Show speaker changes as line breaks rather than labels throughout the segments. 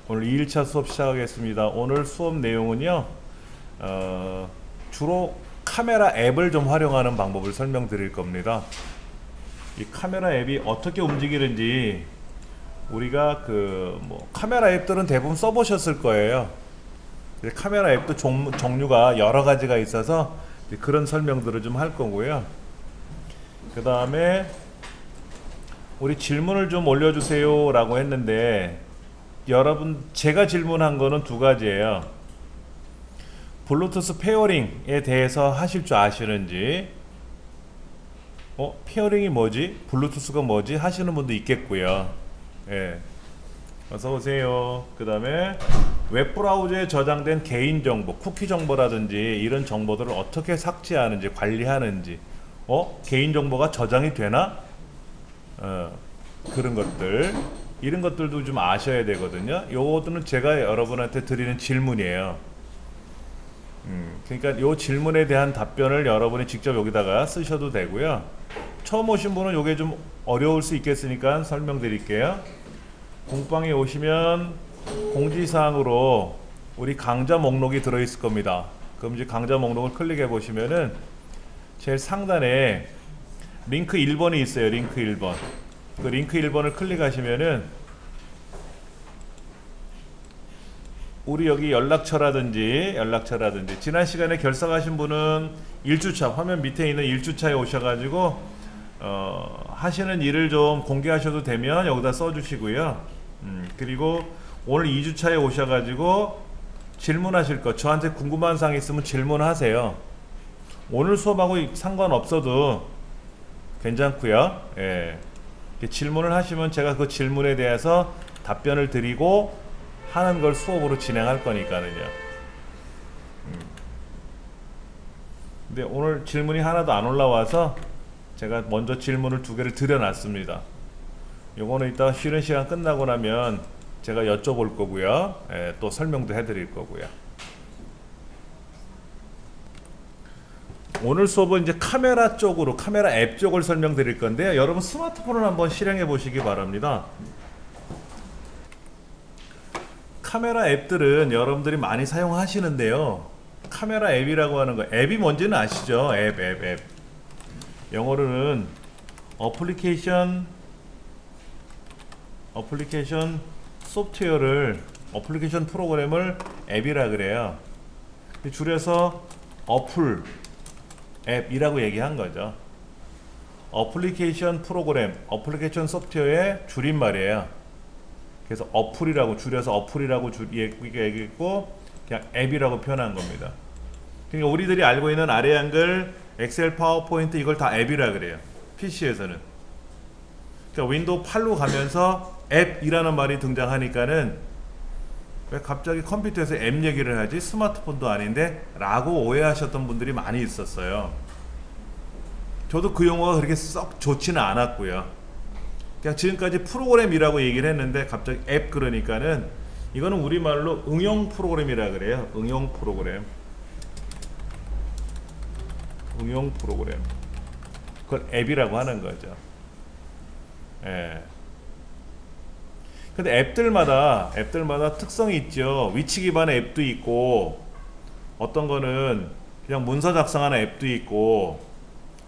오늘 2일차 수업 시작하겠습니다. 오늘 수업 내용은요, 주로 카메라 앱을 좀 활용하는 방법을 설명드릴 겁니다. 이 카메라 앱이 어떻게 움직이는지 우리가 카메라 앱들은 대부분 써보셨을 거예요. 카메라 앱도 종류가 여러 가지가 있어서 그런 설명들을 좀 할 거고요. 그 다음에 우리 질문을 좀 올려주세요 라고 했는데, 여러분 제가 질문한 거는 두 가지예요. 블루투스 페어링에 대해서 하실 줄 아시는지, 페어링이 뭐지? 블루투스가 뭐지? 하시는 분도 있겠고요. 예. 어서오세요. 그 다음에 웹브라우저에 저장된 개인정보, 쿠키 정보라든지 이런 정보들을 어떻게 삭제하는지, 관리하는지, 개인정보가 저장이 되나? 그런 것들, 이런 것들도 좀 아셔야 되거든요. 요거들은 제가 여러분한테 드리는 질문이에요. 그러니까 요 질문에 대한 답변을 여러분이 직접 여기다가 쓰셔도 되고요. 처음 오신 분은 요게 좀 어려울 수 있겠으니까 설명드릴게요. 공방에 오시면 공지사항으로 우리 강좌 목록이 들어있을 겁니다. 그럼 이제 강좌 목록을 클릭해 보시면은 제일 상단에 링크 1번이 있어요. 링크 1번. 그 링크 1번을 클릭하시면은 우리 여기 연락처라든지 지난 시간에 결석하신 분은 1주차 화면 밑에 있는 1주차에 오셔가지고 하시는 일을 좀 공개하셔도 되면 여기다 써주시고요. 그리고 오늘 2주차에 오셔가지고 질문하실 거, 저한테 궁금한 사항 있으면 질문하세요. 오늘 수업하고 상관없어도 괜찮고요. 예. 질문을 하시면 제가 그 질문에 대해서 답변을 드리고 하는 걸 수업으로 진행할 거니까요. 근데 오늘 질문이 하나도 안 올라와서 제가 먼저 질문을 두 개를 드려놨습니다. 요거는 이따 쉬는 시간 끝나고 나면 제가 여쭤볼 거고요. 예, 또 설명도 해드릴 거고요. 오늘 수업은 이제 카메라 쪽으로, 카메라 앱 쪽을 설명드릴 건데요. 여러분 스마트폰을 한번 실행해 보시기 바랍니다. 카메라 앱들은 여러분들이 많이 사용하시는데요. 카메라 앱이라고 하는 거, 앱이 뭔지는 아시죠? 앱. 영어로는 어플리케이션 소프트웨어를, 어플리케이션 프로그램을 앱이라 그래요. 줄여서 어플, 앱이라고 얘기한 거죠. 어플리케이션 프로그램, 어플리케이션 소프트웨어의 줄임말이에요. 그래서 어플이라고 줄여서 어플이라고 얘기했고 그냥 앱이라고 표현한 겁니다. 그러니까 우리들이 알고 있는 아래 한글, 엑셀, 파워포인트 이걸 다 앱이라 그래요. PC에서는. 그러니까 윈도우 8로 가면서 앱이라는 말이 등장하니까는 왜 갑자기 컴퓨터에서 앱 얘기를 하지? 스마트폰도 아닌데? 라고 오해하셨던 분들이 많이 있었어요. 저도 그 용어가 그렇게 썩 좋지는 않았고요. 그냥 지금까지 프로그램이라고 얘기를 했는데 갑자기 앱 그러니까는 이거는 우리말로 응용 프로그램이라 그래요. 응용 프로그램. 그걸 앱이라고 하는 거죠. 예. 근데 앱들마다 특성이 있죠. 위치 기반의 앱도 있고, 어떤 거는 그냥 문서 작성하는 앱도 있고,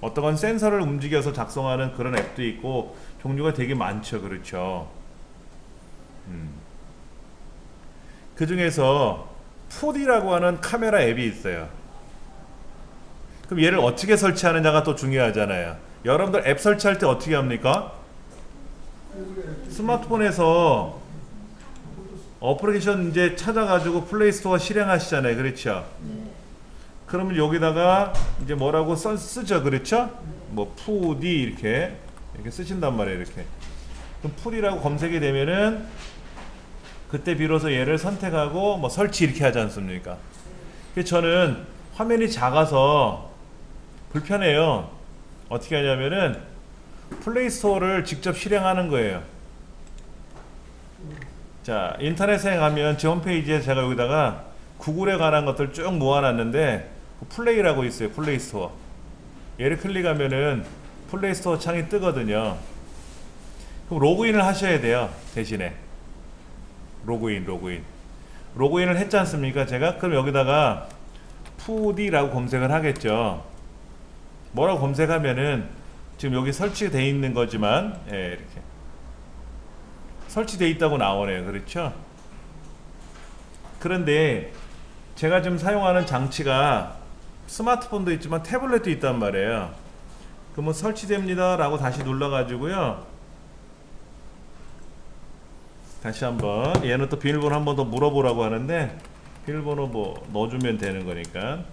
어떤 건 센서를 움직여서 작성하는 그런 앱도 있고, 종류가 되게 많죠. 그렇죠. 그 중에서 4D라고 하는 카메라 앱이 있어요. 그럼 얘를 어떻게 설치하느냐가 또 중요하잖아요. 여러분들 앱 설치할 때 어떻게 합니까? 스마트폰에서 어플리케이션 이제 찾아가지고 플레이스토어 실행하시잖아요. 그렇죠? 그러면 여기다가 이제 뭐라고 쓰죠. 그렇죠? 뭐 4D 이렇게 쓰신단 말이에요. 이렇게. 그럼 4D라고 검색이 되면은 그때 비로소 얘를 선택하고 뭐 설치 이렇게 하지 않습니까? 그래서 저는 화면이 작아서 불편해요. 어떻게 하냐면은 플레이스토어를 직접 실행하는 거예요. 자, 인터넷에 가면 제 홈페이지에 제가 여기다가 구글에 관한 것들 쭉 모아놨는데 플레이라고 있어요. 플레이스토어. 얘를 클릭하면은 플레이스토어 창이 뜨거든요. 그럼 로그인을 하셔야 돼요. 대신에 로그인을 했지 않습니까? 제가 그럼 여기다가 푸디라고 검색을 하겠죠. 뭐라고 검색하면은 지금 여기 설치되어 있는 거지만, 예, 이렇게 설치되어 있다고 나오네요. 그렇죠? 그런데 제가 지금 사용하는 장치가 스마트폰도 있지만 태블릿도 있단 말이에요. 그러면 설치됩니다 라고 다시 눌러 가지고요, 다시 한번 얘는 또 비밀번호 한 번 더 물어보라고 하는데, 비밀번호 뭐 넣어주면 되는 거니까.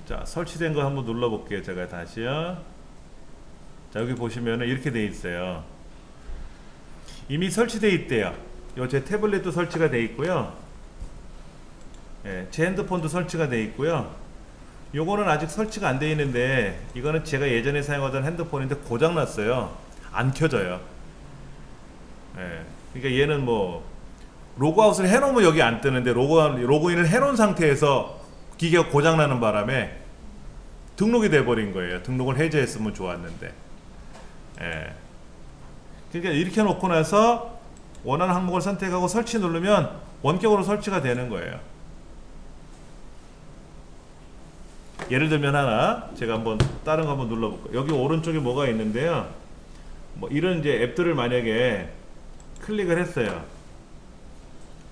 자, 설치된 거 한번 눌러 볼게요. 제가 다시요. 자, 여기 보시면은 이렇게 돼 있어요. 이미 설치되어 있대요. 요 제 태블릿도 설치가 돼 있고요, 예, 제 핸드폰도 설치가 돼 있고요. 요거는 아직 설치가 안 돼 있는데, 이거는 제가 예전에 사용하던 핸드폰인데 고장 났어요. 안 켜져요. 예, 그러니까 얘는 뭐 로그아웃을 해놓으면 여기 안 뜨는데, 로그인을 해놓은 상태에서 기계가 고장 나는 바람에 등록이 돼 버린 거예요. 등록을 해제했으면 좋았는데. 예. 그러니까 이렇게 놓고 나서 원하는 항목을 선택하고 설치 누르면 원격으로 설치가 되는 거예요. 예를 들면 하나, 제가 한번 다른 거 한번 눌러볼게요. 여기 오른쪽에 뭐가 있는데요, 뭐 이런 이제 앱들을 만약에 클릭을 했어요.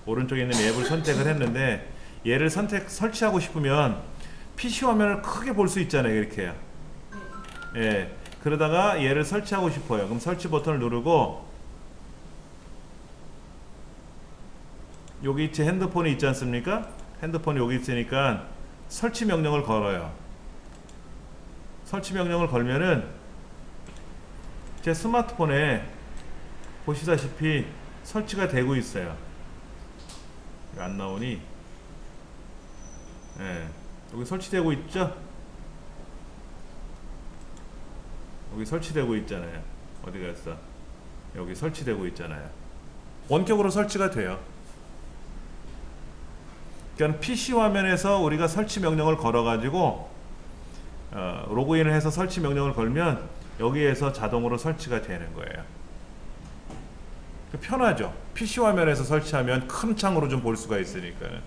오른쪽에 있는 앱을 선택을 했는데, 얘를 설치하고 싶으면 PC 화면을 크게 볼 수 있잖아요. 이렇게요. 예. 그러다가 얘를 설치하고 싶어요. 그럼 설치 버튼을 누르고, 여기 제 핸드폰이 있지 않습니까? 핸드폰이 여기 있으니까 설치 명령을 걸어요. 설치 명령을 걸면은 제 스마트폰에 보시다시피 설치가 되고 있어요. 이거 안 나오니? 예. 여기 설치되고 있죠? 여기 설치되고 있잖아요. 어디 갔어? 여기 설치되고 있잖아요. 원격으로 설치가 돼요. 그러니까 PC 화면에서 우리가 설치 명령을 걸어 가지고 로그인을 해서 설치 명령을 걸면 여기에서 자동으로 설치가 되는 거예요. 편하죠. PC 화면에서 설치하면 큰 창으로 좀 볼 수가 있으니까요.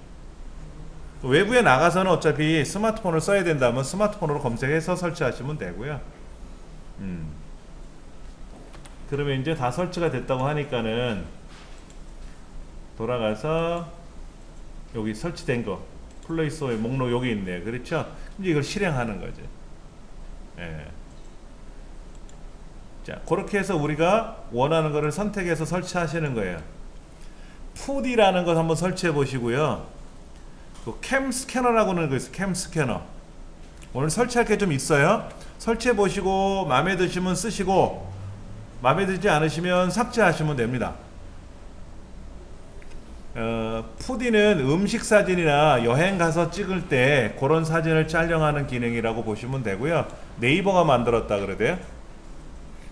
외부에 나가서는 어차피 스마트폰을 써야 된다면 스마트폰으로 검색해서 설치하시면 되고요. 그러면 이제 다 설치가 됐다고 하니까는 돌아가서 여기 설치된 거 플레이스토어의 목록 여기 있네요. 그렇죠? 이제 이걸 실행하는 거죠. 예. 자, 그렇게 해서 우리가 원하는 거를 선택해서 설치하시는 거예요. 푸디라는 것 한번 설치해 보시고요. 그 캠 스캐너라고는 거 있어요. 캠 스캐너. 오늘 설치할 게 좀 있어요. 설치해 보시고 마음에 드시면 쓰시고, 마음에 들지 않으시면 삭제하시면 됩니다. 푸디는 음식 사진이나 여행 가서 찍을 때 그런 사진을 촬영하는 기능이라고 보시면 되고요. 네이버가 만들었다 그러대요.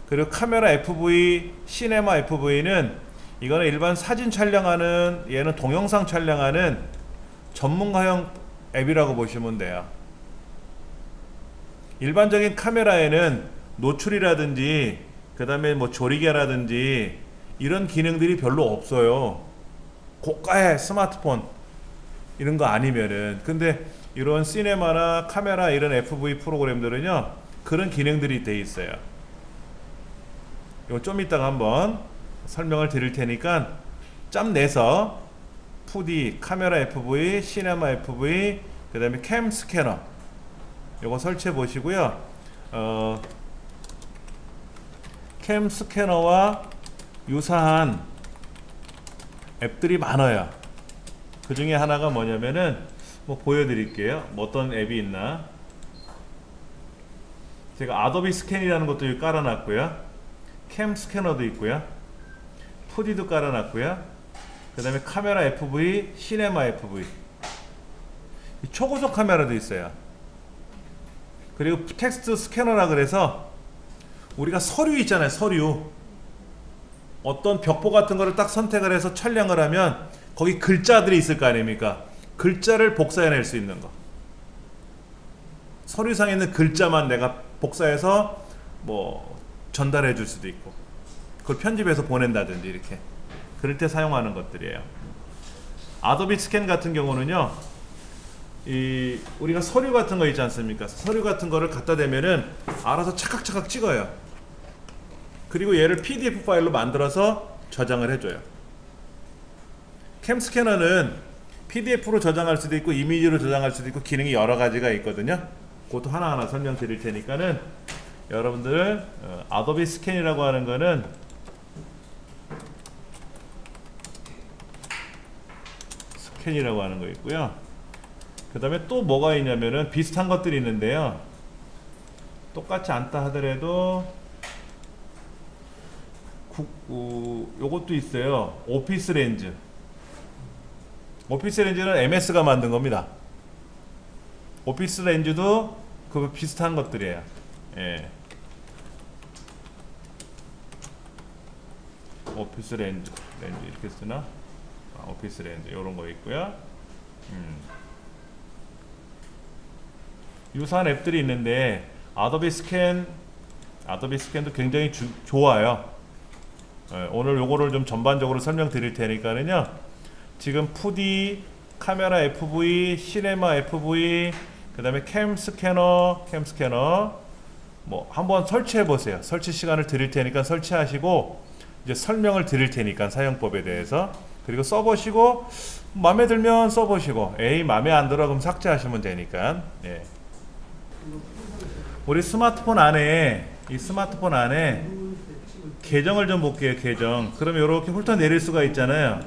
그리고 카메라 FV, 시네마 FV는 이거는 일반 사진 촬영하는, 얘는 동영상 촬영하는 전문가용 앱이라고 보시면 돼요. 일반적인 카메라에는 노출이라든지 그 다음에 뭐 조리개라든지 이런 기능들이 별로 없어요. 고가의 스마트폰 이런 거 아니면은. 근데 이런 시네마나 카메라 이런 FV 프로그램들은요, 그런 기능들이 돼 있어요. 이거 좀 이따가 한번 설명을 드릴 테니까 짬 내서 푸디, 카메라 FV, 시네마 FV, 그 다음에 캠 스캐너 요거 설치해 보시고요. 캠 스캐너와 유사한 앱들이 많아요. 그 중에 하나가 뭐냐면은 뭐 보여드릴게요. 뭐 어떤 앱이 있나. 제가 아도비 스캔이라는 것도 여기 깔아놨고요. 캠 스캐너도 있고요. 푸디도 깔아놨고요. 그 다음에 카메라 FV, 시네마 FV, 초고속 카메라도 있어요. 그리고 텍스트 스캐너라 그래서 우리가 서류 있잖아요. 서류. 어떤 벽보 같은 거를 딱 선택을 해서 촬영을 하면 거기 글자들이 있을 거 아닙니까? 글자를 복사해낼 수 있는 거. 서류상에 있는 글자만 내가 복사해서 뭐 전달해 줄 수도 있고, 그걸 편집해서 보낸다든지 이렇게 그럴 때 사용하는 것들이에요. 아도비 스캔 같은 경우는요, 우리가 서류 같은 거 있지 않습니까? 서류 같은 거를 갖다 대면은 알아서 차각차각 찍어요. 그리고 얘를 PDF 파일로 만들어서 저장을 해줘요. 캠 스캐너는 PDF로 저장할 수도 있고 이미지로 저장할 수도 있고 기능이 여러 가지가 있거든요. 그것도 하나하나 설명드릴 테니까는 여러분들 아도비 스캔이라고 하는 거는 스캔이라고 하는 거 있고요. 그 다음에 또 뭐가 있냐면은 비슷한 것들이 있는데요. 똑같지 않다 하더라도 요것도 있어요. 오피스 렌즈. 오피스 렌즈는 MS가 만든 겁니다. 오피스 렌즈도 그 비슷한 것들이에요. 예. 오피스 렌즈 이렇게 쓰나? 오피스 렌즈 요런 거 있고요. 유사한 앱들이 있는데 아도비 스캔도 굉장히 좋아요. 예, 오늘 요거를 좀 전반적으로 설명드릴 테니까는요. 지금 2D, 카메라 FV, 시네마 FV, 그 다음에 캠 스캐너 뭐 한번 설치해 보세요. 설치 시간을 드릴 테니까 설치하시고 이제 설명을 드릴 테니까 사용법에 대해서 그리고 써보시고 마음에 들면 써보시고 에이 마음에 안 들어 그럼 삭제하시면 되니까. 예. 우리 스마트폰 안에 계정을 좀 볼게요. 계정. 그러면 이렇게 훑어 내릴 수가 있잖아요.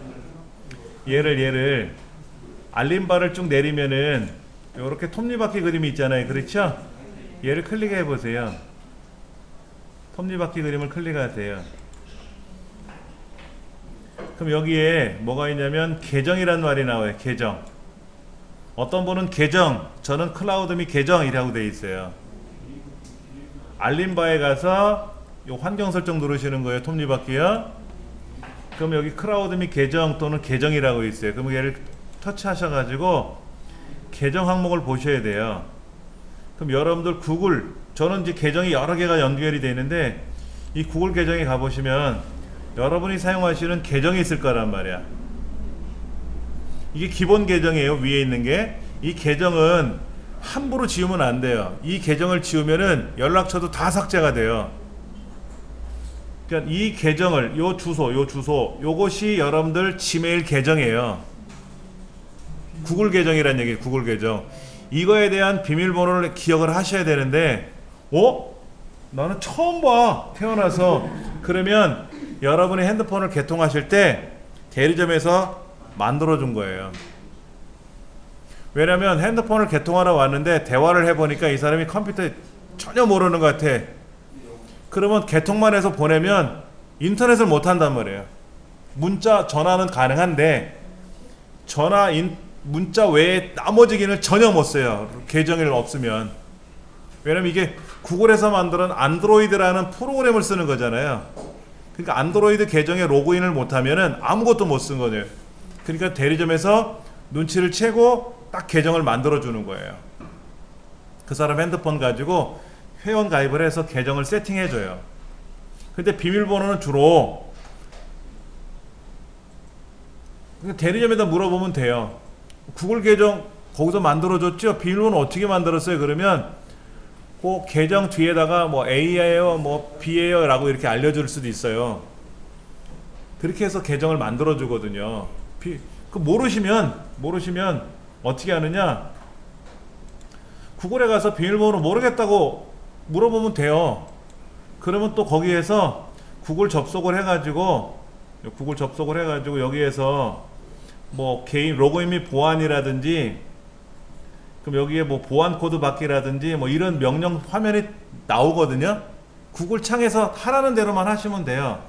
얘를 알림바를 쭉 내리면은 이렇게 톱니바퀴 그림이 있잖아요. 그렇죠? 얘를 클릭해 보세요. 톱니바퀴 그림을 클릭하세요. 그럼 여기에 뭐가 있냐면 계정이란 말이 나와요. 계정. 어떤 분은 계정, 저는 클라우드 및 계정이라고 되어 있어요. 알림바에 가서 요 환경 설정 누르시는 거예요. 톱니바퀴요. 그럼 여기 클라우드 및 계정 또는 계정이라고 있어요. 그럼 얘를 터치하셔가지고 계정 항목을 보셔야 돼요. 그럼 여러분들 구글, 저는 이제 계정이 여러 개가 연결이 되어 있는데 이 구글 계정에 가보시면 여러분이 사용하시는 계정이 있을 거란 말이야. 이게 기본 계정이에요. 위에 있는 게. 이 계정은 함부로 지우면 안 돼요. 이 계정을 지우면은 연락처도 다 삭제가 돼요. 그러니까 이 계정을 요 주소 요것이 여러분들 지메일 계정이에요. 구글 계정이란 얘기예요. 구글 계정. 이거에 대한 비밀번호를 기억을 하셔야 되는데 나는 처음 봐 태어나서. 그러면 여러분이 핸드폰을 개통하실 때 대리점에서 만들어 준 거예요. 왜냐면 핸드폰을 개통하러 왔는데 대화를 해보니까 이 사람이 컴퓨터에 전혀 모르는 것 같아. 그러면 개통만 해서 보내면 인터넷을 못 한단 말이에요. 문자, 전화는 가능한데 문자 외에 나머지 기능을 전혀 못 써요. 계정이 없으면. 왜냐면 이게 구글에서 만든 안드로이드라는 프로그램을 쓰는 거잖아요. 그러니까 안드로이드 계정에 로그인을 못하면은 아무것도 못 쓴 거예요. 그러니까 대리점에서 눈치를 채고 딱 계정을 만들어 주는 거예요. 그 사람 핸드폰 가지고 회원 가입을 해서 계정을 세팅해 줘요. 근데 비밀번호는 주로 대리점에다 물어보면 돼요. 구글 계정 거기서 만들어 줬죠? 비밀번호 어떻게 만들었어요? 그러면 그 계정 뒤에다가 뭐 A예요, 뭐 B예요 라고 이렇게 알려줄 수도 있어요. 그렇게 해서 계정을 만들어 주거든요. 그 모르시면 어떻게 하느냐, 구글에 가서 비밀번호 모르겠다고 물어보면 돼요. 그러면 또 거기에서 구글 접속을 해가지고 여기에서 뭐 개인 로그인 및 보안이라든지, 그럼 여기에 뭐 보안 코드 받기라든지 뭐 이런 명령 화면이 나오거든요. 구글 창에서 하라는 대로만 하시면 돼요.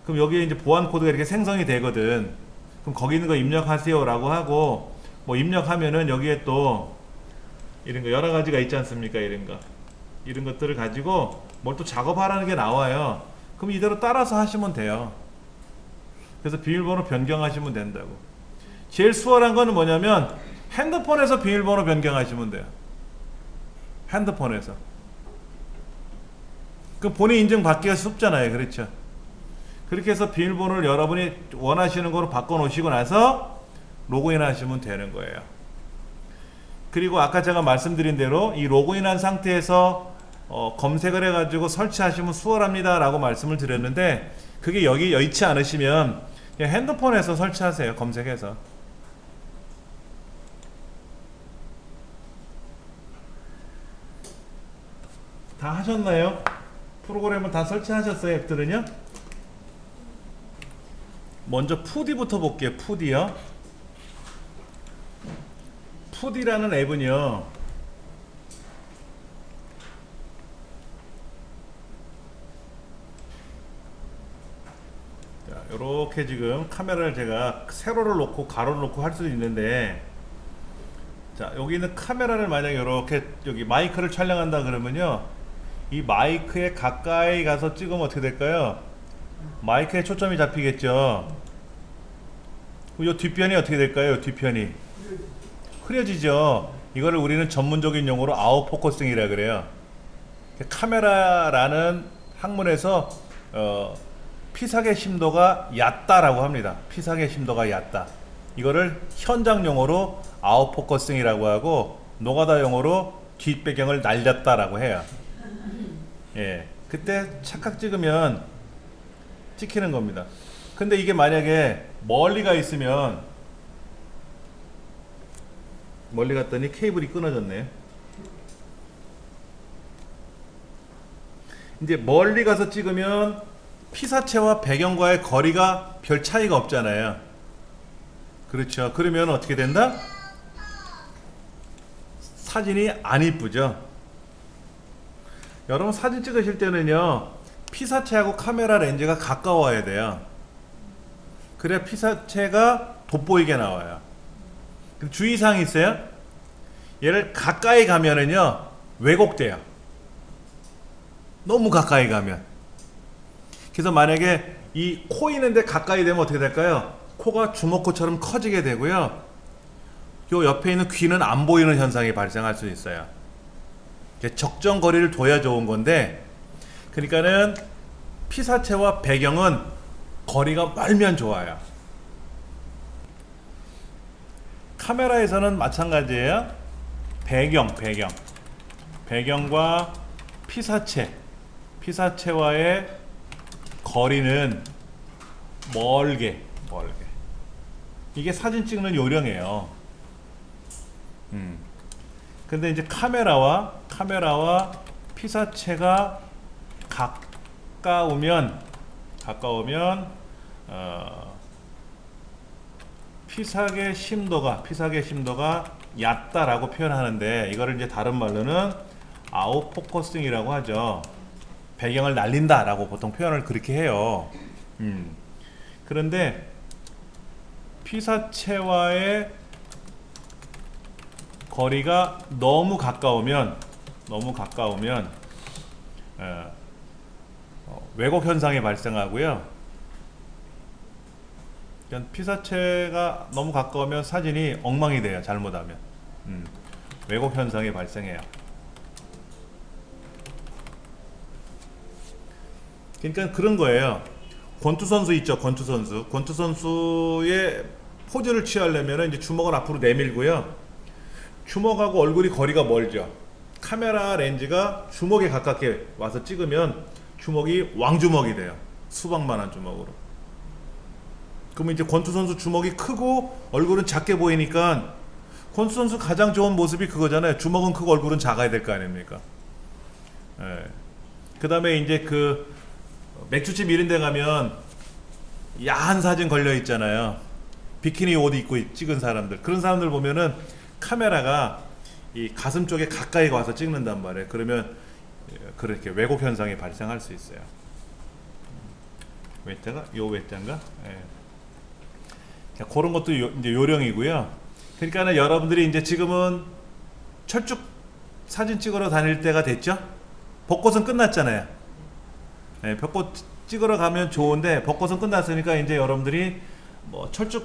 그럼 여기에 이제 보안 코드가 이렇게 생성이 되거든. 그럼 거기 있는 거 입력하세요 라고 하고, 뭐 입력하면은 여기에 또 이런 거 여러 가지가 있지 않습니까? 이런 것들을 가지고 뭘 또 작업하라는 게 나와요. 그럼 이대로 따라서 하시면 돼요. 그래서 비밀번호 변경하시면 된다고. 제일 수월한 거는 뭐냐면 핸드폰에서 비밀번호 변경하시면 돼요. 핸드폰에서. 그 본인 인증 받기가 쉽잖아요. 그렇죠? 그렇게 해서 비밀번호를 여러분이 원하시는 거로 바꿔 놓으시고 나서 로그인 하시면 되는 거예요. 그리고 아까 제가 말씀드린 대로 이 로그인한 상태에서 검색을 해가지고 설치하시면 수월합니다 라고 말씀을 드렸는데, 그게 여기 여의치 않으시면 그냥 핸드폰에서 설치하세요. 검색해서. 다 하셨나요? 프로그램을 다 설치하셨어요? 앱들은요? 먼저 푸디부터 볼게요. 푸디요. 푸디라는 앱은요, 자, 요렇게 지금 카메라를 제가 세로를 놓고 가로를 놓고 할 수도 있는데, 자, 여기 있는 카메라를 만약에 이렇게 여기 마이크를 촬영한다 그러면요, 이 마이크에 가까이 가서 찍으면 어떻게 될까요? 마이크에 초점이 잡히겠죠. 이 뒷편이 어떻게 될까요? 뒷편이 흐려지죠. 이거를 우리는 전문적인 용어로 아웃포커싱이라 그래요. 카메라라는 학문에서 피사계 심도가 얕다라고 합니다. 피사계 심도가 얕다. 이거를 현장 용어로 아웃포커싱이라고 하고, 노가다 용어로 뒷배경을 날렸다라고 해요. 예, 그때 착각 찍으면 찍히는 겁니다. 근데 이게 만약에 멀리 가 있으면, 멀리 갔더니 케이블이 끊어졌네. 이제 멀리 가서 찍으면 피사체와 배경과의 거리가 별 차이가 없잖아요. 그렇죠. 그러면 어떻게 된다? 사진이 안 이쁘죠. 여러분 사진 찍으실 때는요, 피사체하고 카메라 렌즈가 가까워야 돼요. 그래야 피사체가 돋보이게 나와요. 주의사항이 있어요. 얘를 가까이 가면은요 왜곡돼요. 너무 가까이 가면. 그래서 만약에 이 코 있는데 가까이 되면 어떻게 될까요? 코가 주먹코처럼 커지게 되고요, 요 옆에 있는 귀는 안 보이는 현상이 발생할 수 있어요. 적정 거리를 둬야 좋은 건데, 그러니까는 피사체와 배경은 거리가 멀면 좋아요. 카메라에서는 마찬가지예요. 배경과 피사체와의 거리는 멀게. 이게 사진 찍는 요령이에요. 근데 이제 카메라와 피사체가 가까우면 피사계 심도가 얕다라고 표현하는데, 이거를 이제 다른 말로는 아웃포커싱이라고 하죠. 배경을 날린다라고 보통 표현을 그렇게 해요. 그런데 피사체와의 거리가 너무 가까우면 왜곡 현상이 발생하고요. 피사체가 너무 가까우면 사진이 엉망이 돼요. 잘못하면 왜곡 현상이 발생해요. 그러니까 그런 거예요. 권투 선수 있죠. 권투 선수의 포즈를 취하려면 이제 주먹을 앞으로 내밀고요, 주먹하고 얼굴이 거리가 멀죠. 카메라 렌즈가 주먹에 가깝게 와서 찍으면 주먹이 왕주먹이 돼요. 수박만한 주먹으로. 그러면 이제 권투 선수 주먹이 크고 얼굴은 작게 보이니까, 권투 선수 가장 좋은 모습이 그거잖아요. 주먹은 크고 얼굴은 작아야 될 거 아닙니까? 예. 그 다음에 이제 그 맥주집 이런 데 가면 야한 사진 걸려 있잖아요. 비키니 옷 입고 찍은 사람들. 그런 사람들 보면은 카메라가 이 가슴 쪽에 가까이 와서 찍는단 말이에요. 그러면 그렇게 왜곡 현상이 발생할 수 있어요. 외자가? 요 외자인가? 예. 자, 그런 것도 이제 요령이고요. 그러니까는 여러분들이 이제 지금은 철쭉 사진 찍으러 다닐 때가 됐죠? 벚꽃은 끝났잖아요. 예, 벚꽃 찍으러 가면 좋은데 벚꽃은 끝났으니까 이제 여러분들이 뭐 철쭉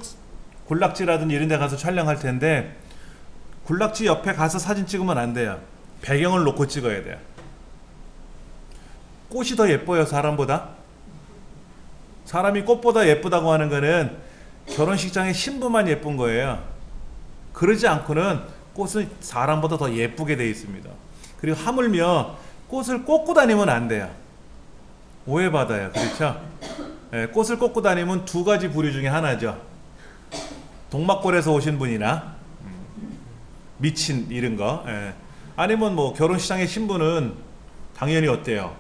군락지라든지 이런 데 가서 촬영할 텐데, 군락지 옆에 가서 사진 찍으면 안 돼요. 배경을 놓고 찍어야 돼요. 꽃이 더 예뻐요, 사람보다? 사람이 꽃보다 예쁘다고 하는 거는 결혼식장의 신부만 예쁜 거예요. 그러지 않고는 꽃은 사람보다 더 예쁘게 되어 있습니다. 그리고 하물며 꽃을 꽂고 다니면 안 돼요. 오해받아요. 그렇죠? 예, 꽃을 꽂고 다니면 두 가지 부류 중에 하나죠. 동막골에서 오신 분이나 미친 이런 거. 예. 아니면 뭐 결혼식장의 신부는 당연히 어때요?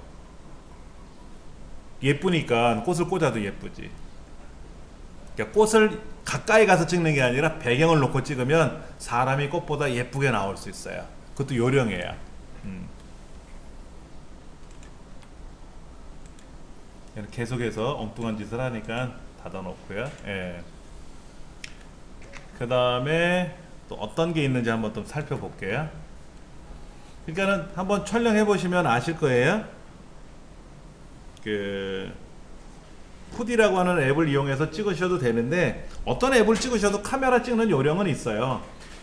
예쁘니까 꽃을 꽂아도 예쁘지. 그러니까 꽃을 가까이 가서 찍는 게 아니라 배경을 놓고 찍으면 사람이 꽃보다 예쁘게 나올 수 있어요. 그것도 요령이에요. 계속해서 엉뚱한 짓을 하니까 닫아놓고요. 예. 그 다음에 또 어떤 게 있는지 한번 좀 살펴볼게요. 그러니까는 한번 촬영해 보시면 아실 거예요. 그 푸디라고 하는 앱을 이용해서 찍으셔도 되는데 어떤 앱을 찍으셔도 카메라 찍는 요령은 있어요.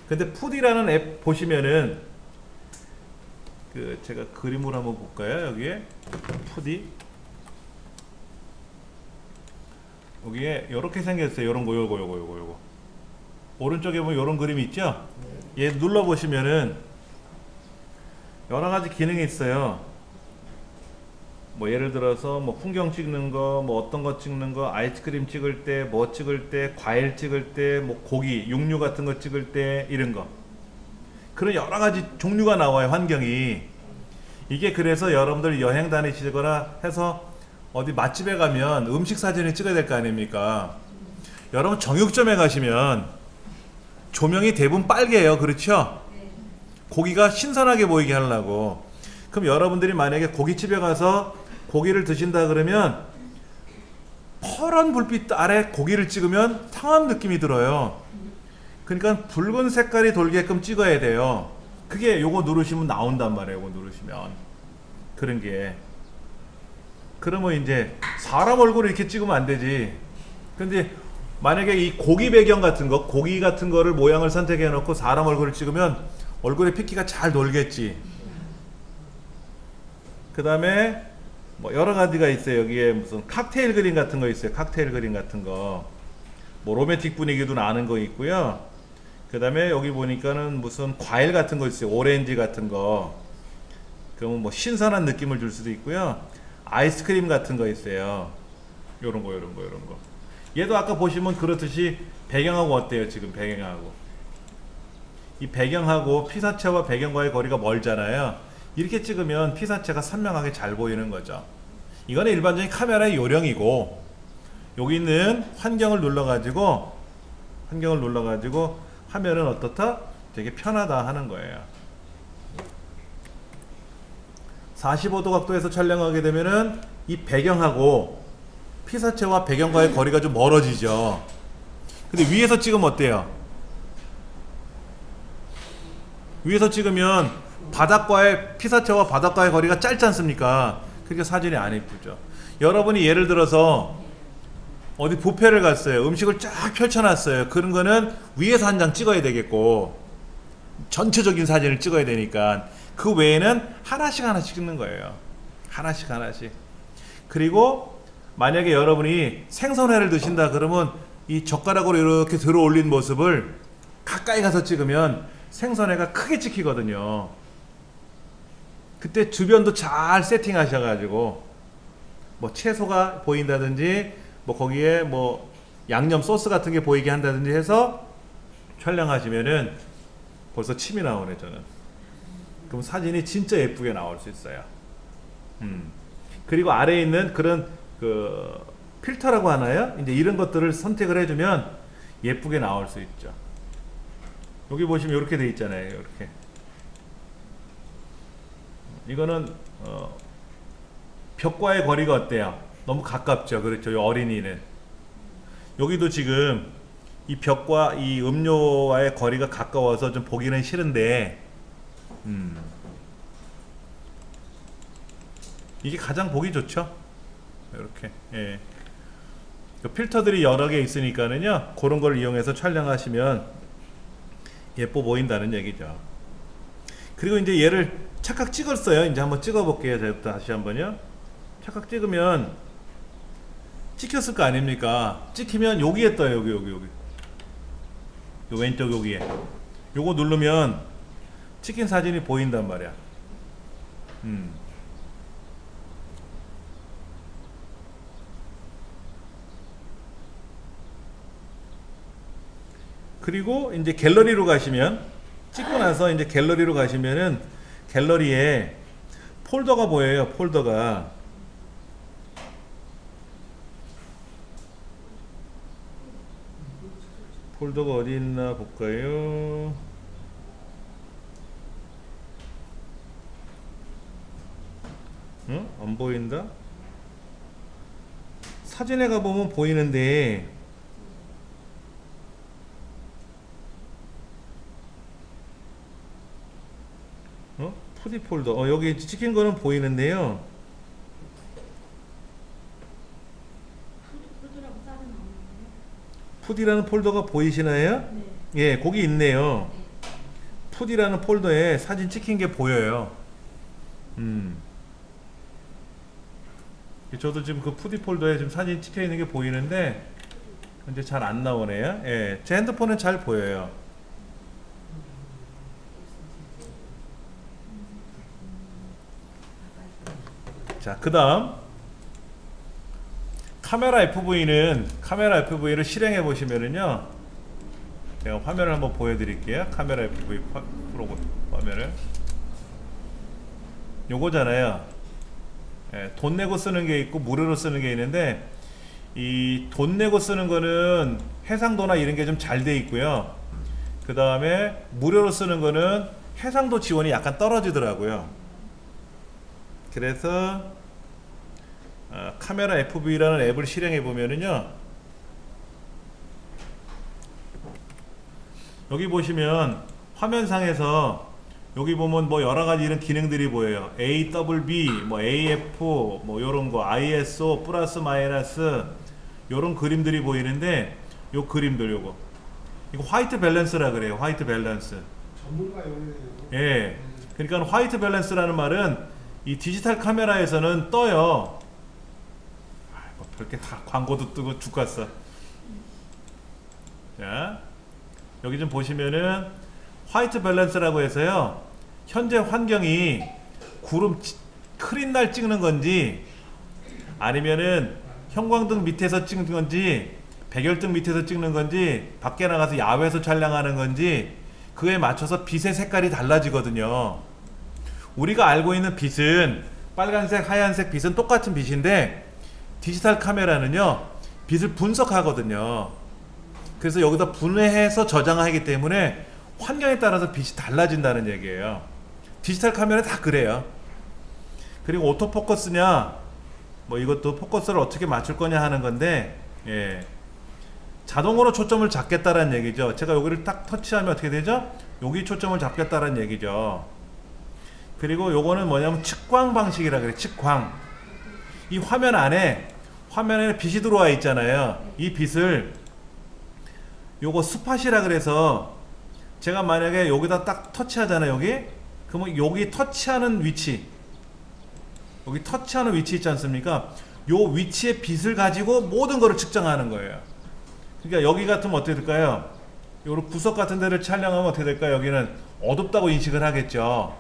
근데 푸디라는 앱 보시면은 그 제가 그림으로 한번 볼까요? 여기에 푸디 여기에 이렇게 생겼어요. 요런 거 요거 오른쪽에 보면 요런 그림이 있죠? 얘 눌러 보시면은 여러 가지 기능이 있어요. 뭐 예를 들어서 뭐 풍경 찍는 거, 뭐 어떤 거 찍는 거, 아이스크림 찍을 때, 뭐 찍을 때, 과일 찍을 때, 뭐 고기, 육류 같은 거 찍을 때 이런 거. 그런 여러 가지 종류가 나와요, 환경이. 이게 그래서 여러분들 여행 다니시거나 해서 어디 맛집에 가면 음식 사진을 찍어야 될 거 아닙니까? 여러분 정육점에 가시면 조명이 대부분 빨개요. 그렇죠? 고기가 신선하게 보이게 하려고. 그럼 여러분들이 만약에 고깃집에 가서 고기를 드신다 그러면 퍼런 불빛 아래 고기를 찍으면 상한 느낌이 들어요. 그러니까 붉은 색깔이 돌게끔 찍어야 돼요. 그게 요거 누르시면 나온단 말이에요. 요거 누르시면 그런 게. 그러면 이제 사람 얼굴을 이렇게 찍으면 안 되지. 근데 만약에 이 고기 배경 같은 거, 고기 같은 거를 모양을 선택해 놓고 사람 얼굴을 찍으면 얼굴에 핏기가 잘 돌겠지. 그 다음에 뭐 여러 가지가 있어요. 여기에 무슨 칵테일 그림 같은 거 있어요. 칵테일 그림 같은 거. 뭐 로맨틱 분위기도 나는 거 있고요. 그 다음에 여기 보니까는 무슨 과일 같은 거 있어요. 오렌지 같은 거. 그러면 뭐 신선한 느낌을 줄 수도 있고요. 아이스크림 같은 거 있어요. 요런 거. 얘도 아까 보시면 그렇듯이 배경하고 어때요? 지금 배경하고. 이 배경하고 피사체와 배경과의 거리가 멀잖아요. 이렇게 찍으면 피사체가 선명하게 잘 보이는 거죠. 이거는 일반적인 카메라의 요령이고, 여기 있는 환경을 눌러가지고 하면은 어떻다? 되게 편하다 하는 거예요. 45도 각도에서 촬영하게 되면은 이 배경하고 피사체와 배경과의 거리가 좀 멀어지죠. 근데 위에서 찍으면 어때요? 위에서 찍으면 바닥과의 피사체와 바닥과의 거리가 짧지 않습니까? 그러니까 사진이 안 예쁘죠. 여러분이 예를 들어서 어디 뷔페를 갔어요. 음식을 쫙 펼쳐놨어요. 그런 거는 위에서 한 장 찍어야 되겠고 전체적인 사진을 찍어야 되니까 그 외에는 하나씩 찍는 거예요. 하나씩. 그리고 만약에 여러분이 생선회를 드신다 그러면 이 젓가락으로 이렇게 들어 올린 모습을 가까이 가서 찍으면 생선회가 크게 찍히거든요. 그때 주변도 잘 세팅하셔가지고 뭐 채소가 보인다든지 뭐 거기에 뭐 양념 소스 같은 게 보이게 한다든지 해서 촬영하시면은 벌써 침이 나오네 저는. 그럼 사진이 진짜 예쁘게 나올 수 있어요. 그리고 아래에 있는 그런 그 필터라고 하나요? 이제 이런 것들을 선택을 해주면 예쁘게 나올 수 있죠. 여기 보시면 이렇게 돼 있잖아요. 이렇게. 이거는 벽과의 거리가 어때요? 너무 가깝죠. 그렇죠. 이 어린이는. 여기도 지금 이 벽과 이 음료와의 거리가 가까워서 좀 보기는 싫은데 이게 가장 보기 좋죠. 이렇게. 예. 그 필터들이 여러 개 있으니까는요. 그런 걸 이용해서 촬영하시면 예뻐 보인다는 얘기죠. 그리고 이제 얘를 착각 찍었어요. 이제 한번 찍어 볼게요. 제가 다시 한번요. 착각 찍으면 찍혔을 거 아닙니까? 찍히면 여기에 떠요. 여기 요 왼쪽 여기에 요거 누르면 찍힌 사진이 보인단 말이야. 그리고 이제 갤러리로 가시면, 찍고 나서 이제 갤러리로 가시면은 갤러리에 폴더가 보여요. 폴더가 어디 있나 볼까요? 응? 안 보인다? 사진에 가보면 보이는데 푸디 폴더 여기 찍힌 거는 보이는데요. 푸디라는 폴더가 보이시나요?
네.
예, 거기 있네요. 푸디라는 폴더에 사진 찍힌 게 보여요. 저도 지금 그 푸디 폴더에 지금 사진 찍혀 있는 게 보이는데 이제 잘 안 나오네요. 예, 제 핸드폰은 잘 보여요. 자, 그 다음 카메라 FV를 실행해 보시면은요, 제가 화면을 한번 보여드릴게요. 카메라 FV 프로그램 화면을 요거잖아요. 예, 돈 내고 쓰는 게 있고 무료로 쓰는 게 있는데, 이 돈 내고 쓰는 거는 해상도나 이런 게 좀 잘 돼 있고요. 그 다음에 무료로 쓰는 거는 해상도 지원이 약간 떨어지더라고요. 그래서 카메라 FV라는 앱을 실행해 보면은요, 여기 보시면 화면상에서 여기 보면 뭐 여러가지 이런 기능들이 보여요. AWB, 뭐 AF, 뭐 요런 거, ISO, 플러스 마이너스 요런 그림들이 보이는데, 요 그림들 요거 이거 화이트 밸런스라 그래요. 화이트 밸런스.
전문가 용어예요.
예. 그러니까 화이트 밸런스라는 말은 이 디지털 카메라에서는 떠요. 뭐 별게 다 광고도 뜨고 죽겠어. 자, 여기 좀 보시면은 화이트 밸런스라고 해서요, 현재 환경이 구름 크린 날 찍는 건지 아니면은 형광등 밑에서 찍는 건지 백열등 밑에서 찍는 건지 밖에 나가서 야외에서 촬영하는 건지 그에 맞춰서 빛의 색깔이 달라지거든요. 우리가 알고 있는 빛은 빨간색, 하얀색 빛은 똑같은 빛인데, 디지털 카메라는요 빛을 분석하거든요. 그래서 여기다 분해해서 저장하기 때문에 환경에 따라서 빛이 달라진다는 얘기예요. 디지털 카메라 다 그래요. 그리고 오토포커스냐 뭐 이것도 포커스를 어떻게 맞출 거냐 하는 건데, 예, 자동으로 초점을 잡겠다라는 얘기죠. 제가 여기를 딱 터치하면 어떻게 되죠? 여기 초점을 잡겠다라는 얘기죠. 그리고 요거는 뭐냐면 측광 방식이라 그래. 측광. 이 화면 안에 빛이 들어와 있잖아요. 이 빛을 요거 스팟이라 그래서 제가 만약에 여기다 딱 터치하잖아요. 여기 그러면 여기 터치하는 위치, 여기 터치하는 위치 있지 않습니까? 요 위치의 빛을 가지고 모든 거를 측정하는 거예요. 그러니까 여기 같으면 어떻게 될까요? 요런 구석 같은 데를 촬영하면 어떻게 될까요? 여기는 어둡다고 인식을 하겠죠.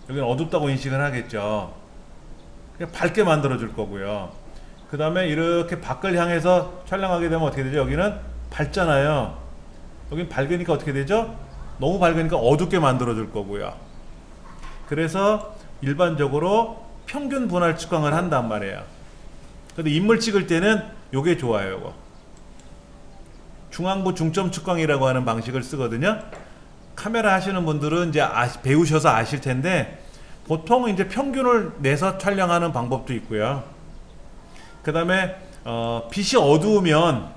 여기는 어둡다고 인식을 하겠죠. 그냥 밝게 만들어 줄 거고요. 그 다음에 이렇게 밖을 향해서 촬영하게 되면 어떻게 되죠? 여기는 밝잖아요. 여긴 밝으니까 어떻게 되죠? 너무 밝으니까 어둡게 만들어 줄 거고요. 그래서 일반적으로 평균 분할 측광을 한단 말이에요. 근데 인물 찍을 때는 요게 좋아요. 요거 중앙부 중점 측광이라고 하는 방식을 쓰거든요. 카메라 하시는 분들은 이제 배우셔서 아실 텐데, 보통 이제 평균을 내서 촬영하는 방법도 있고요. 그 다음에 빛이 어두우면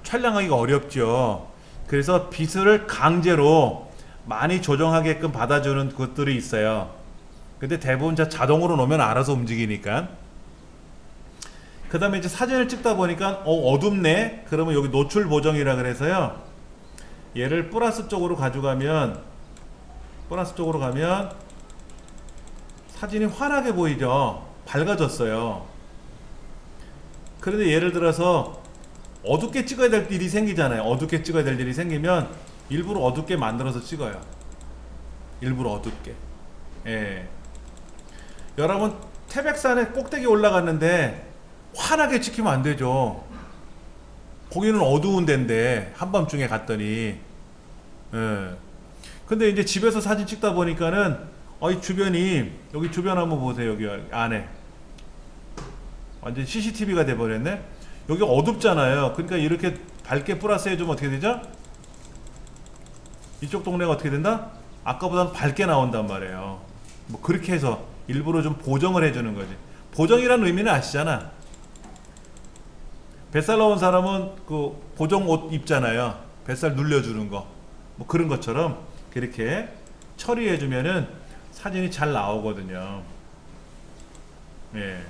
촬영하기가 어렵죠. 그래서 빛을 강제로 많이 조정하게끔 받아주는 것들이 있어요. 근데 대부분 자동으로 놓으면 알아서 움직이니까. 그 다음에 이제 사진을 찍다 보니까 어둡네. 그러면 여기 노출 보정이라 그래서요, 얘를 플러스 쪽으로 가져가면 사진이 환하게 보이죠. 밝아졌어요. 그런데 예를 들어서 어둡게 찍어야 될 일이 생기잖아요. 어둡게 찍어야 될 일이 생기면 일부러 어둡게 만들어서 찍어요. 일부러 어둡게. 예. 여러분 태백산에 꼭대기 올라갔는데 환하게 찍히면 안 되죠. 거기는 어두운 데인데 한밤중에 갔더니. 예. 근데 이제 집에서 사진 찍다 보니까는 이 주변이, 여기 주변 한번 보세요. 여기 안에 완전 CCTV가 돼버렸네. 여기 어둡잖아요. 그러니까 이렇게 밝게 플러스 해주면 어떻게 되죠? 이쪽 동네가 어떻게 된다? 아까보다는 밝게 나온단 말이에요. 뭐 그렇게 해서 일부러 좀 보정을 해주는 거지. 보정이라는 의미는 아시잖아. 뱃살 나온 사람은 그 보정 옷 입잖아요. 뱃살 눌려주는 거. 뭐 그런 것처럼 그렇게 처리해주면은 사진이 잘 나오거든요. 예.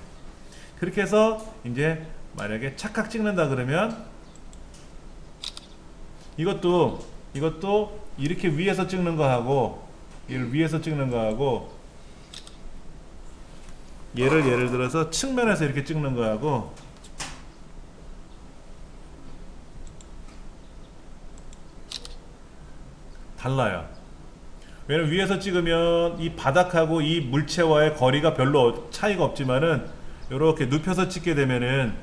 그렇게 해서 이제 만약에 착각 찍는다 그러면 이것도 이렇게 위에서 찍는 거하고 얘를 위에서 찍는 거하고 얘를 예를 들어서 측면에서 이렇게 찍는 거하고 달라요. 왜냐면 위에서 찍으면 이 바닥하고 이 물체와의 거리가 별로 차이가 없지만은 이렇게 눕혀서 찍게 되면은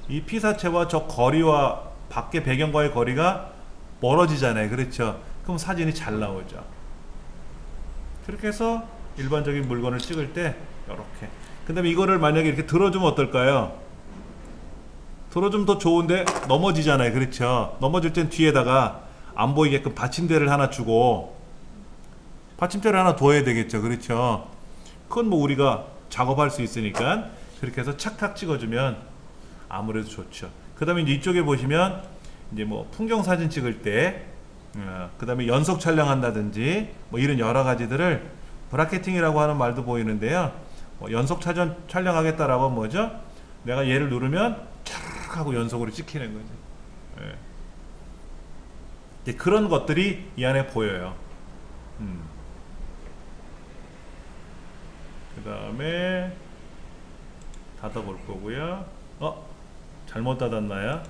이 피사체와 저 거리와 밖에 배경과의 거리가 멀어지잖아요. 그렇죠? 그럼 사진이 잘 나오죠. 그렇게 해서 일반적인 물건을 찍을 때 이렇게. 그 다음에 이거를 만약에 이렇게 들어주면 어떨까요? 들어주면 더 좋은데 넘어지잖아요. 그렇죠? 넘어질 땐 뒤에다가 안 보이게끔 받침대를 하나 주고 받침대를 하나 둬야 되겠죠. 그렇죠? 그건 뭐 우리가 작업할 수 있으니까 그렇게 해서 착각 찍어주면 아무래도 좋죠. 그 다음에 이쪽에 보시면 이제 뭐 풍경 사진 찍을 때, 그 다음에 연속 촬영한다든지 뭐 이런 여러 가지들을 브라켓팅이라고 하는 말도 보이는데요. 뭐 연속 촬영하겠다라고 하면 뭐죠? 내가 얘를 누르면 촤르륵 하고 연속으로 찍히는 거지. 예. 그런 것들이 이 안에 보여요. 그 다음에 닫아볼 거고요. 잘못 닫았나요?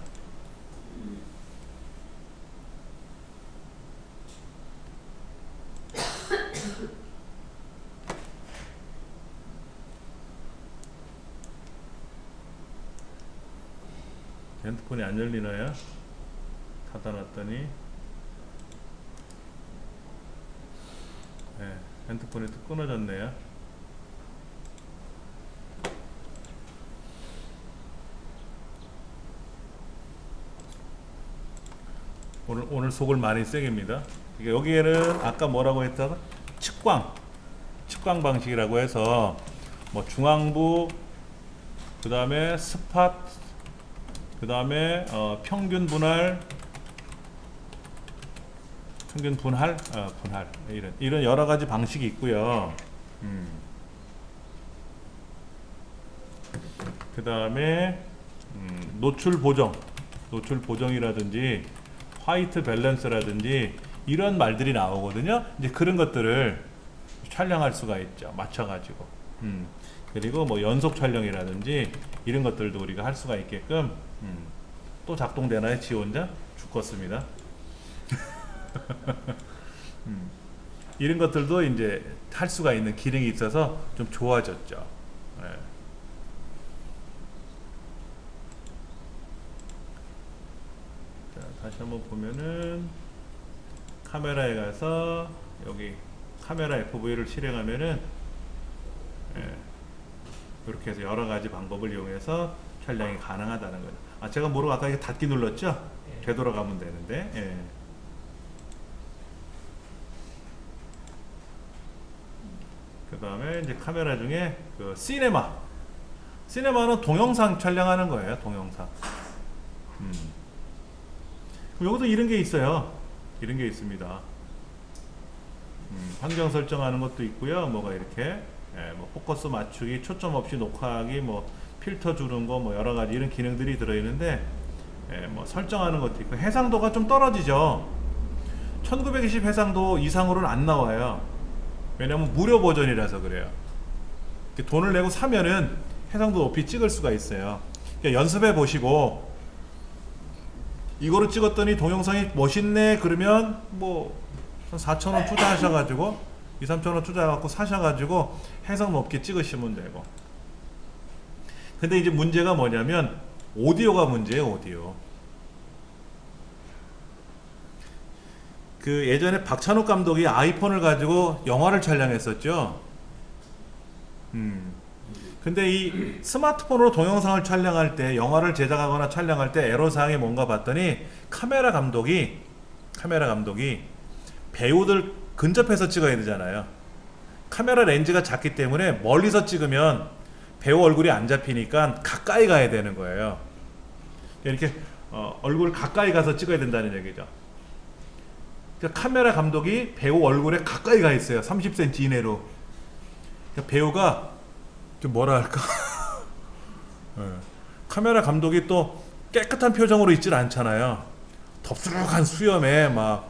핸드폰이 안 열리나요? 닫아놨더니 네, 핸드폰이 또 끊어졌네요. 오늘 속을 많이 새깁니다. 여기에는 아까 뭐라고 했다가 측광 방식이라고 해서 뭐 중앙부, 그 다음에 스팟, 그 다음에 평균 분할 이런 여러 가지 방식이 있고요. 그 다음에 노출 보정이라든지 화이트 밸런스라든지 이런 말들이 나오거든요. 이제 그런 것들을 촬영할 수가 있죠. 맞춰가지고. 그리고 뭐 연속 촬영이라든지 이런 것들도 우리가 할 수가 있게끔. 또 작동되나요? 지 혼자? 죽겠습니다. 이런 것들도 이제 할 수가 있는 기능이 있어서 좀 좋아졌죠. 네. 자, 다시 한번 보면은 카메라에 가서 여기 카메라 FV를 실행하면은 이렇게 해서 여러 가지 방법을 이용해서 촬영이 가능하다는 거죠. 제가 모르고 아까 이게 닫기 눌렀죠? 네. 되돌아가면 되는데. 예. 그 다음에 이제 카메라 중에 그 시네마는 동영상 촬영하는 거예요. 동영상. 여기도 이런 게 있어요. 이런 게 있습니다. 환경 설정하는 것도 있고요. 뭐가 이렇게 뭐 포커스 맞추기, 초점 없이 녹화하기, 뭐 필터 주는 거, 뭐 여러 가지 이런 기능들이 들어있는데 뭐 설정하는 것도 있고. 해상도가 좀 떨어지죠. 1920 해상도 이상으로는 안 나와요. 왜냐면 무료 버전이라서 그래요. 돈을 내고 사면은 해상도 높이 찍을 수가 있어요. 그러니까 연습해 보시고 이거를 찍었더니 동영상이 멋있네 그러면 뭐 한 4,000원 투자하셔가지고 2, 3,000원 투자해갖고 사셔가지고 해석 높게 찍으시면 되고. 근데 이제 문제가 뭐냐면 오디오가 문제예요. 오디오. 그 예전에 박찬욱 감독이 아이폰을 가지고 영화를 촬영했었죠. 근데 이 스마트폰으로 동영상을 촬영할 때, 영화를 제작하거나 촬영할 때 애로사항이 뭔가 봤더니 카메라 감독이 배우들 근접해서 찍어야 되잖아요. 카메라 렌즈가 작기 때문에 멀리서 찍으면 배우 얼굴이 안 잡히니까 가까이 가야 되는 거예요. 이렇게 얼굴 가까이 가서 찍어야 된다는 얘기죠. 그러니까 카메라 감독이 배우 얼굴에 가까이 가 있어요. 30cm 이내로. 그러니까 배우가 좀 뭐라 할까? 카메라 감독이 또 깨끗한 표정으로 있질 않잖아요. 덥수룩한 수염에 막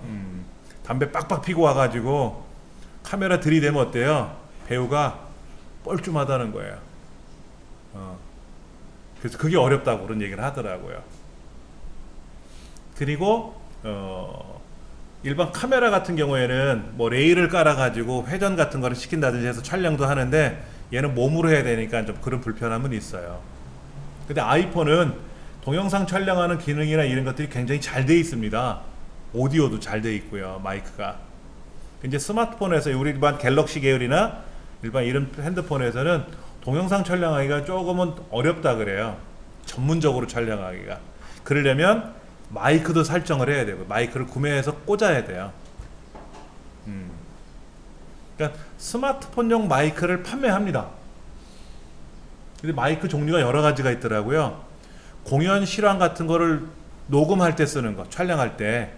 담배 빡빡 피고 와가지고 카메라 들이대면 어때요? 배우가 뻘쭘하다는 거예요. 그래서 그게 어렵다고 그런 얘기를 하더라고요. 그리고 일반 카메라 같은 경우에는 뭐 레일을 깔아가지고 회전 같은 거를 시킨다든지 해서 촬영도 하는데 얘는 몸으로 해야 되니까 좀 그런 불편함은 있어요. 근데 아이폰은 동영상 촬영하는 기능이나 이런 것들이 굉장히 잘 돼 있습니다. 오디오도 잘 돼 있고요. 마이크가. 이제 스마트폰에서 우리 일반 갤럭시 계열이나 일반 이런 핸드폰에서는 동영상 촬영하기가 조금은 어렵다 그래요. 전문적으로 촬영하기가. 그러려면 마이크도 설정을 해야 되고 마이크를 구매해서 꽂아야 돼요. 그러니까 스마트폰용 마이크를 판매합니다. 근데 마이크 종류가 여러 가지가 있더라고요. 공연 실황 같은 거를 녹음할 때 쓰는 거, 촬영할 때.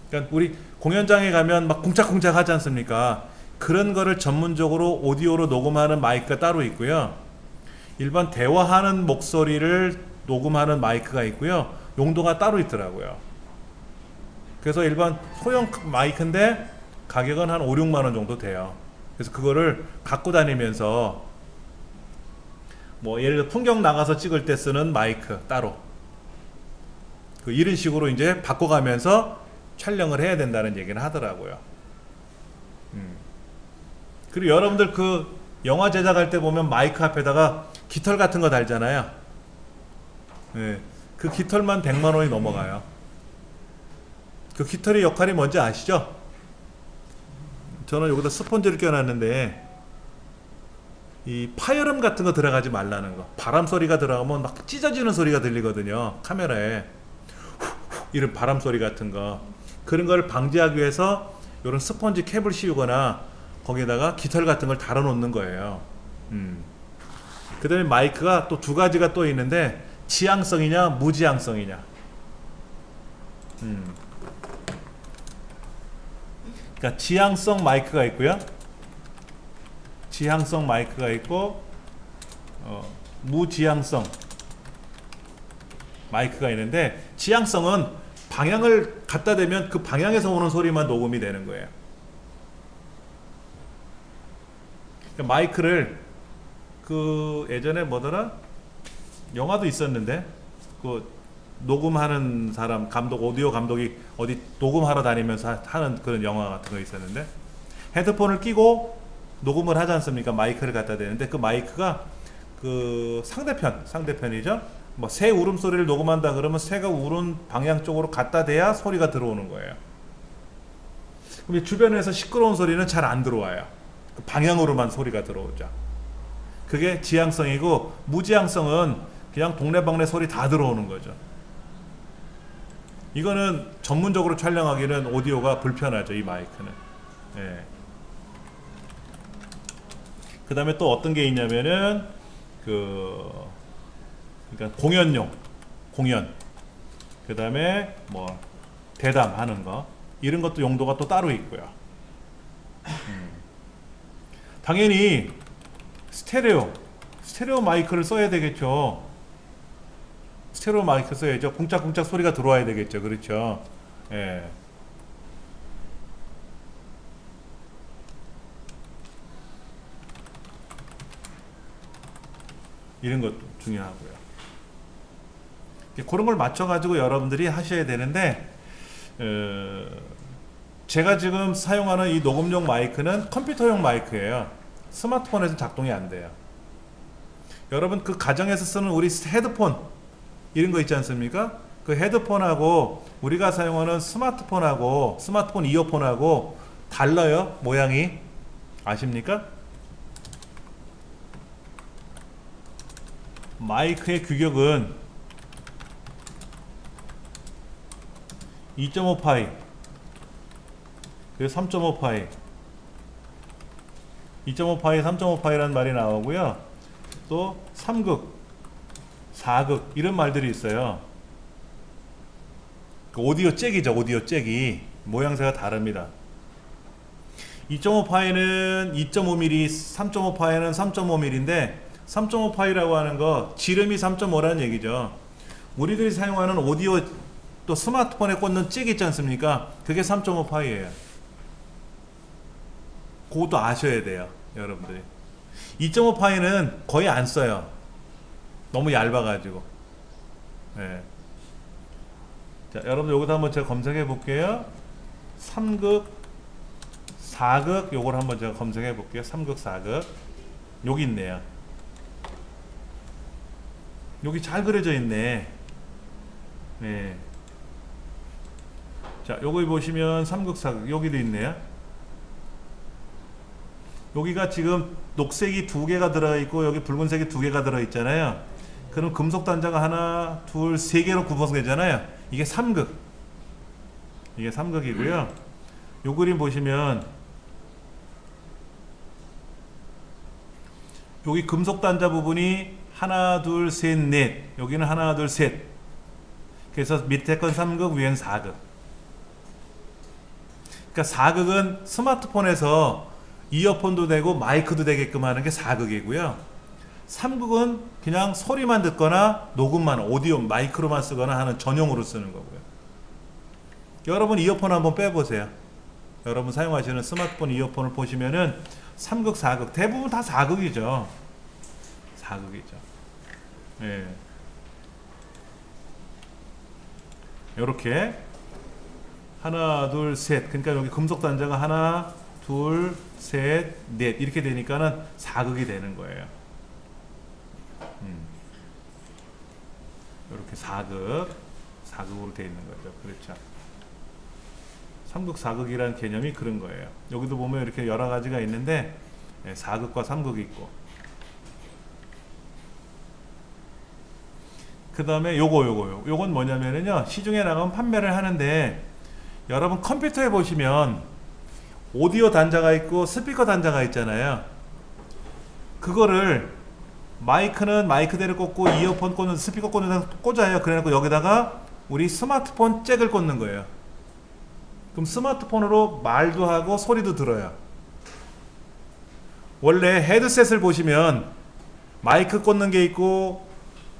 그러니까 우리 공연장에 가면 막 쿵짝쿵짝 하지 않습니까? 그런 거를 전문적으로 오디오로 녹음하는 마이크가 따로 있고요. 일반 대화하는 목소리를 녹음하는 마이크가 있고요. 용도가 따로 있더라고요. 그래서 일반 소형 마이크인데 가격은 한 5, 6만 원 정도 돼요. 그래서 그거를 갖고 다니면서 뭐 예를 들어 풍경 나가서 찍을 때 쓰는 마이크 따로 이런 식으로 이제 바꿔가면서 촬영을 해야 된다는 얘기는 하더라고요. 그리고 여러분들 그 영화 제작할 때 보면 마이크 앞에다가 깃털 같은 거 달잖아요. 네, 그 깃털만 100만 원이 넘어가요. 그 깃털의 역할이 뭔지 아시죠? 저는 여기다 스펀지를 껴놨는데 이 파열음 같은 거 들어가지 말라는 거. 바람 소리가 들어가면 막 찢어지는 소리가 들리거든요. 카메라에 이런 바람 소리 같은 거. 그런 걸 방지하기 위해서 이런 스펀지 캡을 씌우거나 거기에다가 깃털 같은 걸 달아 놓는 거예요. 그 다음에 마이크가 또 두 가지가 또 있는데 지향성이냐 무지향성이냐. 그러니까 지향성 마이크가 있고요. 지향성 마이크가 있고 무지향성 마이크가 있는데 지향성은 방향을 갖다 대면 그 방향에서 오는 소리만 녹음이 되는 거예요. 그러니까 마이크를 그 예전에 뭐더라? 영화도 있었는데 그 녹음하는 사람 감독 오디오 감독이 어디 녹음하러 다니면서 하는 그런 영화 같은 거 있었는데 헤드폰을 끼고 녹음을 하지 않습니까? 마이크를 갖다 대는데 그 마이크가 그 상대편이죠. 뭐 새 울음소리를 녹음한다 그러면 새가 우는 방향 쪽으로 갖다 대야 소리가 들어오는 거예요. 그럼 주변에서 시끄러운 소리는 잘 안 들어와요. 그 방향으로만 소리가 들어오죠. 그게 지향성이고 무지향성은 그냥 동네방네 소리 다 들어오는 거죠. 이거는 전문적으로 촬영하기는 오디오가 불편하죠. 이 마이크는. 예. 그 다음에 또 어떤 게 있냐면은 그러니까 공연용 공연 그 다음에 뭐 대담하는 거 이런 것도 용도가 또 따로 있고요. 당연히 스테레오 마이크를 써야 되겠죠. 스테레오 마이크 써야죠. 쿵짝쿵짝 소리가 들어와야 되겠죠. 그렇죠. 예. 이런 것도 중요하고요. 그런 걸 맞춰가지고 여러분들이 하셔야 되는데, 제가 지금 사용하는 이 녹음용 마이크는 컴퓨터용 마이크예요. 스마트폰에서 작동이 안 돼요. 여러분 그 가정에서 쓰는 우리 헤드폰 이런 거 있지 않습니까? 그 헤드폰하고 우리가 사용하는 스마트폰하고 스마트폰 이어폰하고 달라요, 모양이. 아십니까? 마이크의 규격은 2.5파이 그리고 3.5파이 2.5파이 3.5파이라는 말이 나오고요. 또 3극 4극 이런 말들이 있어요. 그 오디오 잭이죠. 오디오 잭이 모양새가 다릅니다. 2.5파이는 2.5mm, 3.5파이는 3.5mm인데 3.5파이라고 하는 거 지름이 3.5라는 얘기죠. 우리들이 사용하는 오디오 또 스마트폰에 꽂는 잭 있지 않습니까? 그게 3.5파이예요. 그것도 아셔야 돼요, 여러분들이. 2.5파이는 거의 안 써요. 너무 얇아가지고. 네. 자, 여러분들 여기다 한번 제가 검색해 볼게요. 3극, 4극 요걸 한번 제가 검색해 볼게요. 3극, 4극. 여기 있네요. 여기 잘 그려져 있네. 네. 자, 여기 보시면 3극, 4극 여기도 있네요. 여기가 지금 녹색이 2개가 들어 있고 여기 붉은색이 2개가 들어 있잖아요. 그럼 금속 단자가 하나, 둘, 3개로 구성되잖아요. 이게 3극. 이게 3극이고요. 요 그림 보시면 여기 금속 단자 부분이 하나, 둘, 셋, 넷. 여기는 하나, 둘, 셋. 그래서 밑에 건 3극, 위엔 4극. 그러니까 4극은 스마트폰에서 이어폰도 되고 마이크도 되게끔 하는 게 4극이고요. 3극은 그냥 소리만 듣거나 녹음만, 오디오 마이크로만 쓰거나 하는 전용으로 쓰는 거고요. 여러분 이어폰 한번 빼보세요. 여러분 사용하시는 스마트폰 이어폰을 보시면은 3극, 4극 대부분 다 4극이죠. 4극이죠. 예. 요렇게 하나, 둘, 셋. 그러니까 여기 금속 단자가 하나, 둘, 셋, 넷 이렇게 되니까는 4극이 되는 거예요. 이렇게 4극으로 되어 있는 거죠. 그렇죠. 3극, 4극이라는 개념이 그런 거예요. 여기도 보면 이렇게 여러 가지가 있는데 4극과 3극이 있고, 그 다음에 요건 뭐냐면요, 시중에 나가면 판매를 하는데 여러분 컴퓨터에 보시면 오디오 단자가 있고 스피커 단자가 있잖아요. 그거를 마이크는 마이크대로 꽂고 이어폰 꽂는 스피커 꽂는 데서 꽂아요. 그래놓고 여기다가 우리 스마트폰 잭을 꽂는 거예요. 그럼 스마트폰으로 말도 하고 소리도 들어요. 원래 헤드셋을 보시면 마이크 꽂는 게 있고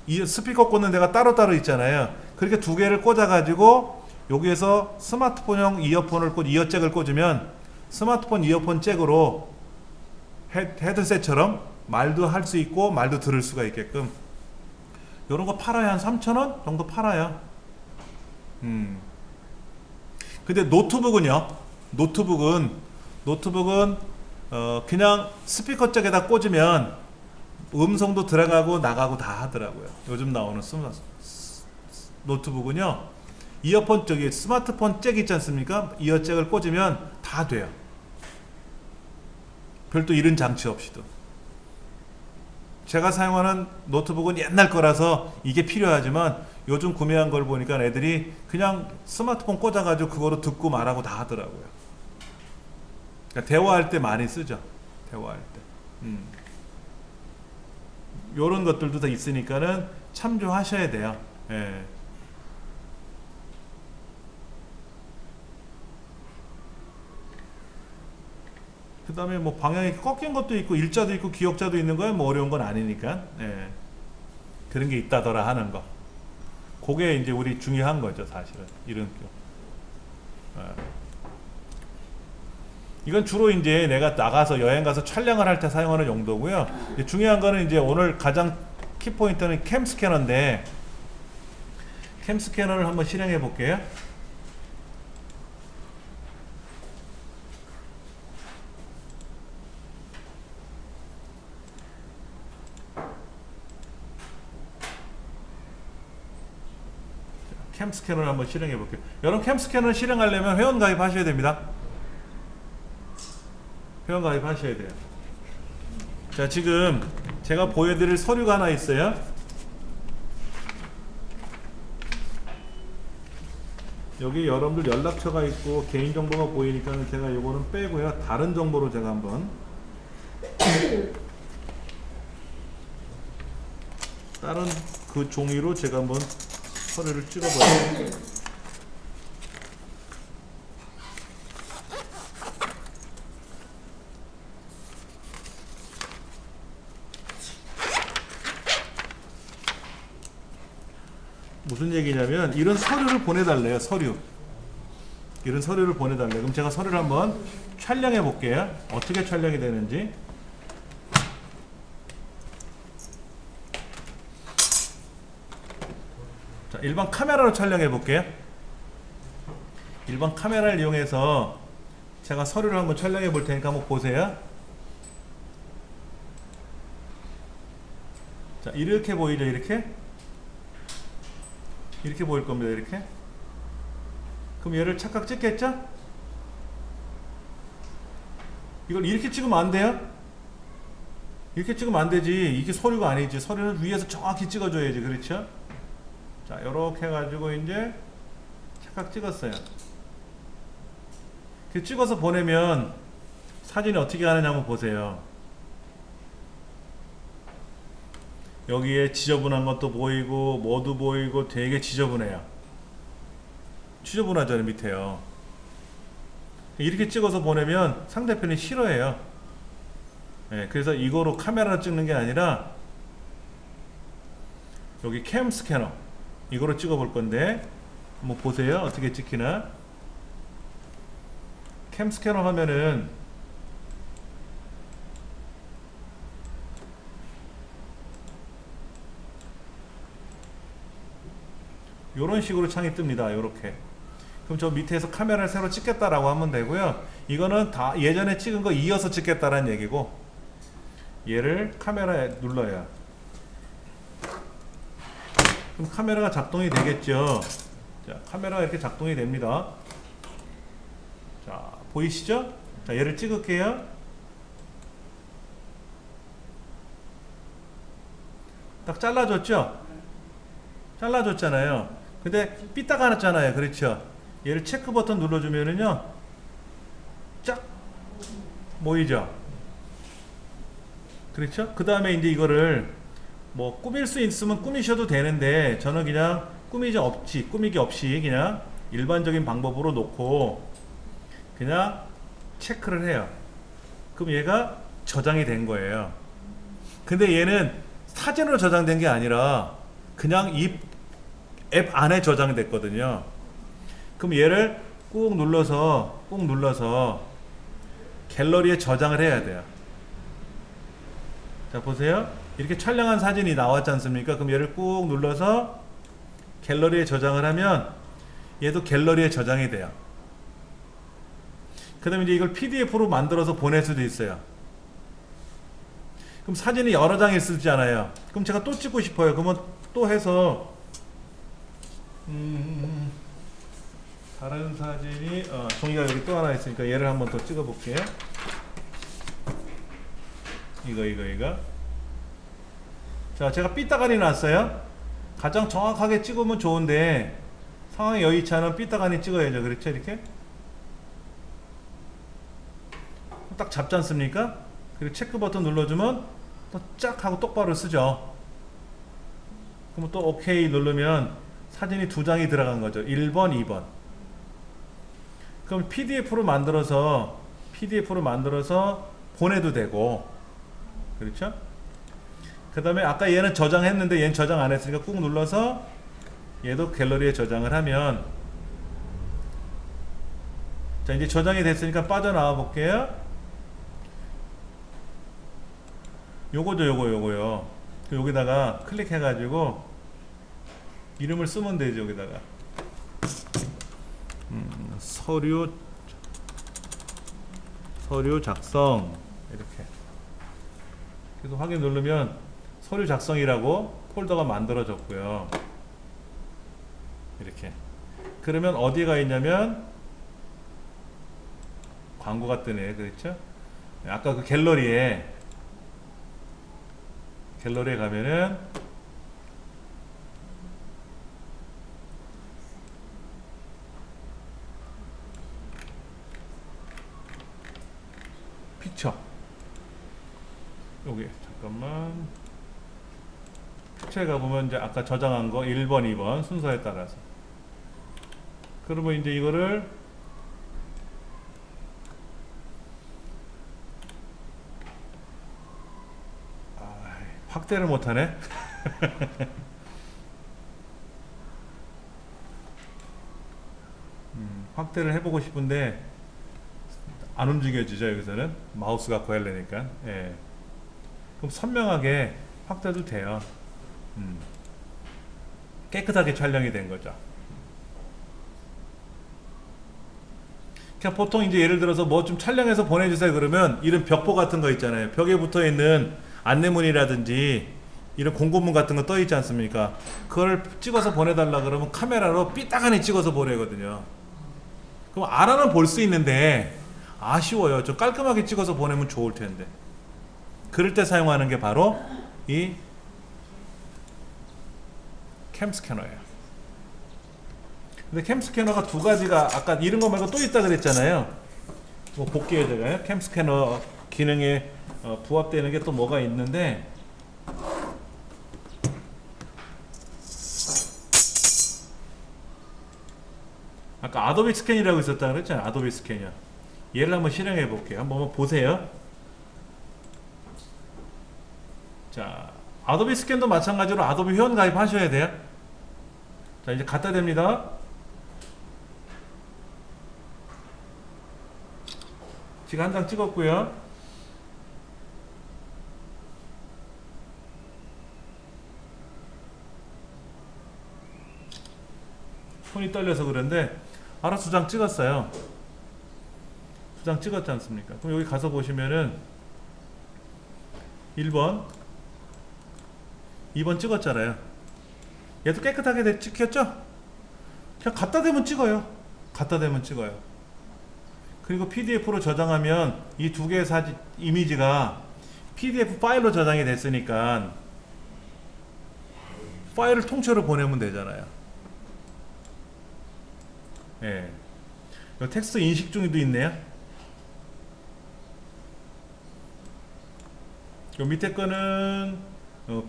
이 스피커 꽂는 데가 따로따로 있잖아요. 그렇게 2개를 꽂아 가지고 여기에서 스마트폰용 이어폰을 이어잭을 꽂으면 스마트폰 이어폰 잭으로 헤드셋처럼 말도 할 수 있고 말도 들을 수가 있게끔 요런 거 팔아야 한 3,000원 정도 팔아요. 근데 노트북은요, 노트북은 그냥 스피커 잭에다 꽂으면 음성도 들어가고 나가고 다 하더라고요. 요즘 나오는 노트북은요, 이어폰 저기 스마트폰 잭 있지 않습니까? 이어잭을 꽂으면 다 돼요. 별도 이런 장치 없이도. 제가 사용하는 노트북은 옛날 거라서 이게 필요하지만 요즘 구매한 걸 보니까 애들이 그냥 스마트폰 꽂아가지고 그거로 듣고 말하고 다 하더라고요. 그러니까 대화할 때 많이 쓰죠. 대화할 때. 요런 것들도 다 있으니까는 참조하셔야 돼요. 예. 그 다음에 뭐 방향이 꺾인 것도 있고 일자도 있고 기역자도 있는 거야. 뭐 어려운 건 아니니까. 예. 그런 게 있다더라 하는 거. 그게 이제 우리 중요한 거죠, 사실은. 이런 거. 예. 이건 주로 이제 내가 나가서 여행 가서 촬영을 할 때 사용하는 용도고요. 중요한 거는 이제 오늘 가장 키포인트는 캠 스캐너인데, 캠 스캐너를 한번 실행해 볼게요. 캠 스캐너를 한번 실행해 볼게요. 여러분 캠 스캐너를 실행하려면 회원 가입하셔야 됩니다. 회원 가입하셔야 돼요. 자, 지금 제가 보여드릴 서류가 하나 있어요. 여기 여러분들 연락처가 있고 개인정보가 보이니까 제가 요거는 빼고요. 다른 정보로 제가 한번 다른 그 종이로 제가 한번 서류를 찍어봐요. 무슨 얘기냐면 이런 서류를 보내달래요. 서류. 이런 서류를 보내달래요. 그럼 제가 서류를 한번 촬영해 볼게요. 어떻게 촬영이 되는지. 자, 일반 카메라로 촬영해 볼게요. 일반 카메라를 이용해서 제가 서류를 한번 촬영해 볼 테니까 한번 보세요. 자, 이렇게 보이죠? 이렇게 보일 겁니다. 이렇게. 그럼 얘를 착각 찍겠죠? 이걸 이렇게 찍으면 안 돼요? 이렇게 찍으면 안 되지. 이게 서류가 아니지. 서류는 위에서 정확히 찍어줘야지. 그렇죠? 자, 요렇게 해가지고 이제 착각 찍었어요. 찍어서 보내면 사진이 어떻게 하느냐 한번 보세요. 여기에 지저분한 것도 보이고 뭐도 보이고 되게 지저분해요. 지저분하죠 밑에요. 이렇게 찍어서 보내면 상대편이 싫어해요. 네, 그래서 이거로 카메라로 찍는 게 아니라 여기 캠 스캐너 이거로 찍어 볼 건데 한번 보세요. 어떻게 찍히나. 캠 스캐너 하면은 요런 식으로 창이 뜹니다. 요렇게. 그럼 저 밑에서 카메라를 새로 찍겠다라고 하면 되고요. 이거는 다 예전에 찍은 거 이어서 찍겠다라는 얘기고, 얘를 카메라에 눌러요. 그럼 카메라가 작동이 되겠죠. 자, 카메라가 이렇게 작동이 됩니다. 자, 보이시죠? 자, 얘를 찍을게요. 딱 잘라줬죠? 잘라줬잖아요. 근데 삐딱 났잖아요. 그렇죠? 얘를 체크 버튼 눌러주면은요, 쫙 모이죠? 그렇죠? 그 다음에 이제 이거를 뭐 꾸밀 수 있으면 꾸미셔도 되는데, 저는 그냥 꾸미기 없이 그냥 일반적인 방법으로 놓고 그냥 체크를 해요. 그럼 얘가 저장이 된 거예요. 근데 얘는 사진으로 저장된 게 아니라 그냥 이 앱 안에 저장이 됐거든요. 그럼 얘를 꾹 눌러서 갤러리에 저장을 해야 돼요. 자, 보세요. 이렇게 촬영한 사진이 나왔지 않습니까? 그럼 얘를 꾹 눌러서 갤러리에 저장을 하면 얘도 갤러리에 저장이 돼요. 그 다음에 이제 이걸 PDF로 만들어서 보낼 수도 있어요. 그럼 사진이 여러 장 있을잖아요. 그럼 제가 또 찍고 싶어요. 그러면 또 해서 다른 사진이 종이가 여기 또 하나 있으니까 얘를 한번 더 찍어 볼게요. 이거 자, 제가 삐딱안이 났어요. 가장 정확하게 찍으면 좋은데 상황이 여의치 않으면 삐딱안이 찍어야죠. 그렇죠? 이렇게 딱 잡지 않습니까? 그리고 체크 버튼 눌러주면 또 쫙 하고 똑바로 쓰죠. 그럼 또 OK 누르면 사진이 두 장이 들어간 거죠. 1번, 2번. 그럼 PDF로 만들어서 보내도 되고, 그렇죠? 그 다음에 아까 얘는 저장했는데 얘는 저장 안 했으니까 꾹 눌러서 얘도 갤러리에 저장을 하면, 자, 이제 저장이 됐으니까 빠져나와 볼게요. 요거죠. 여기다가 클릭해 가지고 이름을 쓰면 되죠. 여기다가 서류 작성 이렇게. 그래서 확인 누르면 서류 작성이라고 폴더가 만들어졌고요. 이렇게. 그러면 어디가 있냐면 광고가 뜨네. 그렇죠? 아까 그 갤러리에 가면은 픽처, 여기 잠깐만, 픽처에 가보면 이제 아까 저장한 거 1번 2번 순서에 따라서, 그러면 이제 이거를 확대를 못하네. 확대를 해보고 싶은데 안 움직여지죠. 여기서는 마우스 갖고 하려니까. 예. 그럼 선명하게 확대도 돼요. 깨끗하게 촬영이 된 거죠. 그냥 보통 이제 예를 들어서 뭐 좀 촬영해서 보내주세요 그러면 이런 벽보 같은 거 있잖아요. 벽에 붙어 있는 안내문이라든지 이런 공고문 같은 거 떠 있지 않습니까? 그걸 찍어서 보내달라 그러면 카메라로 삐딱하니 찍어서 보내거든요. 그럼 알아는 볼 수 있는데 아쉬워요. 좀 깔끔하게 찍어서 보내면 좋을 텐데. 그럴 때 사용하는 게 바로 이 캠 스캐너예요. 근데 캠 스캐너가 두 가지가 아까 이런 거 말고 또 있다 그랬잖아요. 뭐 볼게요. 제가 캠 스캐너 기능에 부합되는 게 또 뭐가 있는데, 아까 아도비 스캔이라고 있었다 그랬잖아요. 아도비 스캐너. 얘를 한번 실행해 볼게요. 한번 보세요. 자, 아도비 스캔도 마찬가지로 아도비 회원 가입하셔야 돼요. 자, 이제 갖다 댑니다. 지금 한 장 찍었고요. 손이 떨려서 그런데 알아서 2장 찍었어요. 2장 찍었지 않습니까? 그럼 여기 가서 보시면은 1번 2번 찍었잖아요. 얘도 깨끗하게 찍혔죠? 그냥 갖다 대면 찍어요. 갖다 대면 찍어요. 그리고 PDF로 저장하면 이 두 개의 사진 이미지가 PDF 파일로 저장이 됐으니까 파일을 통째로 보내면 되잖아요. 예. 요 텍스트 인식 중에도 있네요. 요 밑에 거는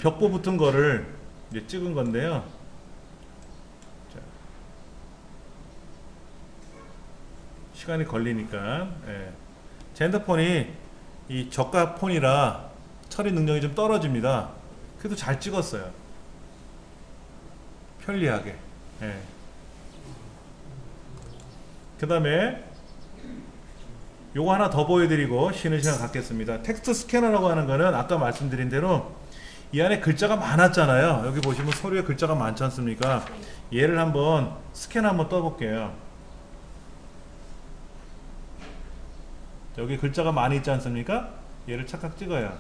벽보 붙은 거를 이제 찍은 건데요. 자, 시간이 걸리니까. 예. 제 핸드폰이 이 저가 폰이라 처리 능력이 좀 떨어집니다. 그래도 잘 찍었어요. 편리하게. 예. 그 다음에 요거 하나 더 보여드리고 쉬는 시간 갖겠습니다. 텍스트 스캐너라고 하는 거는 아까 말씀드린 대로 이 안에 글자가 많았잖아요. 여기 보시면 서류에 글자가 많지 않습니까? 얘를 한번 스캔 한번 떠볼게요. 여기 글자가 많이 있지 않습니까? 얘를 착각 찍어요.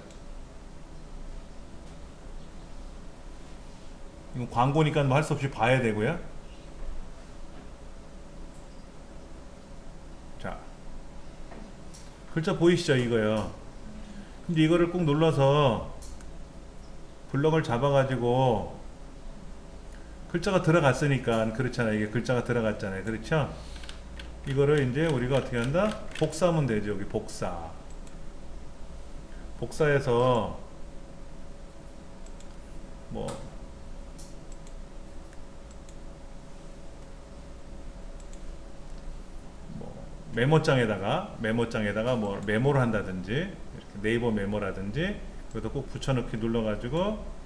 이건 광고니까 뭐 할 수 없이 봐야 되고요. 자, 글자 보이시죠? 이거요. 근데 이거를 꼭 눌러서 블럭을 잡아가지고 글자가 들어갔으니까 그렇잖아요. 이게 글자가 들어갔잖아요. 그렇죠? 이거를 이제 우리가 어떻게 한다? 복사하면 되죠. 여기 복사해서 뭐 메모장에다가 뭐 메모를 한다든지 이렇게 네이버 메모라든지 그것도 꼭 붙여넣기 눌러가지고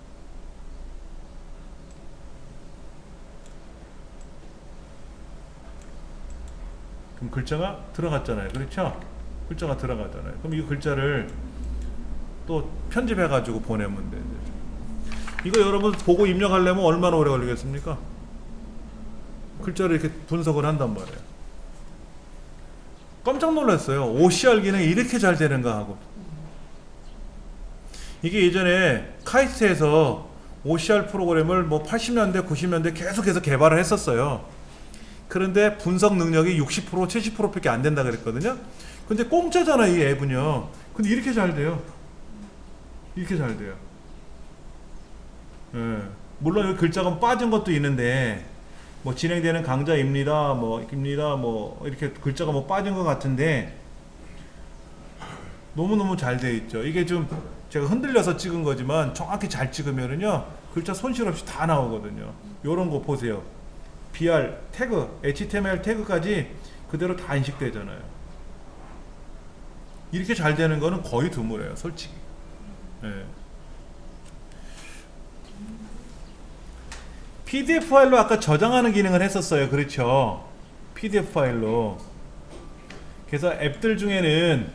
그럼 글자가 들어갔잖아요. 그렇죠? 글자가 들어가잖아요. 그럼 이 글자를 또 편집해가지고 보내면 돼요. 이거 여러분 보고 입력하려면 얼마나 오래 걸리겠습니까? 글자를 이렇게 분석을 한단 말이에요. 깜짝 놀랐어요. OCR 기능이 이렇게 잘 되는가 하고. 이게 예전에 카이스트에서 OCR 프로그램을 뭐 80년대, 90년대 계속해서 개발을 했었어요. 그런데 분석 능력이 60%, 70%밖에 안 된다 그랬거든요. 근데 공짜잖아, 이 앱은요. 근데 이렇게 잘 돼요. 이렇게 잘 돼요. 예. 물론 여기 글자가 빠진 것도 있는데, 뭐 진행되는 강좌입니다, 뭐 이렇게 글자가 뭐 빠진 것 같은데 너무너무 잘 돼 있죠. 이게 좀 제가 흔들려서 찍은 거지만 정확히 잘 찍으면은요 글자 손실 없이 다 나오거든요. 요런 거 보세요. BR 태그, HTML 태그까지 그대로 다 인식되잖아요. 이렇게 잘 되는 거는 거의 드물어요, 솔직히. 예. PDF 파일로 아까 저장하는 기능을 했었어요. 그렇죠? PDF 파일로. 그래서 앱들 중에는,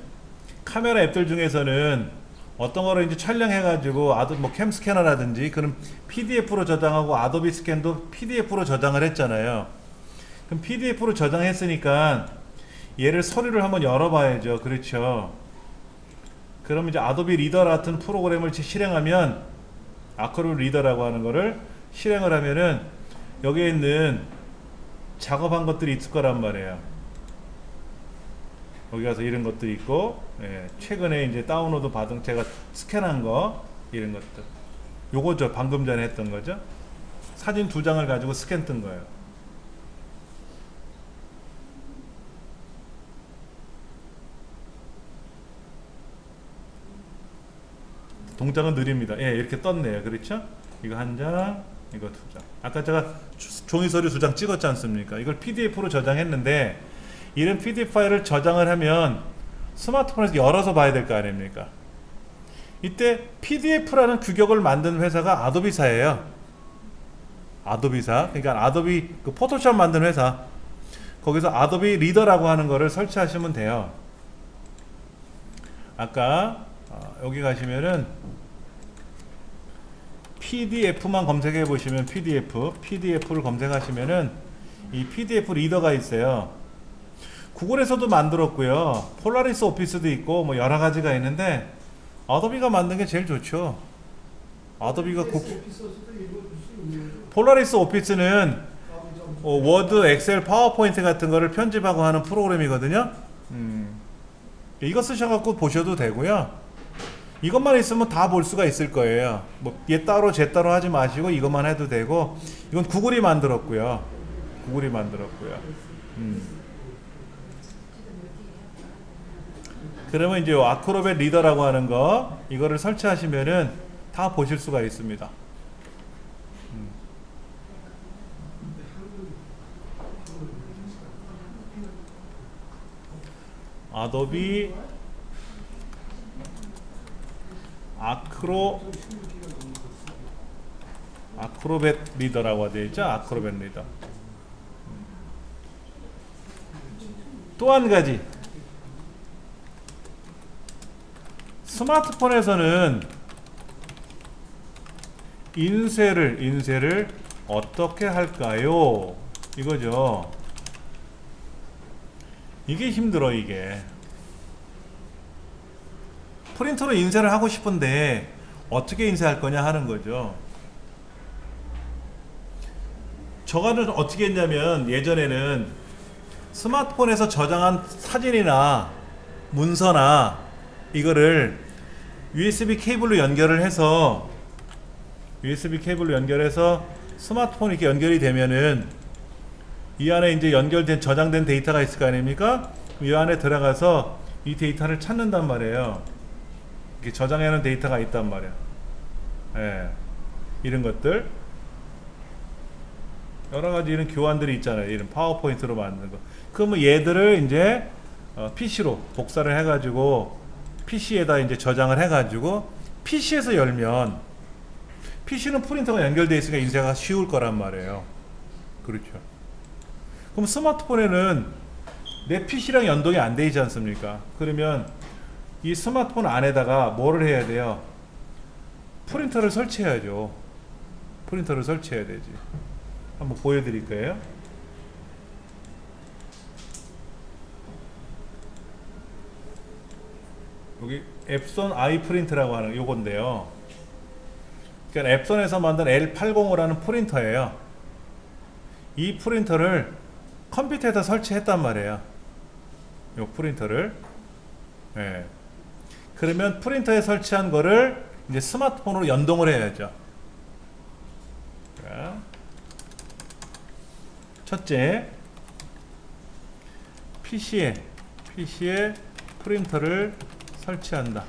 카메라 앱들 중에서는 어떤 거를 이제 촬영해가지고 뭐 캠스캐너라든지 그런 PDF로 저장하고 아도비 스캔도 PDF로 저장을 했잖아요. 그럼 PDF로 저장했으니까 얘를 서류를 한번 열어봐야죠. 그렇죠? 그럼 이제 아도비 리더 같은 프로그램을 실행하면, 아크로빅 리더라고 하는 거를 실행을 하면은 여기에 있는 작업한 것들이 있을 거란 말이에요. 여기 가서 이런 것들이 있고, 예, 최근에 이제 다운로드 받은 제가 스캔한 거, 이런 것들. 요거죠. 방금 전에 했던 거죠. 사진 2장을 가지고 스캔 뜬 거예요. 동작은 느립니다. 예, 이렇게 떴네요. 그렇죠? 이거 1장, 이거 2장. 아까 제가 종이 서류 2장 찍었지 않습니까? 이걸 PDF로 저장했는데, 이런 PDF 파일을 저장을 하면 스마트폰에서 열어서 봐야 될 거 아닙니까? 이때 PDF라는 규격을 만든 회사가 아도비사예요. 아도비사. 그러니까 아도비 그 포토샵 만든 회사. 거기서 아도비 리더라고 하는 거를 설치하시면 돼요. 아까 여기 가시면은 PDF만 검색해 보시면 PDF를 검색하시면은 이 PDF 리더가 있어요. 구글에서도 만들었고요. 폴라리스 오피스도 있고 뭐 여러 가지가 있는데 아도비가 만든 게 제일 좋죠. 아도비가 폴라리스 오피스는 워드, 엑셀, 파워포인트 같은 거를 편집하고 하는 프로그램이거든요. 이거 쓰셔갖고 보셔도 되고요. 이것만 있으면 다 볼 수가 있을 거예요. 뭐 얘 따로 쟤 따로 하지 마시고 이것만 해도 되고. 이건 구글이 만들었고요. 그러면 이제 아크로벳 리더라고 하는 거, 이거를 설치하시면은 다 보실 수가 있습니다. 아도비 아크로벳 리더라고 되어 있죠. 아크로벳 리더. 또 한 가지, 스마트폰에서는 인쇄를 어떻게 할까요? 이거죠. 이게 힘들어. 이게 프린터로 인쇄를 하고 싶은데 어떻게 인쇄할 거냐 하는 거죠. 저거는 어떻게 했냐면, 예전에는 스마트폰에서 저장한 사진이나 문서나 이거를 USB 케이블로 연결을 해서 스마트폰이 이렇게 연결이 되면은 이 안에 이제 연결된 저장된 데이터가 있을 거 아닙니까? 이 안에 들어가서 이 데이터를 찾는단 말이에요. 이렇게 저장해 놓은 데이터가 있단 말이에요. 예. 이런 것들 여러 가지 이런 교환들이 있잖아요. 이런 파워포인트로 만드는 거. 그러면 얘들을 이제 PC로 복사를 해가지고 PC에다 이제 저장을 해가지고 PC에서 열면, PC는 프린터가 연결되어 있으니까 인쇄가 쉬울 거란 말이에요. 그렇죠. 그럼 스마트폰에는 내 PC랑 연동이 안 돼 있지 않습니까? 그러면 이 스마트폰 안에다가 뭐를 해야 돼요? 프린터를 설치해야죠. 프린터를 설치해야 되지. 한번 보여드릴 거예요. 여기 앱손 아이프린트라고 하는 요건데요. 그러니까 앱손에서 만든 L805라는 프린터예요. 이 프린터를 컴퓨터에다 설치했단 말이에요. 요 프린터를. 예. 그러면 프린터에 설치한 거를 이제 스마트폰으로 연동을 해야죠. 자, 첫째, PC에 프린터를 설치한다.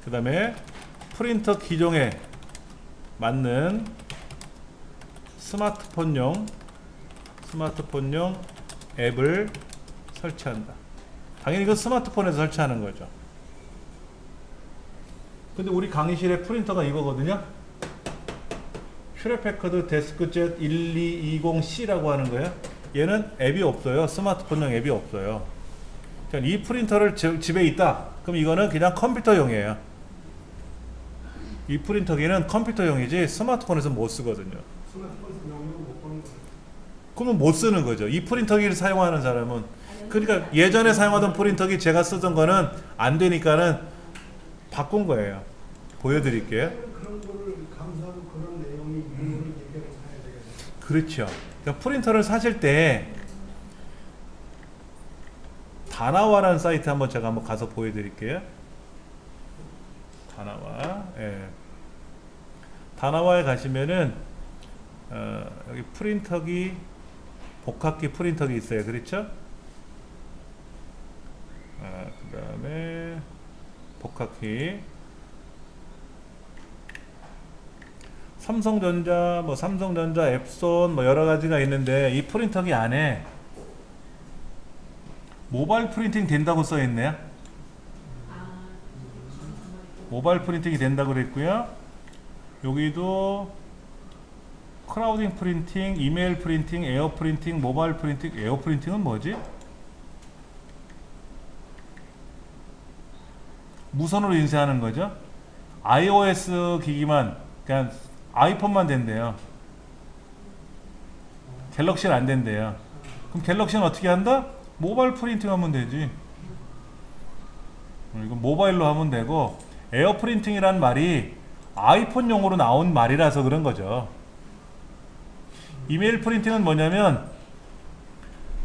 그 다음에 프린터 기종에 맞는 스마트폰용 앱을 설치한다. 당연히 이건 스마트폰에서 설치하는 거죠. 근데 우리 강의실의 프린터가 이거거든요. 슈레패커드 데스크젯 1220C라고 하는 거예요. 얘는 앱이 없어요. 스마트폰용 앱이 없어요. 그러니까 이 프린터를 집에 있다. 그럼 이거는 그냥 컴퓨터용이에요. 이 프린터기는 컴퓨터용이지 스마트폰에서 못 쓰거든요.
스마트폰에서 명령 못 보는 거예요.
그러면 못 쓰는 거죠. 이 프린터기를 사용하는 사람은. 그러니까 예전에 사용하던 프린터기 제가 쓰던 거는 안 되니까는 바꾼 거예요. 보여드릴게요.
그런 거를 감사하고 그런 내용이 있는 거를 얘기를 사야 되겠네요.
그렇죠. 그러니까 프린터를 사실 때 다나와라는 사이트 한번 제가 한번 가서 보여드릴게요. 다나와. 예. 다나와에 가시면은 여기 프린터기, 복합기 프린터기 있어요. 그렇죠? 그 다음에 복합기. 삼성전자, 삼성전자, 앱손, 여러 가지가 있는데 이 프린터기 안에 모바일 프린팅 된다고 써 있네요. 모바일 프린팅이 된다고 그랬고요. 여기도 크라우딩 프린팅, 이메일 프린팅, 에어 프린팅, 모바일 프린팅. 에어 프린팅은 뭐지? 무선으로 인쇄하는 거죠. iOS 기기만, 그냥 아이폰만 된대요. 갤럭시는 안 된대요. 그럼 갤럭시는 어떻게 한다? 모바일 프린팅 하면 되지. 이건 모바일로 하면 되고, 에어 프린팅이란 말이 아이폰용으로 나온 말이라서 그런 거죠. 이메일 프린팅은 뭐냐면,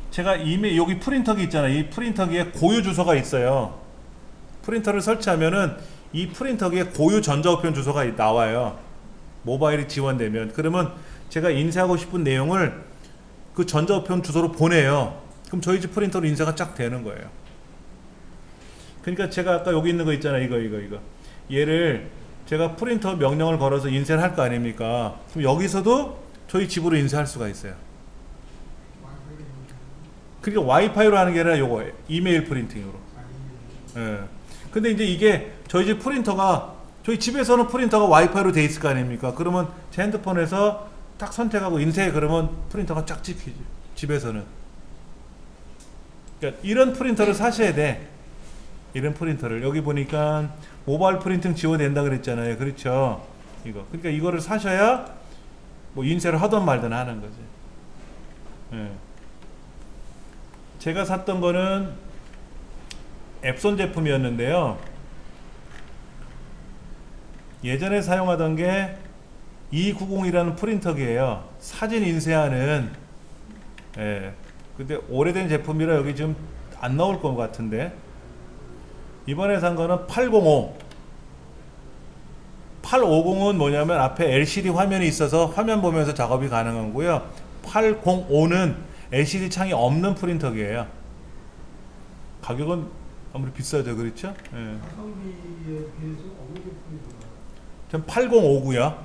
제가 여기 프린터기 있잖아요. 이 프린터기에 고유 주소가 있어요. 프린터를 설치하면은 이 프린터기에 고유 전자우편 주소가 나와요. 모바일이 지원되면. 그러면 제가 인쇄하고 싶은 내용을 그 전자우편 주소로 보내요. 그럼 저희 집 프린터로 인쇄가 쫙 되는 거예요. 그러니까 제가 아까 여기 있는 거 있잖아요. 이거. 얘를 제가 프린터 명령을 걸어서 인쇄를 할 거 아닙니까? 그럼 여기서도 저희 집으로 인쇄할 수가 있어요. 그러니까 와이파이로 하는 게 아니라 요거 이메일 프린팅으로. 예. 근데 이제 이게 저희 집 프린터가, 저희 집에서는 프린터가 와이파이로 돼 있을 거 아닙니까? 그러면 제 핸드폰에서 딱 선택하고 인쇄, 그러면 프린터가 쫙 찍히지. 집에서는. 그러니까 이런 프린터를 사셔야 돼. 이런 프린터를. 여기 보니까 모바일 프린팅 지원된다 그랬잖아요. 그렇죠? 이거. 그러니까 이거를 사셔야 인쇄를 하든 말든 하는 거지. 예. 제가 샀던 거는 앱손 제품이었는데요. 예전에 사용하던 게 290이라는 프린터기예요. 사진 인쇄하는. 예. 근데 오래된 제품이라 여기 지금 안 나올 것 같은데, 이번에 산 거는 805. 850은 뭐냐면 앞에 LCD 화면이 있어서 화면 보면서 작업이 가능한 거고요. 805는 LCD 창이 없는 프린터기예요. 가격은 아무리 비싸죠. 그렇죠? 예.
가성비에 비해서 어느 제품이
전 8059요.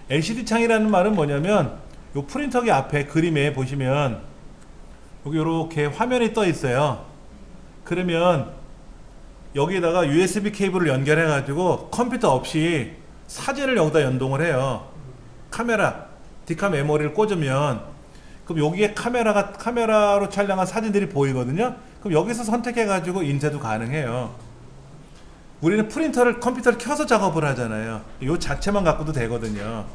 LCD 창이라는 말은 뭐냐면 요 프린터기 앞에 그림에 보시면 여기 이렇게 화면이 떠 있어요. 그러면 여기에다가 USB 케이블을 연결해 가지고 컴퓨터 없이 사진을 여기다 연동을 해요. 카메라, 디카 메모리를 꽂으면, 그럼 여기에 카메라로 촬영한 사진들이 보이거든요. 그럼 여기서 선택해 가지고 인쇄도 가능해요. 우리는 컴퓨터를 켜서 작업을 하잖아요. 이 자체만 갖고도 되거든요.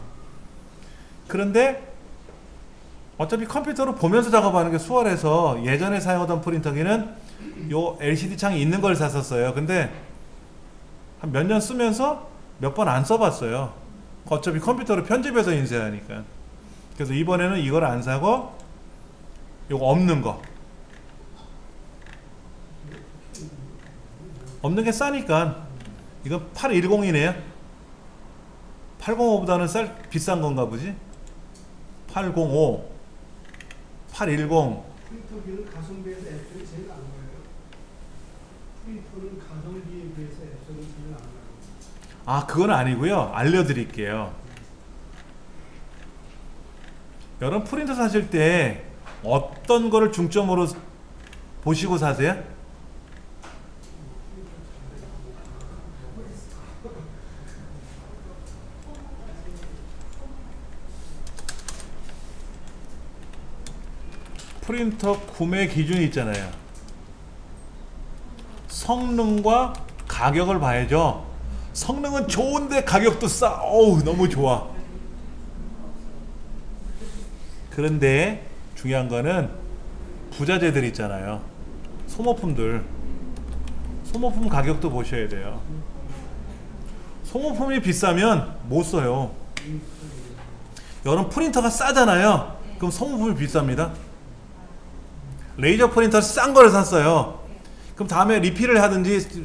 그런데 어차피 컴퓨터로 보면서 작업하는 게 수월해서 예전에 사용하던 프린터기는 요 LCD 창이 있는 걸 샀었어요. 근데 한 몇 년 쓰면서 몇 번 안 써봤어요. 어차피 컴퓨터로 편집해서 인쇄하니까. 그래서 이번에는 이걸 안 사고 요거 없는 거, 없는 게 싸니까. 이건 810이네요 805보다는 비싼 건가 보지. 805 810.
프린터기는 가성비에서 앱선이 제일 안 거예요. 프린터는 가성비에 비해서 앱선이 제일 안 나요.
아, 그건 아니고요. 알려드릴게요. 여러분 프린터 사실 때 어떤 거를 중점으로 보시고 사세요? 프린터 구매 기준이 있잖아요. 성능과 가격을 봐야죠. 성능은 좋은데 가격도 싸. 어우, 너무 좋아. 그런데 중요한 거는 부자재들 있잖아요. 소모품들. 소모품 가격도 보셔야 돼요. 소모품이 비싸면 못 써요. 여러분 프린터가 싸잖아요. 그럼 소모품이 비쌉니다. 레이저 프린터 싼 걸 샀어요. 그럼 다음에 리필을 하든지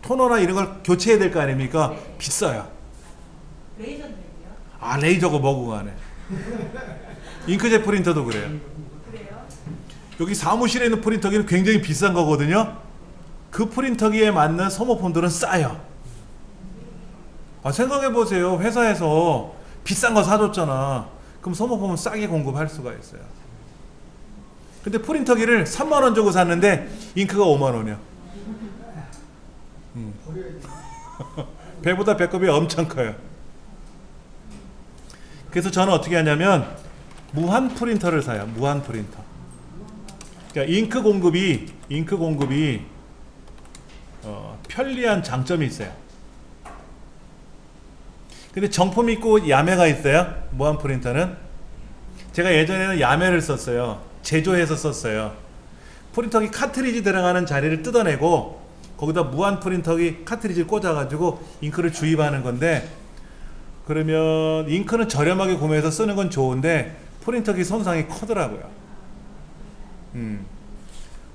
토너나 이런 걸 교체해야 될 거 아닙니까? 비싸요.
레이저는 왜요?
아, 레이저가 뭐고 가네. 잉크젯 프린터도 그래요.
그래요?
여기 사무실에 있는 프린터기는 굉장히 비싼 거거든요. 그 프린터기에 맞는 소모품들은 싸요. 아, 생각해보세요. 회사에서 비싼 거 사줬잖아. 그럼 소모품은 싸게 공급할 수가 있어요. 근데 프린터기를 3만원 주고 샀는데 잉크가 5만원이야. 배보다 배꼽이 엄청 커요. 그래서 저는 어떻게 하냐면 무한 프린터를 사요. 무한 프린터. 그러니까 잉크 공급이 편리한 장점이 있어요. 근데 정품 있고 야매가 있어요. 무한 프린터는. 제가 예전에는 야매를 썼어요. 제조해서 썼어요. 프린터기 카트리지 들어가는 자리를 뜯어내고 거기다 무한 프린터기 카트리지를 꽂아가지고 잉크를 주입하는 건데, 그러면 잉크는 저렴하게 구매해서 쓰는 건 좋은데 프린터기 손상이 커더라고요.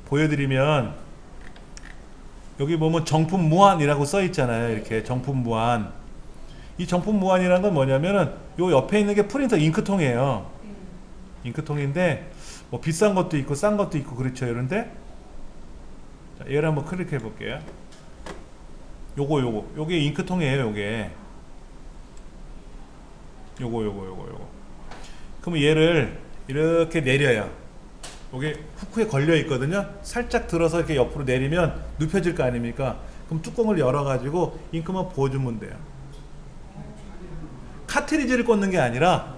보여드리면 여기 보면 정품 무한이라고 써 있잖아요. 이렇게 정품 무한. 이 정품 무한이라는 건 뭐냐면은 요 옆에 있는 게 프린터 잉크통이에요. 잉크통인데 뭐 비싼 것도 있고 싼 것도 있고 그렇죠. 이런데 자, 얘를 한번 클릭해 볼게요. 요게 잉크통이에요. 요거. 그러면 얘를 이렇게 내려요. 요게 후크에 걸려 있거든요. 살짝 들어서 이렇게 옆으로 내리면 눕혀질 거 아닙니까? 그럼 뚜껑을 열어 가지고 잉크만 부어주면 돼요. 카트리지를 꽂는 게 아니라,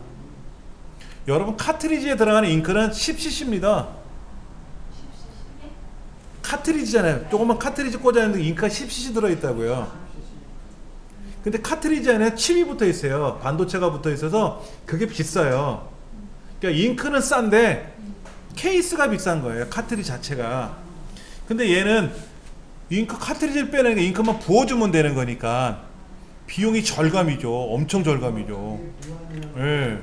여러분 카트리지에 들어가는 잉크는 10cc입니다. 카트리지잖아요. 조그만 카트리지 꽂아있는데 잉크가 10cc 들어있다고요. 근데 카트리지 안에 칩이 붙어 있어요. 반도체가 붙어 있어서 그게 비싸요. 그러니까 잉크는 싼데 케이스가 비싼 거예요. 카트리지 자체가. 근데 얘는 잉크 카트리지를 빼내니까 잉크만 부어주면 되는 거니까 비용이 절감이죠. 엄청 절감이죠. 예.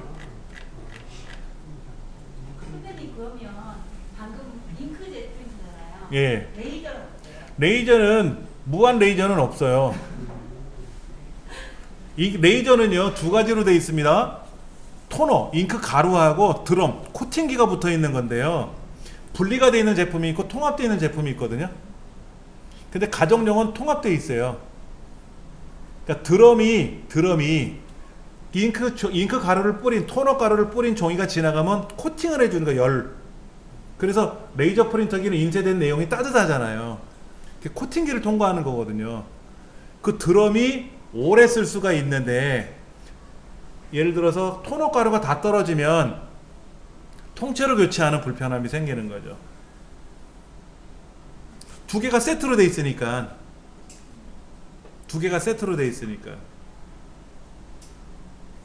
선생님 그러면 방금 잉크젯 프린터잖아요.
예.
레이저는 어때요?
레이저는 무한 레이저는 없어요. 이 레이저는요 두 가지로 되어 있습니다. 토너, 잉크 가루하고 드럼, 코팅기가 붙어 있는 건데요. 분리가 되어 있는 제품이 있고 통합되어 있는 제품이 있거든요. 근데 가정용은 통합되어 있어요. 그러니까 드럼이 잉크 가루를 뿌린, 토너 가루를 뿌린 종이가 지나가면 코팅을 해주는 거예요. 열. 그래서 레이저 프린터기는 인쇄된 내용이 따뜻하잖아요. 코팅기를 통과하는 거거든요. 그 드럼이 오래 쓸 수가 있는데, 예를 들어서 토너 가루가 다 떨어지면 통째로 교체하는 불편함이 생기는 거죠. 두 개가 세트로 돼 있으니까.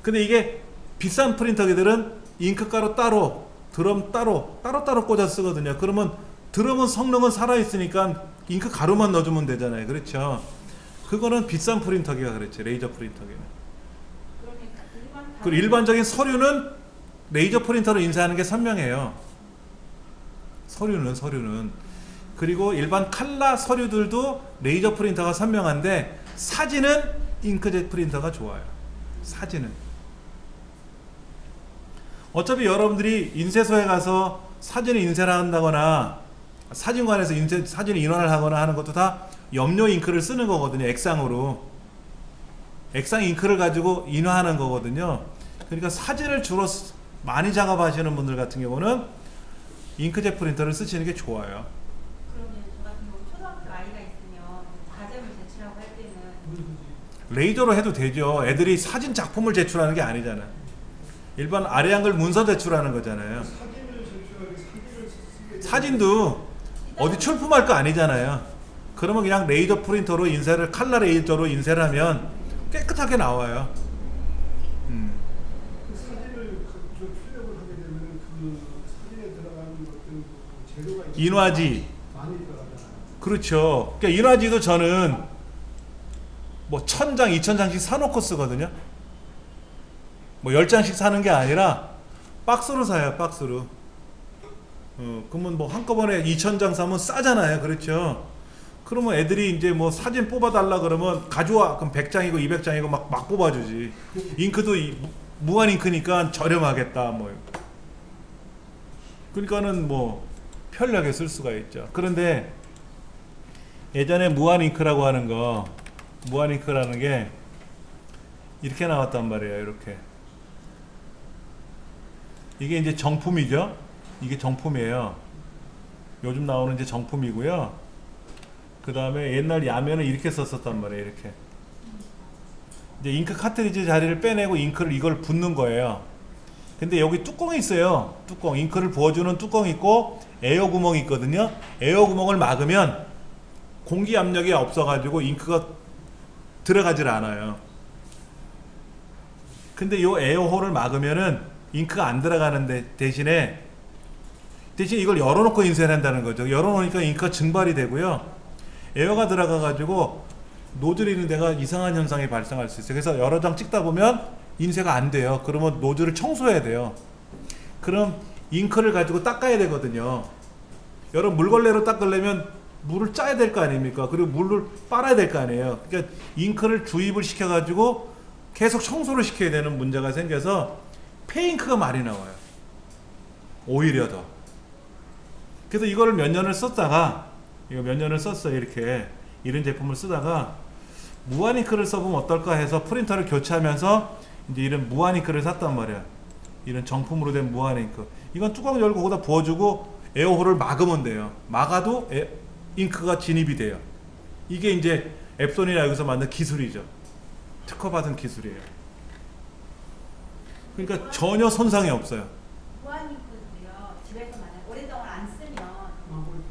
근데 이게 비싼 프린터기들은 잉크 가루 따로, 드럼 따로 꽂아 쓰거든요. 그러면 드럼은 성능은 살아있으니까 잉크 가루만 넣어주면 되잖아요. 그렇죠? 그거는 비싼 프린터기가 그렇죠. 레이저 프린터기는.
그러니까
그리고 일반적인 서류는 레이저 프린터로 인쇄하는 게 선명해요. 서류는. 그리고 일반 칼라 서류들도 레이저 프린터가 선명한데 사진은 잉크젯 프린터가 좋아요. 사진은. 어차피 여러분들이 인쇄소에 가서 사진을 인쇄를 한다거나 사진관에서 사진을 인화를 하거나 하는 것도 다 염료 잉크를 쓰는 거거든요. 액상으로. 액상 잉크를 가지고 인화하는 거거든요. 그러니까 사진을 주로 많이 작업하시는 분들 같은 경우는 잉크젯 프린터를 쓰시는 게 좋아요.
그러면 저 같은 경우 초등학교 아이가 있으면 과제물 제출하고 할 때는
레이저로 해도 되죠. 애들이 사진 작품을 제출하는 게 아니잖아. 일반 아래 한글 문서 제출하는 거잖아요.
사진을 제출하기 사진을 쓰게
사진도 어디 출품할 거 아니잖아요. 그러면 그냥 레이저 프린터로 인쇄를 칼라 레이저로 인쇄를 하면 깨끗하게 나와요.
그 사진을 출력을 하게 되면 그 사진에 들어가는 것들 재료가
인화지.
많이 들어가잖아요.
그렇죠. 그러니까 인화지도 저는 뭐 1000장, 2000장씩 사놓고 쓰거든요. 뭐 10장씩 사는 게 아니라 박스로 사요. 박스로. 그러면 뭐 한꺼번에 2000장 사면 싸잖아요. 그렇죠. 그러면 애들이 이제 뭐 사진 뽑아달라 그러면 가져와. 그럼 100장이고 200장이고 막 뽑아주지. 잉크도 무한 잉크니까 저렴하겠다. 뭐. 그러니까는 뭐 편리하게 쓸 수가 있죠. 그런데 예전에 무한 잉크라고 하는 거, 무한 잉크라는 게 이렇게 나왔단 말이에요. 이렇게. 이게 이제 정품이죠. 이게 정품이에요. 요즘 나오는 이제 정품이고요. 그 다음에 옛날 야면은 이렇게 썼었단 말이에요. 이렇게. 이제 잉크 카트리지 자리를 빼내고 잉크를 이걸 붓는 거예요. 근데 여기 뚜껑이 있어요. 뚜껑. 잉크를 부어주는 뚜껑이 있고 에어 구멍이 있거든요. 에어 구멍을 막으면 공기 압력이 없어가지고 잉크가 들어가질 않아요. 근데 요 에어홀을 막으면은 잉크가 안 들어가는데 대신 이걸 열어놓고 인쇄를 한다는 거죠. 열어놓으니까 잉크가 증발이 되고요. 에어가 들어가가지고 노즐이 있는 데가 이상한 현상이 발생할 수 있어요. 그래서 여러 장 찍다 보면 인쇄가 안 돼요. 그러면 노즐을 청소해야 돼요. 그럼 잉크를 가지고 닦아야 되거든요. 여러분 물걸레로 닦으려면 물을 짜야 될 거 아닙니까? 그리고 물을 빨아야 될 거 아니에요. 그러니까 잉크를 주입을 시켜가지고 계속 청소를 시켜야 되는 문제가 생겨서 페잉크가 많이 나와요. 오히려 더. 그래서 이거를 몇 년을 썼다가 이렇게 이런 제품을 쓰다가 무한잉크를 써보면 어떨까 해서 프린터를 교체하면서 이제 이런 무한잉크를 샀단 말이야. 이런 정품으로 된 무한잉크. 이건 뚜껑 열고 거기다 부어주고 에어홀을 막으면 돼요. 막아도 잉크가 진입이 돼요. 이게 이제 앱손이나 여기서 만든 기술이죠. 특허받은 기술이에요. 그러니까 전혀 손상이 없어요.
무한잉크도요. 집에서 만약 오랫동안 안 쓰면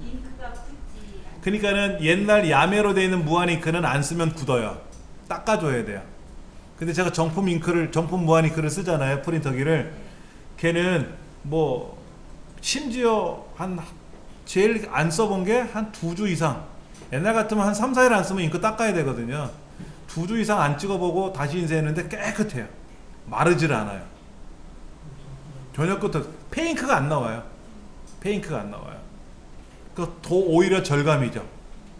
잉크가 굳지.
그러니까는 옛날 야매로 되어 있는 무한잉크는 안 쓰면 굳어요. 닦아줘야 돼요. 근데 제가 정품 무한잉크를 쓰잖아요. 프린터기를. 걔는 뭐 심지어 제일 안 써본 게 한 2주 이상. 옛날 같으면 한 3, 4일 안 쓰면 잉크 닦아야 되거든요. 2주 이상 안 찍어보고 다시 인쇄했는데 깨끗해요. 마르질 않아요. 전혀 끝도 페잉크가 안 나와요. 페잉크가 안 나와요. 그 더 오히려 절감이죠.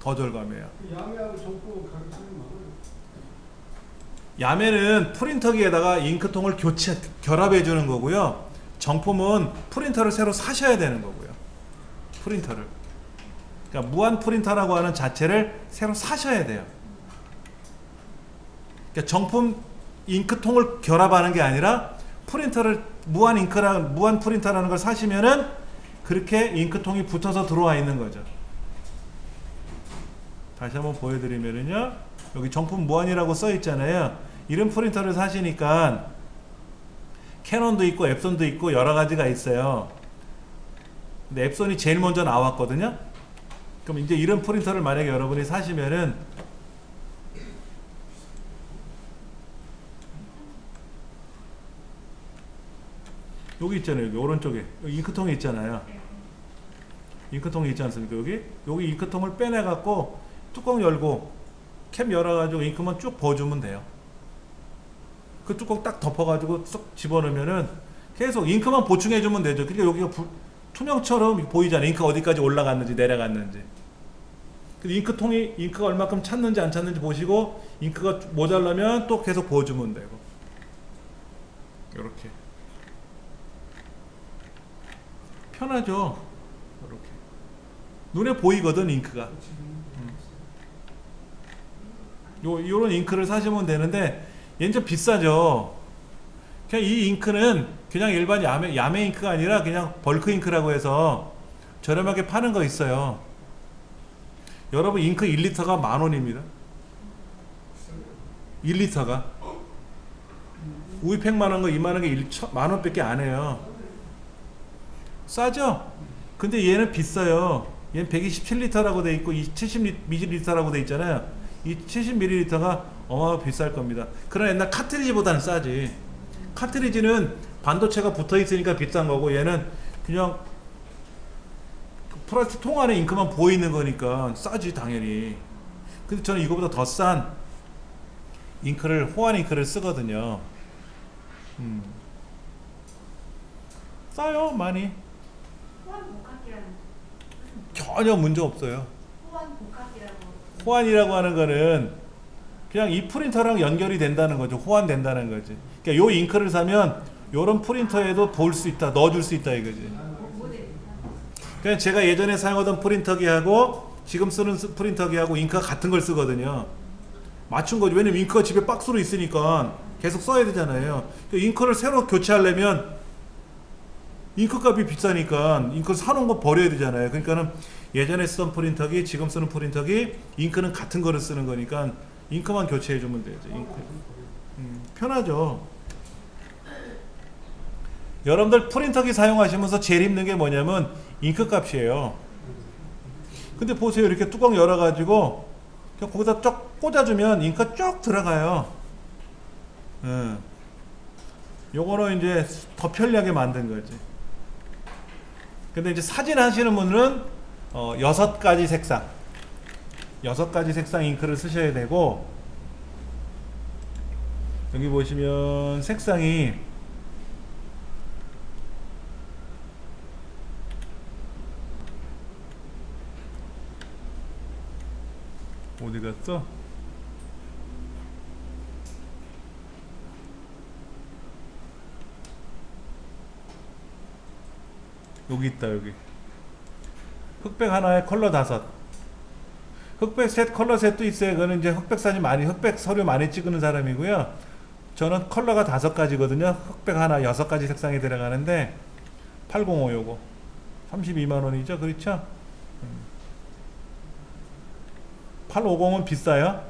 더 절감이에요.
야매하고 정품 가격 차이 많아요.
야매는 프린터기에다가 잉크통을 결합해 주는 거고요. 정품은 프린터를 새로 사셔야 되는 거고요. 프린터를. 그러니까 무한 프린터라고 하는 자체를 새로 사셔야 돼요. 그러니까 정품 잉크통을 결합하는 게 아니라 프린터를 무한 프린터라는 걸 사시면은 그렇게 잉크통이 붙어서 들어와 있는 거죠. 다시 한번 보여드리면은요. 여기 정품 무한이라고 써 있잖아요. 이런 프린터를 사시니까 캐논도 있고 앱손도 있고 여러 가지가 있어요. 근데 앱손이 제일 먼저 나왔거든요. 그럼 이제 이런 프린터를 만약에 여러분이 사시면은 여기 있잖아요. 여기 오른쪽에 여기 잉크통이 있잖아요. 잉크통이 있지 않습니까? 여기 잉크통을 빼내 갖고 뚜껑 열고 캡 열어 가지고 잉크만 쭉 부어주면 돼요. 그 뚜껑 딱 덮어 가지고 쏙 집어넣으면은 계속 잉크만 보충해 주면 되죠. 그러니까 여기가 투명처럼 보이잖아요. 잉크 어디까지 올라갔는지 내려갔는지. 그 잉크가 얼마큼 찼는지 안 찼는지 보시고 잉크가 모자라면 또 계속 부어주면 되고. 이렇게 편하죠. 이렇게 눈에 보이거든 잉크가. 요런 잉크를 사시면 되는데 얘는 좀 비싸죠. 그냥 이 잉크는 그냥 일반 야매 잉크가 아니라 그냥 벌크 잉크라고 해서 저렴하게 파는 거 있어요. 여러분 잉크 1리터가 10,000원입니다. 1리터가 우유팩 만한 거 이만한 게 10,000원밖에 안 해요. 싸죠? 근데 얘는 비싸요. 얘는 127리터라고 돼 있고 이 70ml라고 돼 있잖아요. 이 70ml가 어마어마하게 비쌀 겁니다. 그러나 옛날 카트리지보다는 싸지. 카트리지는 반도체가 붙어 있으니까 비싼 거고 얘는 그냥 플라스틱 통 안에 잉크만 보이는 거니까 싸지 당연히. 근데 저는 이거보다 더 싼 잉크를 호환 잉크를 쓰거든요. 싸요 많이.
호환 복합기라는
전혀 문제 없어요.
호환 복합기라고.
호환이라고 하는 거는 그냥 이 프린터랑 연결이 된다는 거죠. 호환된다는 거지. 그러니까 요 잉크를 사면 요런 프린터에도 볼 수 있다, 넣어줄 수 있다 이거지. 그냥 제가 예전에 사용하던 프린터기하고 지금 쓰는 프린터기하고 잉크가 같은 걸 쓰거든요. 맞춘 거죠. 왜냐면 잉크가 집에 박스로 있으니까 계속 써야 되잖아요. 그러니까 잉크를 새로 교체하려면 잉크 값이 비싸니까 잉크 사놓은 거 버려야 되잖아요. 그러니까는 예전에 쓰던 프린터기, 지금 쓰는 프린터기, 잉크는 같은 거를 쓰는 거니까 잉크만 교체해 주면 되죠. 잉크. 편하죠. 여러분들 프린터기 사용하시면서 제일 힘든 게 뭐냐면 잉크 값이에요. 근데 보세요. 이렇게 뚜껑 열어가지고 그냥 거기다 쭉 꽂아주면 잉크가 쭉 들어가요. 요거는 이제 더 편리하게 만든 거지. 근데 이제 사진 하시는 분들은 6가지 색상 6가지 색상 잉크를 쓰셔야 되고, 여기 보시면 색상이 어디 갔어? 여기 있다. 여기 흑백 하나에 컬러 5. 흑백 셋, 컬러 셋도 있어요. 그거는 이제 흑백 사진 많이, 흑백 서류 많이 찍는 사람이고요. 저는 컬러가 5가지거든요. 흑백 하나 6가지 색상이 들어가는데 805 요거 32만원이죠. 그렇죠? 850은 비싸요.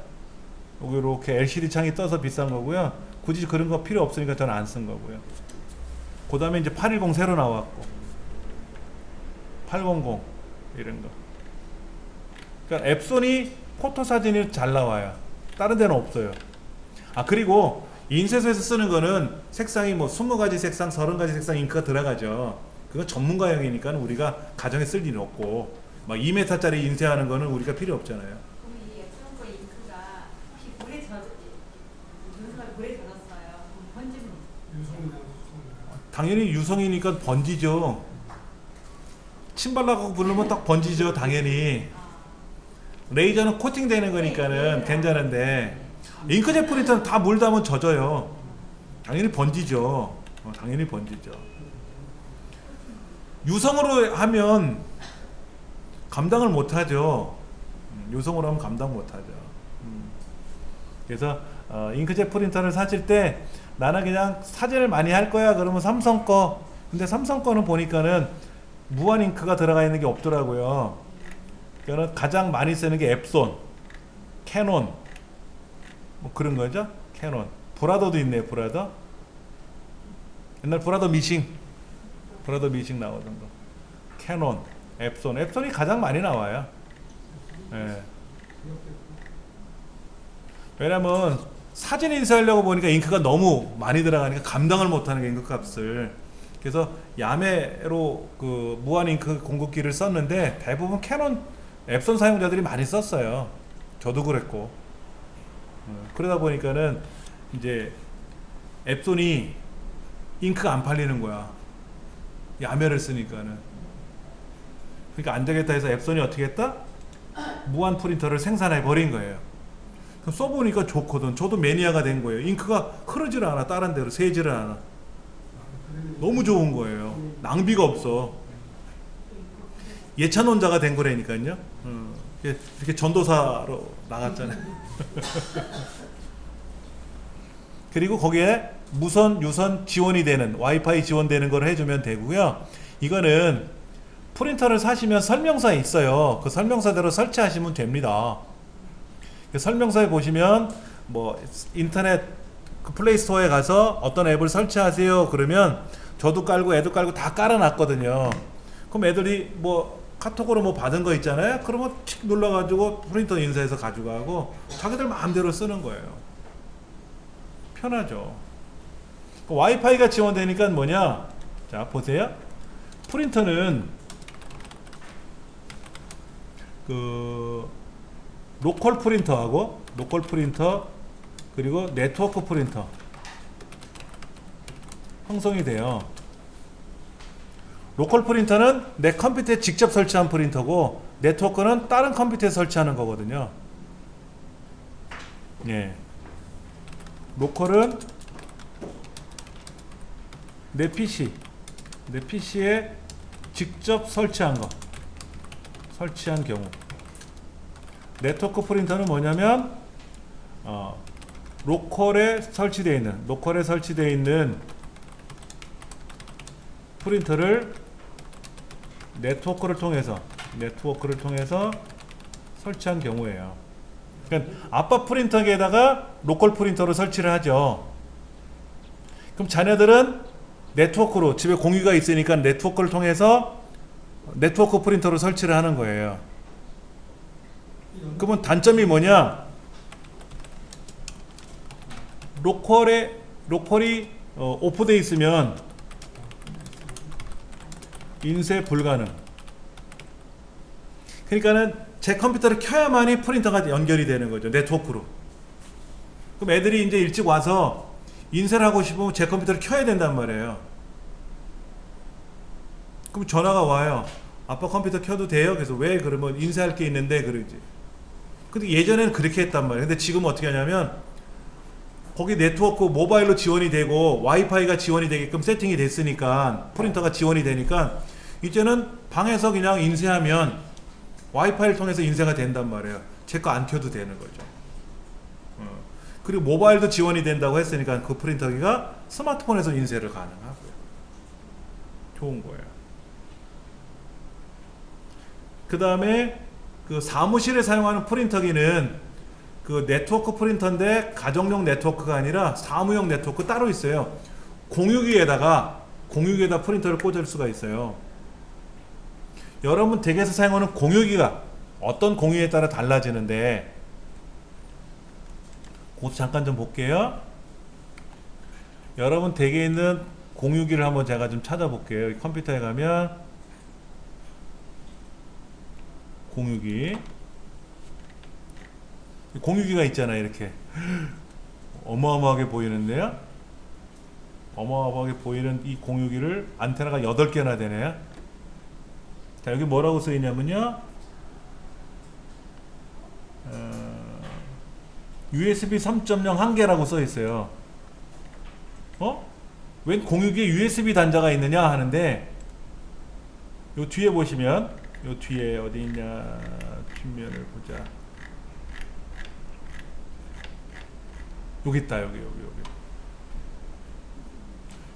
여기 이렇게 LCD 창이 떠서 비싼 거고요. 굳이 그런 거 필요 없으니까 저는 안 쓴 거고요. 그 다음에 이제 810 새로 나왔고 800 이런 거. 그러니까 앱손이 포토 사진이 잘 나와요. 다른 데는 없어요. 아, 그리고 인쇄소에서 쓰는 거는 색상이 뭐 20가지 색상, 30가지 색상 잉크가 들어가죠. 그건 전문가용이니까 우리가 가정에 쓸 일은 없고, 막 2m짜리 인쇄하는 거는 우리가 필요 없잖아요.
그럼 이 앱son 거 잉크가 혹시 물에 젖었어요? 그럼 번지면
당연히 유성이니까 번지죠. 침 발라갖고 부르면 딱 번지죠. 당연히. 레이저는 코팅되는 거니까는 괜찮은데 잉크젯 프린터는 다 물 닿으면 젖어요. 당연히 번지죠. 당연히 번지죠. 유성으로 하면 감당을 못하죠. 유성으로 하면 감당 못하죠. 그래서 잉크젯 프린터를 사실 때 나는 그냥 사진을 많이 할 거야 그러면 삼성 거. 근데 삼성 거는 보니까는 무한 잉크가 들어가 있는 게 없더라고요. 그러니까 가장 많이 쓰는 게 앱손, 캐논, 뭐 그런 거죠. 캐논, 브라더도 있네요. 브라더. 옛날 브라더 미싱 나오던 거. 캐논, 앱손이 가장 많이 나와요. 예. 왜냐면 사진 인쇄하려고 보니까 잉크가 너무 많이 들어가니까 감당을 못하는 게 잉크 값을. 그래서 야매로 그 무한 잉크 공급기를 썼는데 대부분 캐논 앱손 사용자들이 많이 썼어요. 저도 그랬고. 그러다 보니까는 이제 앱손이 잉크가 안 팔리는 거야. 야매를 쓰니까는. 그러니까 안 되겠다 해서 앱손이 어떻게 했다? 무한 프린터를 생산해 버린 거예요. 그럼 써보니까 좋거든. 저도 매니아가 된 거예요. 잉크가 흐르질 않아. 다른 데로 새지를 않아. 너무 좋은 거예요. 낭비가 없어. 예찬론자가 된 거라니까요. 이렇게 전도사로 나갔잖아요. 그리고 거기에 무선, 유선 지원이 되는 와이파이 지원되는 걸 해주면 되고요. 이거는 프린터를 사시면 설명서에 있어요. 그 설명서대로 설치하시면 됩니다. 그 설명서에 보시면 뭐 인터넷 그 플레이스토어에 가서 어떤 앱을 설치하세요 그러면 저도 깔고 애도 깔고 다 깔아놨거든요. 그럼 애들이 뭐 카톡으로 뭐 받은 거 있잖아요. 그러면 틱 눌러가지고 프린터 인쇄해서 가져가고 자기들 마음대로 쓰는 거예요. 편하죠. 그 와이파이가 지원되니까 뭐냐? 자 보세요. 프린터는 그 로컬 프린터하고 로컬 프린터 그리고 네트워크 프린터 형성이 돼요. 로컬 프린터는 내 컴퓨터에 직접 설치한 프린터고 네트워크는 다른 컴퓨터에 설치하는 거거든요. 예. 로컬은 내 PC에 직접 설치한 경우. 네트워크 프린터는 뭐냐면 로컬에 설치되어 있는 프린터를 네트워크를 통해서 설치한 경우예요. 그러니까 아빠 프린터에다가 로컬 프린터로 설치를 하죠. 그럼 자녀들은 네트워크로 집에 공유가 있으니까 네트워크를 통해서 네트워크 프린터로 설치를 하는 거예요. 그러면 단점이 뭐냐? 로컬이 오프되어 있으면 인쇄 불가능. 그러니까는 제 컴퓨터를 켜야만이 프린터가 연결이 되는 거죠. 네트워크로. 그럼 애들이 이제 일찍 와서 인쇄를 하고 싶으면 제 컴퓨터를 켜야 된단 말이에요. 그럼 전화가 와요. 아빠 컴퓨터 켜도 돼요? 그래서 왜? 그러면 인쇄할 게 있는데 그러지. 근데 예전에는 그렇게 했단 말이에요. 근데 지금 어떻게 하냐면 거기 네트워크 모바일로 지원이 되고 와이파이가 지원이 되게끔 세팅이 됐으니까 프린터가 지원이 되니까 이제는 방에서 그냥 인쇄하면 와이파이를 통해서 인쇄가 된단 말이에요. 제 거 안 켜도 되는 거죠. 그리고 모바일도 지원이 된다고 했으니까 그 프린터기가 스마트폰에서 인쇄를 가능하고요. 좋은 거예요. 그 다음에 그 사무실에 사용하는 프린터기는 그 네트워크 프린터인데 가정용 네트워크가 아니라 사무용 네트워크 따로 있어요. 공유기에다 프린터를 꽂을 수가 있어요. 여러분 댁에서 사용하는 공유기가 어떤 공유에 따라 달라지는데 그것도 잠깐 좀 볼게요. 여러분 댁에 있는 공유기를 한번 제가 좀 찾아볼게요. 컴퓨터에 가면 공유기가 있잖아요. 이렇게 어마어마하게 보이는데요. 어마어마하게 보이는 이 공유기를 안테나가 8개나 되네요. 자, 여기 뭐라고 써있냐면요, USB 3.0 1개라고 써있어요. 웬 공유기에 USB 단자가 있느냐 하는데, 요 뒤에 보시면, 요 뒤에 어디 있냐, 뒷면을 보자. 여기 있다. 여기.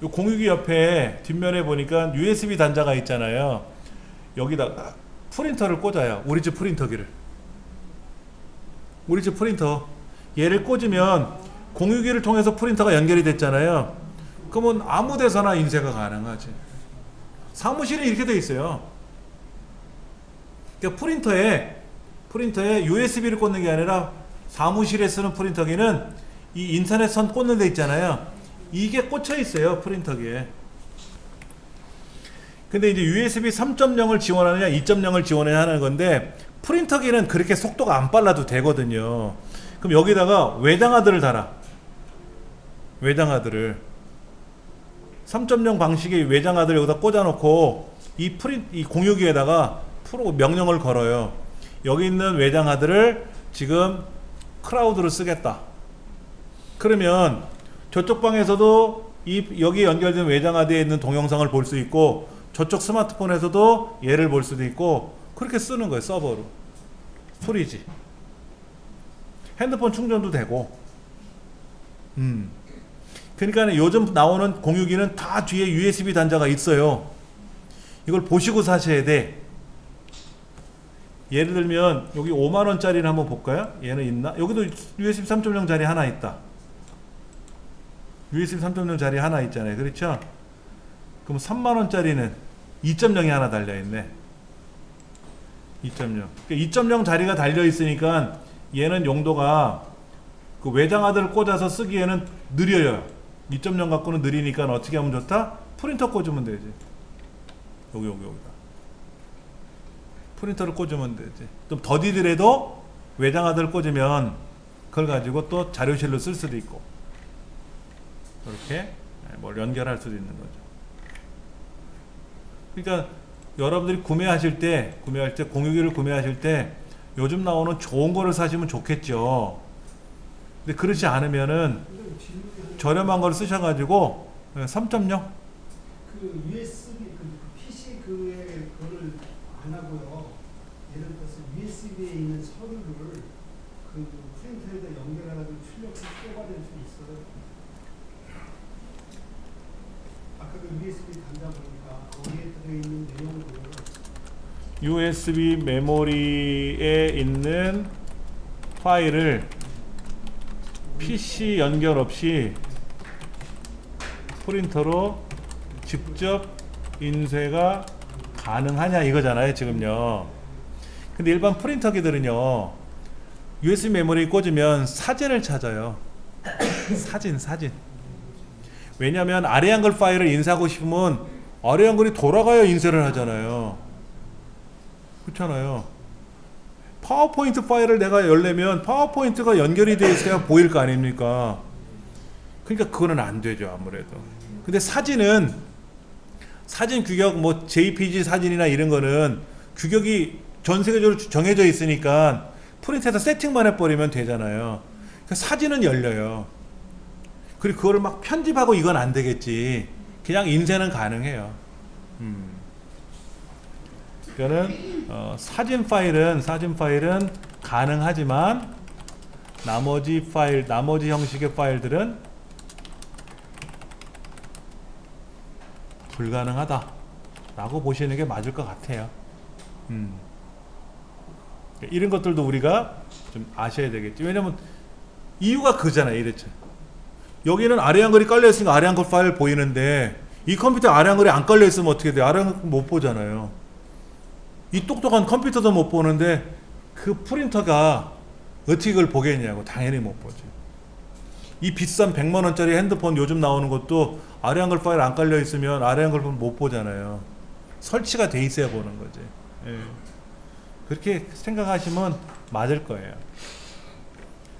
요 공유기 옆에 뒷면에 보니까 USB 단자가 있잖아요. 여기다가 프린터를 꽂아요. 우리 집 프린터기를. 우리 집 프린터. 얘를 꽂으면 공유기를 통해서 프린터가 연결이 됐잖아요. 그러면 아무 데서나 인쇄가 가능하지. 사무실에 이렇게 돼 있어요. 그러니까 프린터에 USB를 꽂는 게 아니라 사무실에 쓰는 프린터기는 이 인터넷 선 꽂는 데 있잖아요. 이게 꽂혀 있어요. 프린터기에. 근데 이제 USB 3.0을 지원하느냐 2.0을 지원해야 하는 건데 프린터기는 그렇게 속도가 안 빨라도 되거든요. 그럼 여기다가 외장하드를 달아. 외장하드를 3.0 방식의 외장하드를 여기다 꽂아놓고 이 공유기에다가 명령을 걸어요. 여기 있는 외장하드를 지금 클라우드로 쓰겠다. 그러면 저쪽 방에서도 여기 연결된 외장하드에 있는 동영상을 볼 수 있고 저쪽 스마트폰에서도 얘를 볼 수도 있고 그렇게 쓰는 거예요. 서버로. 소리지. 핸드폰 충전도 되고. 그러니까 요즘 나오는 공유기는 다 뒤에 USB 단자가 있어요. 이걸 보시고 사셔야 돼. 예를 들면 여기 5만원짜리를 한번 볼까요? 얘는 있나? 여기도 USB 3.0 자리 하나 있다. USB 3.0 자리 하나 있잖아요. 그렇죠? 그럼 3만원짜리는 2.0이 하나 달려있네. 2.0. 2.0 자리가 달려있으니까 얘는 용도가 그 외장하드를 꽂아서 쓰기에는 느려요. 2.0 갖고는 느리니까 어떻게 하면 좋다? 프린터 꽂으면 되지. 여기다. 프린터를 꽂으면 되지. 좀 더디더라도 외장하드를 꽂으면 그걸 가지고 또 자료실로 쓸 수도 있고 그렇게 뭘 연결할 수도 있는 거죠. 그러니까 여러분들이 구매하실 때 공유기를 구매하실 때 요즘 나오는 좋은 거를 사시면 좋겠죠. 근데 그렇지 않으면은 저렴한 걸 쓰셔가지고 3.0
그 USB PC 그거를 안 하고요. 예를 들어서 USB에 있는 서류를 그 프린터에다 연결하라고 출력해서 뽑아낼 수 있어요. 아까 그 USB 단자 보니까 거기에 들어있는 내용을
USB 메모리에 있는 파일을 PC 연결 없이 프린터로 직접 인쇄가 가능하냐 이거잖아요 지금요. 근데 일반 프린터기들은요 USB 메모리 꽂으면 사진을 찾아요. 사진. 왜냐면 아래 한글 파일을 인쇄하고 싶으면 아래 한글이 돌아가야 인쇄를 하잖아요. 그렇잖아요. 파워포인트 파일을 내가 열려면 파워포인트가 연결이 되어 있어야 보일 거 아닙니까? 그러니까 그거는 안 되죠 아무래도. 근데 사진 규격 뭐 JPG 사진이나 이런 거는 규격이 전 세계적으로 정해져 있으니까 프린트해서 세팅만 해버리면 되잖아요. 그러니까 사진은 열려요. 그리고 그거를 막 편집하고 이건 안 되겠지. 그냥 인쇄는 가능해요. 그러니까는 사진 파일은 가능하지만 나머지 형식의 파일들은 불가능하다 라고 보시는 게 맞을 것 같아요. 이런 것들도 우리가 좀 아셔야 되겠지. 왜냐면 이유가 그잖아요. 이랬죠. 여기는 아래 한글이 깔려 있으니까 아래 한글 파일 보이는데 이 컴퓨터에 아래 한글이 안 깔려 있으면 어떻게 돼요? 아래 한글 못 보잖아요. 이 똑똑한 컴퓨터도 못 보는데 그 프린터가 어떻게 그걸 보겠냐고. 당연히 못 보죠. 이 비싼 100만원짜리 핸드폰 요즘 나오는 것도 아래 한글 파일 안 깔려 있으면 아래 한글 못 보잖아요. 설치가 돼 있어야 보는 거지. 예. 그렇게 생각하시면 맞을 거예요.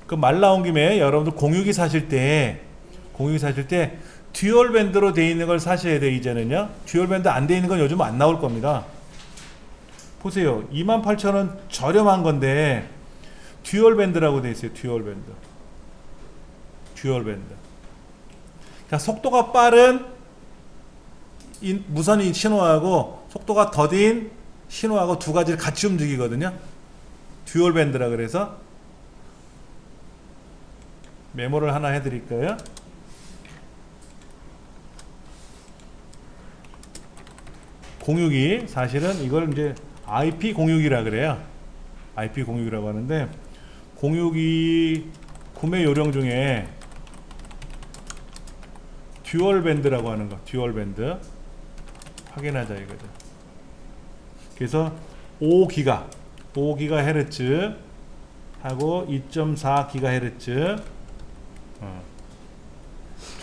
그 말 나온 김에 여러분들 공유기 사실 때 듀얼 밴드로 돼 있는 걸 사셔야 돼. 이제는요. 듀얼 밴드 안 돼 있는 건 요즘 안 나올 겁니다. 보세요. 28,000원 저렴한 건데 듀얼 밴드라고 돼 있어요. 듀얼 밴드. 그러니까 속도가 빠른 무선 신호하고 속도가 더딘 신호하고 두 가지를 같이 움직이거든요. 듀얼 밴드라 그래서 메모를 하나 해드릴까요? 공유기 사실은 이걸 이제 IP 공유기라 그래요. IP 공유기라고 하는데 공유기 구매 요령 중에 듀얼 밴드라고 하는 거, 듀얼 밴드 확인하자 이거죠. 그래서 5GHz 하고 2.4GHz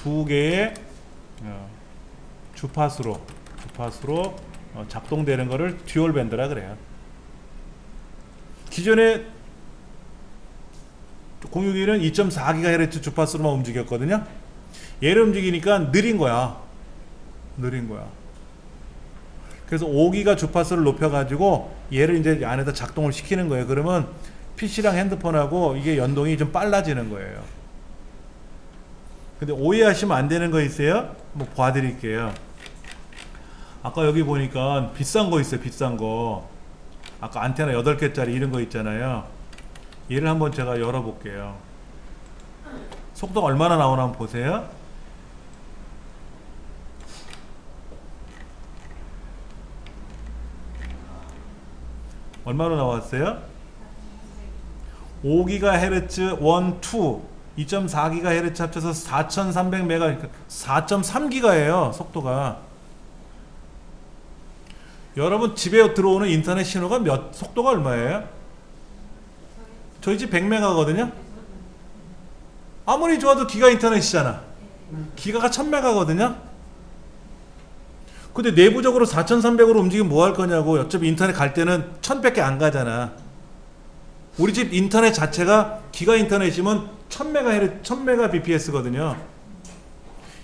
두 개의 주파수로 작동되는 거를 듀얼 밴드라 그래요. 기존에 공유기는 2.4GHz 주파수로만 움직였거든요. 얘를 움직이니까 느린 거야. 그래서 5기가 주파수를 높여가지고 얘를 이제 안에다 작동을 시키는 거예요. 그러면 PC랑 핸드폰하고 이게 연동이 좀 빨라지는 거예요. 근데 오해하시면 안 되는 거 있어요? 뭐 봐드릴게요. 아까 여기 보니까 비싼 거 있어요. 비싼 거. 아까 안테나 8개짜리 이런 거 있잖아요. 얘를 한번 제가 열어볼게요. 속도가 얼마나 나오나 한번 보세요. 얼마로 나왔어요? 5GHz 1, 2, 2.4GHz 합쳐서 4300MHz, 4.3G예요 속도가. 여러분 집에 들어오는 인터넷 신호가 속도가 얼마예요? 저희 집 100메가거든요. 아무리 좋아도 기가 인터넷이잖아. 기가가 1000메가거든요. 근데 내부적으로 4300으로 움직이면 뭐 할 거냐고. 어차피 인터넷 갈 때는 1000밖에 안 가잖아. 우리 집 인터넷 자체가 기가 인터넷이면 1000mbps거든요.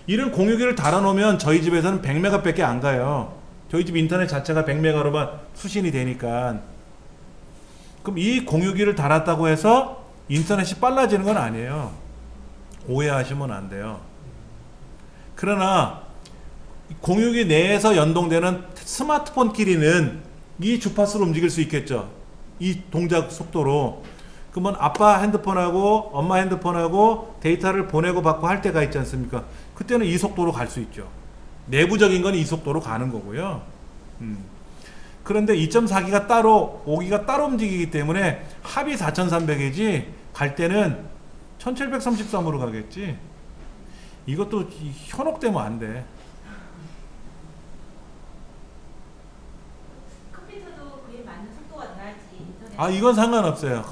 이런 공유기를 달아놓으면 저희 집에서는 100메가밖에 안 가요. 저희 집 인터넷 자체가 100메가로만 수신이 되니까. 그럼 이 공유기를 달았다고 해서 인터넷이 빨라지는 건 아니에요. 오해하시면 안 돼요. 그러나 공유기 내에서 연동되는 스마트폰끼리는 이 주파수로 움직일 수 있겠죠. 이 동작 속도로. 그러면 아빠 핸드폰하고 엄마 핸드폰하고 데이터를 보내고 받고 할 때가 있지 않습니까? 그때는 이 속도로 갈 수 있죠. 내부적인 건 이 속도로 가는 거고요. 그런데 2.4기가 따로 5기가 따로 움직이기 때문에 합이 4300이지 갈 때는 1733으로 가겠지. 이것도 현혹되면 안 돼.
컴퓨터도 그에 맞는 속도가 돼야지 인터넷.
아, 이건 상관없어요.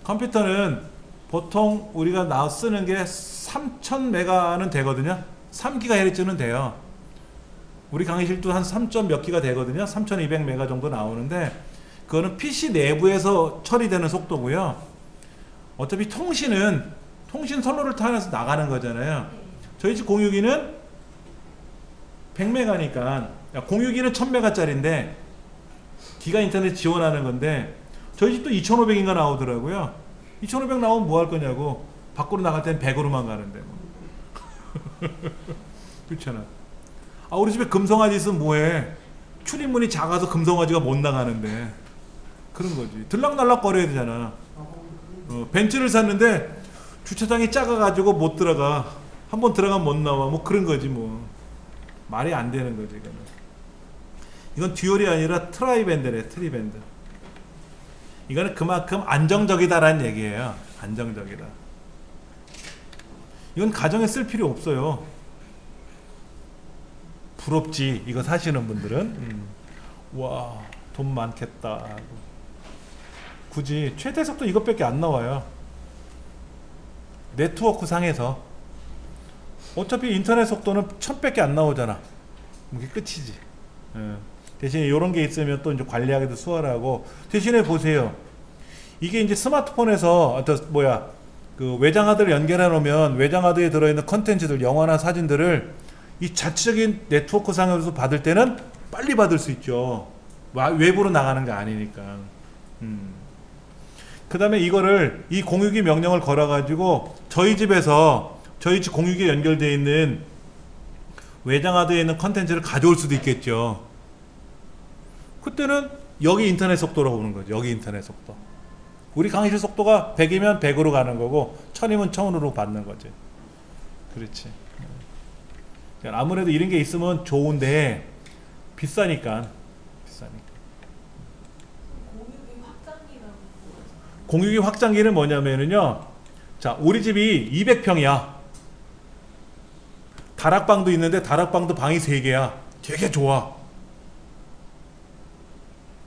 컴퓨터는 보통 우리가 쓰는 게 3000메가는 되거든요. 3GHz는 돼요. 우리 강의실도 한 3. 몇 기가 되거든요. 3200메가 정도 나오는데 그거는 PC 내부에서 처리되는 속도고요. 어차피 통신 선로를 타서 나가는 거잖아요. 저희 집 공유기는 100메가니까 공유기는 1000메가짜리인데 기가 인터넷 지원하는 건데 저희 집도 2500인가 나오더라고요. 2500 나오면 뭐 할 거냐고. 밖으로 나갈 때는 100으로만 가는데 뭐. 그렇잖아. 아, 우리 집에 금성아지 있으면 뭐해. 출입문이 작아서 금성아지가 못 나가는데. 그런 거지. 들락날락 거려야 되잖아. 벤츠를 샀는데 주차장이 작아가지고 못 들어가. 한번 들어가면 못 나와. 뭐 그런 거지 뭐. 말이 안 되는 거지 이거는. 이건 듀얼이 아니라 트라이밴드래. 트리밴드. 이거는 그만큼 안정적이다라는 얘기예요. 안정적이다. 이건 가정에 쓸 필요 없어요. 부럽지. 이거 사시는 분들은. 와, 돈 많겠다. 굳이 최대 속도 이것밖에 안 나와요. 네트워크 상에서. 어차피 인터넷 속도는 1000밖에 안 나오잖아. 이게 끝이지. 대신에 이런 게 있으면 또 이제 관리하기도 수월하고. 대신에 보세요. 이게 이제 스마트폰에서 그 외장하드를 연결해 놓으면 외장하드에 들어있는 컨텐츠들, 영화나 사진들을 이 자체적인 네트워크 상에서 받을 때는 빨리 받을 수 있죠. 외부로 나가는 게 아니니까. 그 다음에 이거를 이 공유기 명령을 걸어 가지고 저희 집 공유기에 연결되어 있는 외장하드에 있는 컨텐츠를 가져올 수도 있겠죠. 그때는 여기 인터넷 속도라고 보는 거죠. 여기 인터넷 속도. 우리 강의실 속도가 100이면 100으로 가는 거고 1000이면 1000으로 받는 거지. 그렇지. 아무래도 이런 게 있으면 좋은데 비싸니까. 공유기 확장기는 뭐냐면요. 자, 우리 집이 200평이야. 다락방도 있는데 다락방도 방이 3개야. 되게 좋아.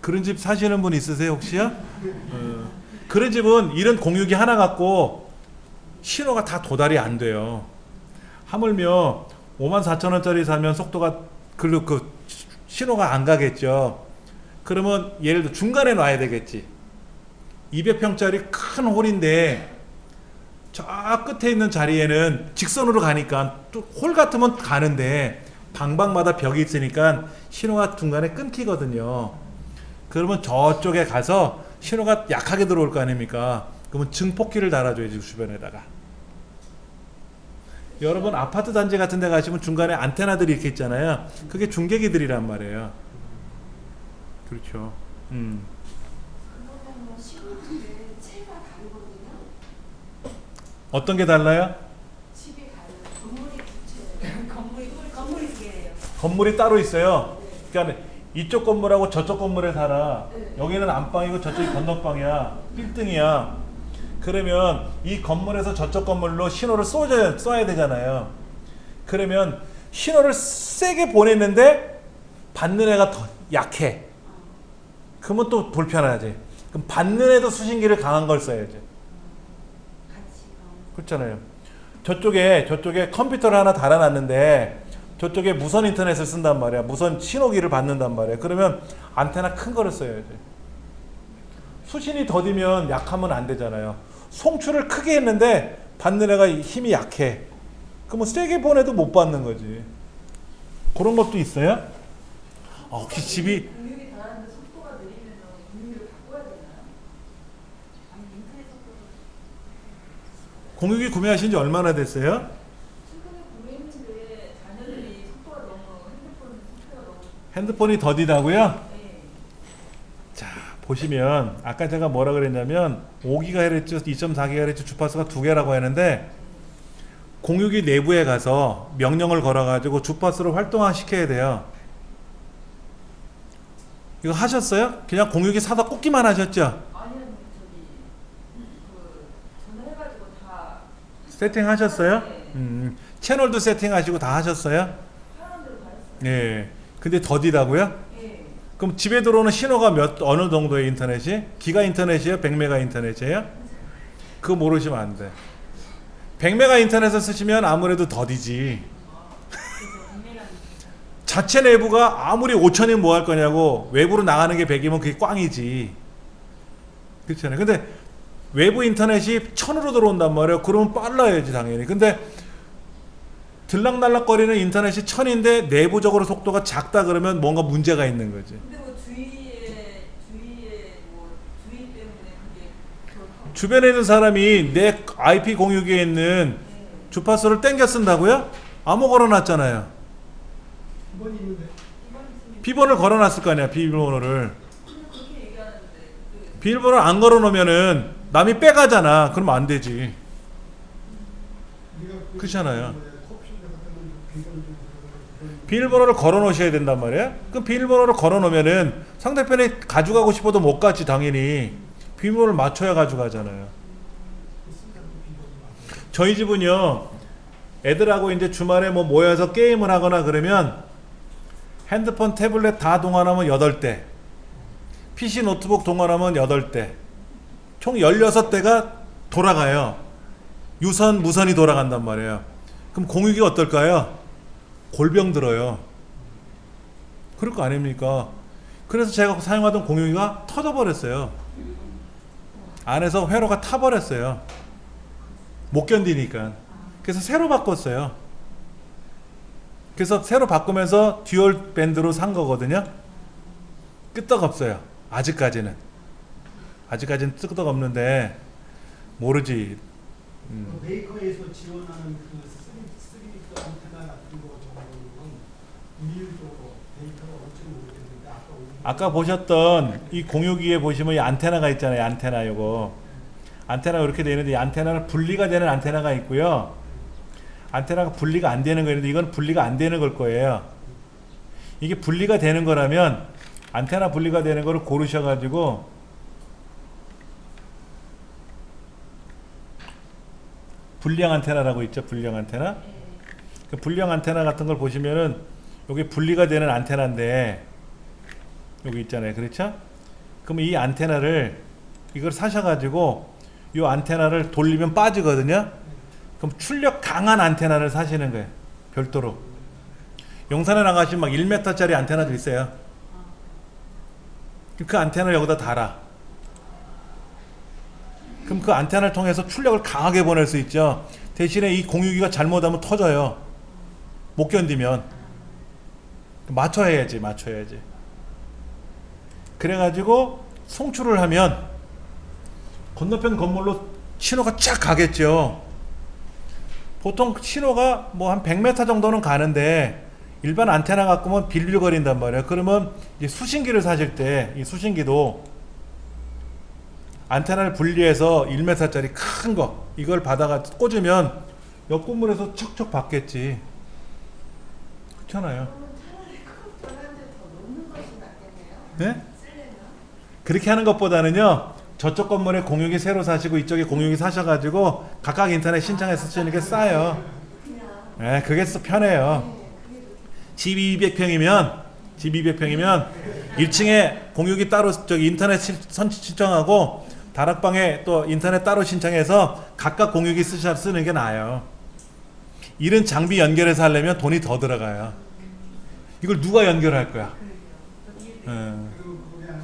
그런 집 사시는 분 있으세요 혹시요? 그런 집은 이런 공유기 하나 갖고 신호가 다 도달이 안 돼요. 하물며 54,000원짜리 사면 속도가 그리고 그 신호가 안 가겠죠. 그러면 예를 들어 중간에 놔야 되겠지. 200평짜리 큰 홀인데 저 끝에 있는 자리에는 직선으로 가니까 또 홀 같으면 가는데 방방마다 벽이 있으니까 신호가 중간에 끊기거든요. 그러면 저쪽에 가서 신호가 약하게 들어올 거 아닙니까? 그러면 증폭기를 달아줘야지 주변에다가. 여러분 아파트 단지 같은 데 가시면 중간에 안테나들이 이렇게 있잖아요. 그게 중계기들이란 말이에요. 그렇죠.
그러면 시골집에 채가 다르거든요.
어떤 게 달라요?
집이 다르고 건물이 두 채.
건물이 두 개예요.
건물이 따로 있어요. 그러니까 이쪽 건물하고 저쪽 건물에 살아.
네.
여기는 안방이고 저쪽이 건너방이야. 빌딩이야. 그러면 이 건물에서 저쪽 건물로 신호를 쏴야 되잖아요. 그러면 신호를 세게 보냈는데 받는 애가 더 약해. 그러면 또 불편하지. 그럼 받는 애도 수신기를 강한 걸 써야지.
같이.
그렇잖아요. 저쪽에 컴퓨터를 하나 달아놨는데 저쪽에 무선 인터넷을 쓴단 말이야. 무선 신호기를 받는단 말이야. 그러면 안테나 큰 거를 써야지. 수신이 더디면 약하면 안 되잖아요. 송출을 크게 했는데 받는 애가 힘이 약해. 그러면 세게 보내도 못 받는 거지. 그런 것도 있어요? 혹시 집이
공유기 달았는데 속도가 느리면 공유기를 바꿔야 되나요?
아니 인터넷 속도도
공유기 구매하신 지 얼마나 됐어요?
최근에 구매했는데 자녀들이 속도가 너무 핸드폰 속도가 너무
핸드폰이 더디다고요?
네.
자, 보시면 아까 제가 뭐라 그랬냐면 5GHz, 2.4GHz 주파수가 두 개라고 했는데 공유기 내부에 가서 명령을 걸어가지고 주파수를 활동화시켜야 돼요. 이거 하셨어요? 그냥 공유기 사다 꽂기만 하셨죠?
아니면 그 전화해가지고 다
세팅하셨어요?
네.
채널도 세팅하시고 다 하셨어요?
하는 대로 다 했어요.
네. 근데 더디다고요?
네.
그럼 집에 들어오는 신호가 어느 정도의 인터넷이? 기가 인터넷이에요? 100메가 인터넷이에요? 그거 모르시면 안 돼. 100메가 인터넷을 쓰시면 아무래도 더디지.
그래서 백메가
자체 내부가 아무리 5천이면 뭐 할 거냐고. 외부로 나가는 게 100이면 그게 꽝이지. 그렇잖아요. 근데 외부 인터넷이 1000으로 들어온단 말이에요. 그러면 빨라야지 당연히. 근데 들락날락거리는 인터넷이 1000인데 내부적으로 속도가 작다 그러면 뭔가 문제가 있는 거지.
근데 뭐 주위에 뭐 주위 때문에 그게 그렇다고.
주변에 있는 사람이 내 IP 공유기에 있는
네.
주파수를 땡겨 쓴다고요? 아무 걸어놨잖아요.
이번이 있는데
이번 있으면
비번을 걸어놨을 거 아니야. 비밀번호를.
근데 그렇게 얘기하는데 그
비밀번호를 안 걸어놓으면은 남이 빼가잖아. 그러면 안 되지.
우리가
그렇잖아요.
커피숍 같은 건 비밀번호 좀 그런
비밀번호를 걸어놓으셔야 된단 말이에요. 그럼 비밀번호를 걸어놓으면은 상대편이 가져가고 싶어도 못 가지 당연히. 비밀번호를 맞춰야 가져가잖아요. 저희 집은요. 애들하고 이제 주말에 뭐 모여서 게임을 하거나 그러면 핸드폰, 태블릿 다 동원하면 8대, PC, 노트북 동원하면 8대, 총 16대가 돌아가요. 유선, 무선이 돌아간단 말이에요. 그럼 공유기가 어떨까요? 골병 들어요. 그럴 거 아닙니까? 그래서 제가 사용하던 공유기가 터져버렸어요. 안에서 회로가 타버렸어요. 못 견디니까. 그래서 새로 바꿨어요. 그래서 새로 바꾸면서 듀얼 밴드로 산 거거든요. 끄떡없어요. 아직까지는 끄떡없는데 모르지.
그 메이커에서 지원하는 그 3D 안테나 같은 거 정도는 일일적으로 데이터가 엄청 오래됐는데
아까 보셨던 이 공유기에 보시면 이 안테나가 있잖아요. 안테나 요거. 안테나가 이렇게 되어 있는데 이 안테나는 분리가 되는 안테나가 있고요. 안테나가 분리가 안 되는 거였는데 이건 분리가 안 되는 걸 거예요. 이게 분리가 되는 거라면 안테나 분리가 되는 거를 고르셔가지고 불량 안테나라고 있죠. 불량 안테나. 그 불량 안테나 같은 걸 보시면은 여기 분리가 되는 안테나인데 여기 있잖아요. 그렇죠? 그럼 이 안테나를 이걸 사셔가지고 이 안테나를 돌리면 빠지거든요. 그럼 출력 강한 안테나를 사시는 거예요. 별도로. 용산에 나가시면 막 1m짜리 안테나도 있어요. 그 안테나를 여기다 달아. 그럼 그 안테나를 통해서 출력을 강하게 보낼 수 있죠. 대신에 이 공유기가 잘못하면 터져요. 못 견디면. 맞춰야지. 그래가지고 송출을 하면 건너편 건물로 신호가 쫙 가겠죠. 보통 신호가 뭐 한 100m 정도는 가는데 일반 안테나 갖고는 빌빌거린단 말이에요. 그러면 이제 수신기를 사실 때 이 수신기도 안테나를 분리해서 1m짜리 큰 거 이걸 받아가 꽂으면 옆 건물에서 척척 받겠지. 그렇잖아요.
차라리 그것보다는 더 놓는 것이 낫겠네요.
네? 그렇게 하는 것보다는요, 저쪽 건물에 공유기 새로 사시고 이쪽에 공유기 사셔가지고 각각 인터넷 신청해서 쓰시는 게 싸요. 네, 그게 편해요. 집 200평이면 1층에 공유기 따로 저기 인터넷 신청하고 다락방에 또 인터넷 따로 신청해서 각각 공유기 쓰는 게 나아요. 이런 장비 연결해서 하려면 돈이 더 들어가요. 이걸 누가 연결할 거야?
그리고 거기 안에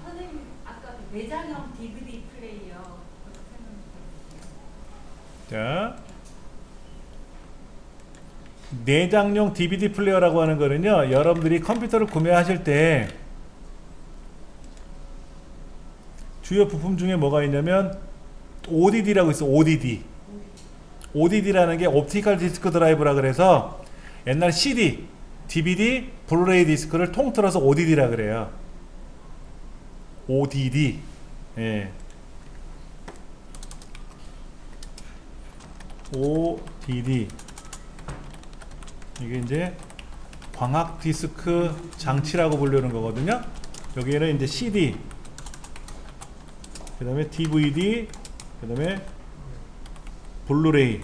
선생님 아까 그 내장형 DVD 플레이어 그거 설명 좀 해주세요.
자, 내장용 DVD 플레이어라고 하는 거는요, 여러분들이 컴퓨터를 구매하실 때 주요 부품 중에 뭐가 있냐면 ODD라고 있어. ODD라는 게 옵티컬 디스크 드라이브라 그래서 옛날 CD, DVD, 블루레이 디스크를 통틀어서 ODD라 그래요. ODD. 예. ODD. 이게 이제 광학 디스크 장치라고 부르는 거거든요. 여기에는 이제 CD, 그 다음에 DVD, 그 다음에 블루레이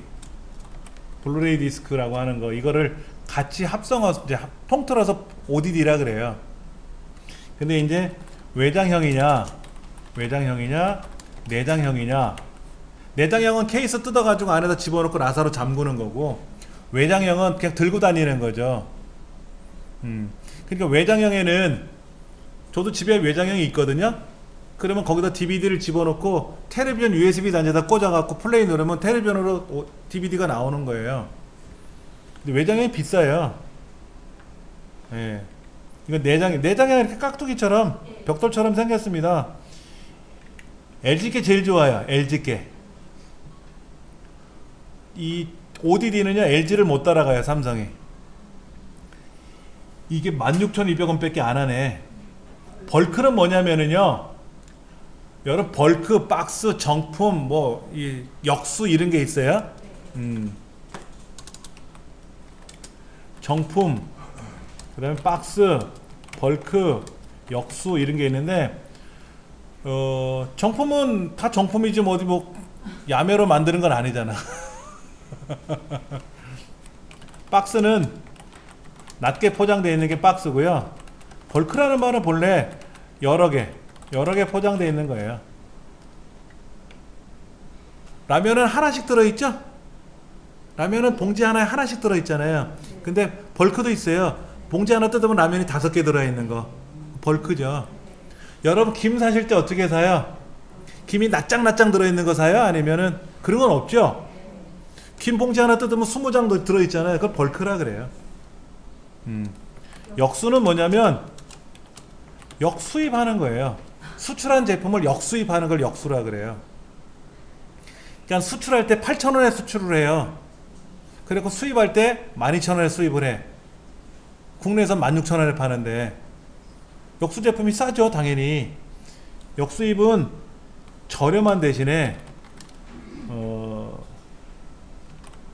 디스크라고 하는 거, 이거를 같이 합성해서 이제 통틀어서 ODD라 그래요. 근데 이제 외장형이냐 내장형이냐, 내장형은 케이스 뜯어가지고 안에다 집어넣고 나사로 잠그는 거고, 외장형은 그냥 들고 다니는 거죠. 그러니까 외장형에는, 저도 집에 외장형이 있거든요. 그러면 거기다 DVD를 집어넣고 텔레비전 USB 단자에다 꽂아갖고 플레이 누르면 텔레비전으로 DVD가 나오는 거예요. 근데 외장형이 비싸요. 예. 이건 내장형이 이렇게 깍두기처럼 벽돌처럼 생겼습니다. LG께 제일 좋아요. LG께. 이 ODD는요, LG를 못 따라가요, 삼성이. 이게 16,200원 밖에 안 하네. 벌크는 뭐냐면은요, 여러 벌크, 박스, 정품, 뭐, 이 역수 이런 게 있어요. 정품, 그 다음에 박스, 벌크, 역수 이런 게 있는데, 정품은 다 정품이지 뭐 어디 뭐 야매로 만드는 건 아니잖아. 박스는 낮게 포장되어 있는 게 박스고요. 벌크라는 말은 본래 여러 개 포장되어 있는 거예요. 라면은 하나씩 들어있죠? 라면은 봉지 하나에 하나씩 들어있잖아요. 근데 벌크도 있어요. 봉지 하나 뜯으면 라면이 5개 들어있는 거. 벌크죠. 여러분 김 사실 때 어떻게 사요? 김이 낱장 들어있는 거 사요? 아니면은 그런 건 없죠? 김 봉지 하나 뜯으면 20장 들어있잖아요. 그걸 벌크라 그래요. 역수는 뭐냐면 역수입하는 거예요. 수출한 제품을 역수입하는 걸 역수라 그래요. 그러니까 수출할 때 8,000원에 수출을 해요. 그리고 수입할 때 12,000원에 수입을 해. 국내에서 16,000원에 파는데 역수 제품이 싸죠, 당연히. 역수입은 저렴한 대신에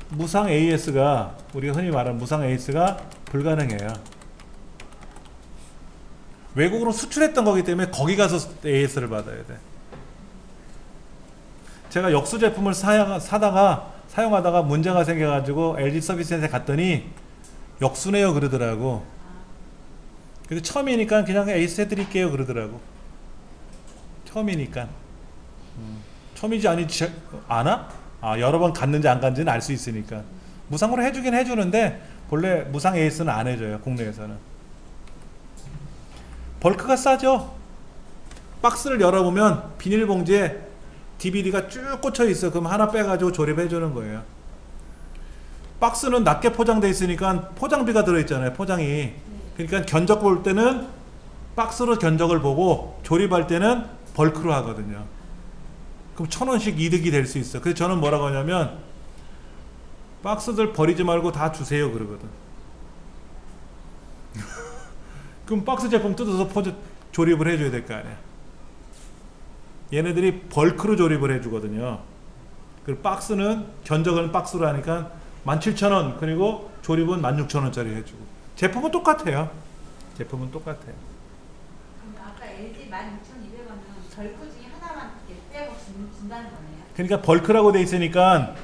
무상 AS가, 우리가 흔히 말하는 무상 AS가 불가능해요. 외국으로 수출했던 거기 때문에 거기 가서 AS를 받아야 돼. 제가 역수 제품을 사용하다가 문제가 생겨가지고 LG 서비스센터에 갔더니 역수네요 그러더라고. 그래서 처음이니까 그냥 AS 해드릴게요 그러더라고. 처음이니까. 처음이지 아나? 여러 번 갔는지 안 갔는지는 알 수 있으니까. 무상으로 해주긴 해주는데 본래 무상 AS는 안 해줘요, 국내에서는. 벌크가 싸죠. 박스를 열어보면 비닐봉지에 DVD가 쭉 꽂혀 있어. 그럼 하나 빼가지고 조립해 주는 거예요. 박스는 낮게 포장돼 있으니까 포장비가 들어있잖아요, 포장이. 그러니까 견적 볼 때는 박스로 견적을 보고 조립할 때는 벌크로 하거든요. 그럼 1,000원씩 이득이 될 수 있어. 그래서 저는 뭐라고 하냐면 박스들 버리지 말고 다 주세요 그러거든. 그럼 박스 제품 뜯어서 조립을 해줘야 될 거 아니야. 얘네들이 벌크로 조립을 해주거든요. 그리고 박스는 견적은 박스로 하니까 17,000원, 그리고 조립은 16,000원짜리 해주고. 제품은 똑같아요. 제품은 똑같아요.
그럼 아까 LG 16,200원은 벌크 중에 하나만 이렇게 빼고 준다는 거네요.
그러니까 벌크라고 돼 있으니까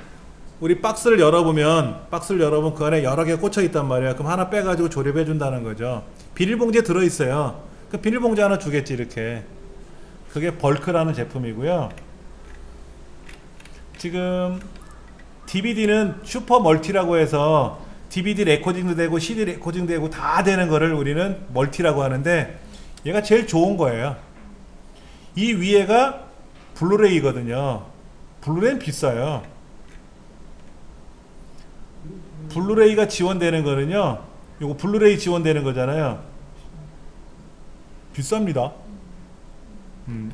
우리 박스를 열어보면 그 안에 여러 개 꽂혀 있단 말이야. 그럼 하나 빼가지고 조립해 준다는 거죠. 비닐봉지에 들어있어요. 그 비닐봉지 하나 주겠지 이렇게. 그게 벌크라는 제품이고요. 지금 DVD는 슈퍼 멀티라고 해서 DVD 레코딩도 되고 CD 레코딩도 되고 다 되는 거를 우리는 멀티라고 하는데, 얘가 제일 좋은 거예요. 이 위에가 블루레이거든요. 블루레이는 비싸요. 블루레이가 지원되는 거는요, 요거 블루레이 지원되는 거잖아요. 비쌉니다.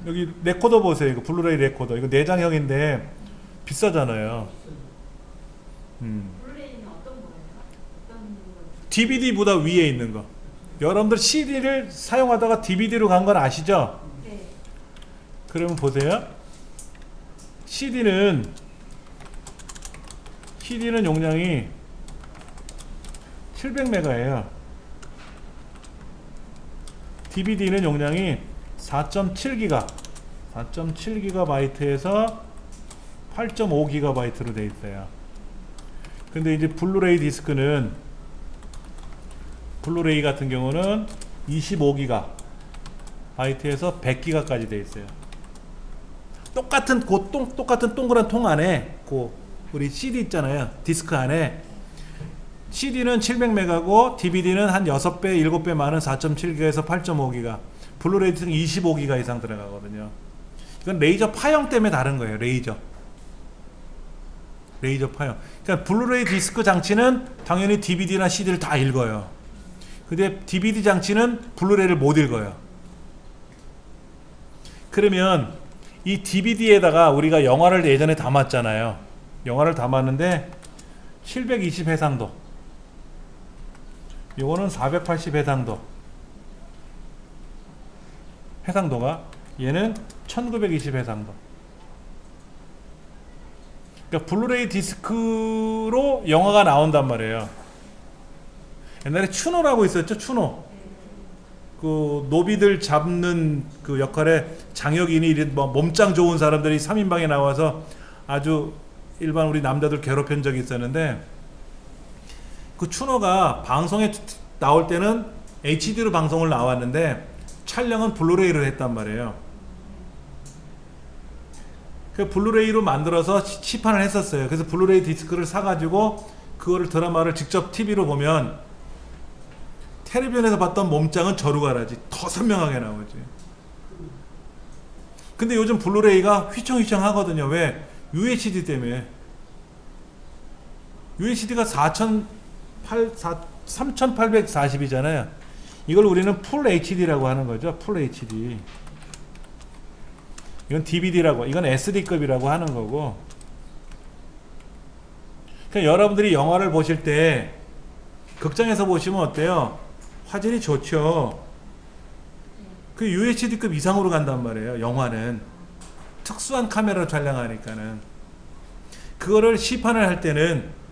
여기 레코더 보세요. 이거 블루레이 레코더. 이거 내장형인데 비싸잖아요.
블루레이는 어떤 거예요? 어떤 거?
DVD보다 위에 있는 거. 여러분들 CD를 사용하다가 DVD로 간 건 아시죠?
네.
그러면 보세요. CD는 용량이 700메가예요. DVD는 용량이 4.7기가 4.7GB에서 8.5GB로 되어 있어요. 근데 이제 블루레이 디스크는, 블루레이 같은 경우는 25GB에서 100GB까지 되어 있어요. 똑같은 동그란 통 안에 우리 CD 있잖아요. 디스크 안에 CD는 700메가고 DVD는 한 6배, 7배 많은 4.7기가에서 8.5기가, 블루레이 디스크는 25기가 이상 들어가거든요. 이건 레이저 파형 때문에 다른 거예요. 레이저 파형. 그러니까 블루레이 디스크 장치는 당연히 DVD나 CD를 다 읽어요. 근데 DVD 장치는 블루레이를 못 읽어요. 그러면 이 DVD에다가 우리가 영화를 예전에 담았잖아요. 영화를 담았는데 720 해상도, 요거는 480 해상도가, 얘는 1920 해상도. 그러니까 블루레이 디스크로 영화가 나온단 말이에요. 옛날에 추노라고 있었죠. 추노. 그 노비들 잡는 그 역할에 장혁인이 뭐 몸짱 좋은 사람들이 3인방에 나와서 아주 일반 우리 남자들 괴롭힌 적이 있었는데, 그 추노가 방송에 나올 때는 HD로 방송을 나왔는데 촬영은 블루레이를 했단 말이에요. 그 블루레이로 만들어서 시판을 했었어요. 그래서 블루레이 디스크를 사가지고 그거를 드라마를 직접 TV로 보면 텔레비전에서 봤던 몸짱은 저루 가라지 더 선명하게 나오지. 근데 요즘 블루레이가 휘청휘청 하거든요. 왜? UHD 때문에. UHD가 3840이잖아요. 이걸 우리는 풀 HD라고 하는 거죠. 풀 HD. 이건 DVD라고, 이건 SD급이라고 하는 거고. 그러니까 여러분들이 영화를 보실 때 극장에서 보시면 어때요? 화질이 좋죠. 그 UHD급 이상으로 간단 말이에요. 영화는 특수한 카메라로 촬영하니까는. 그거를 시판을 할 때는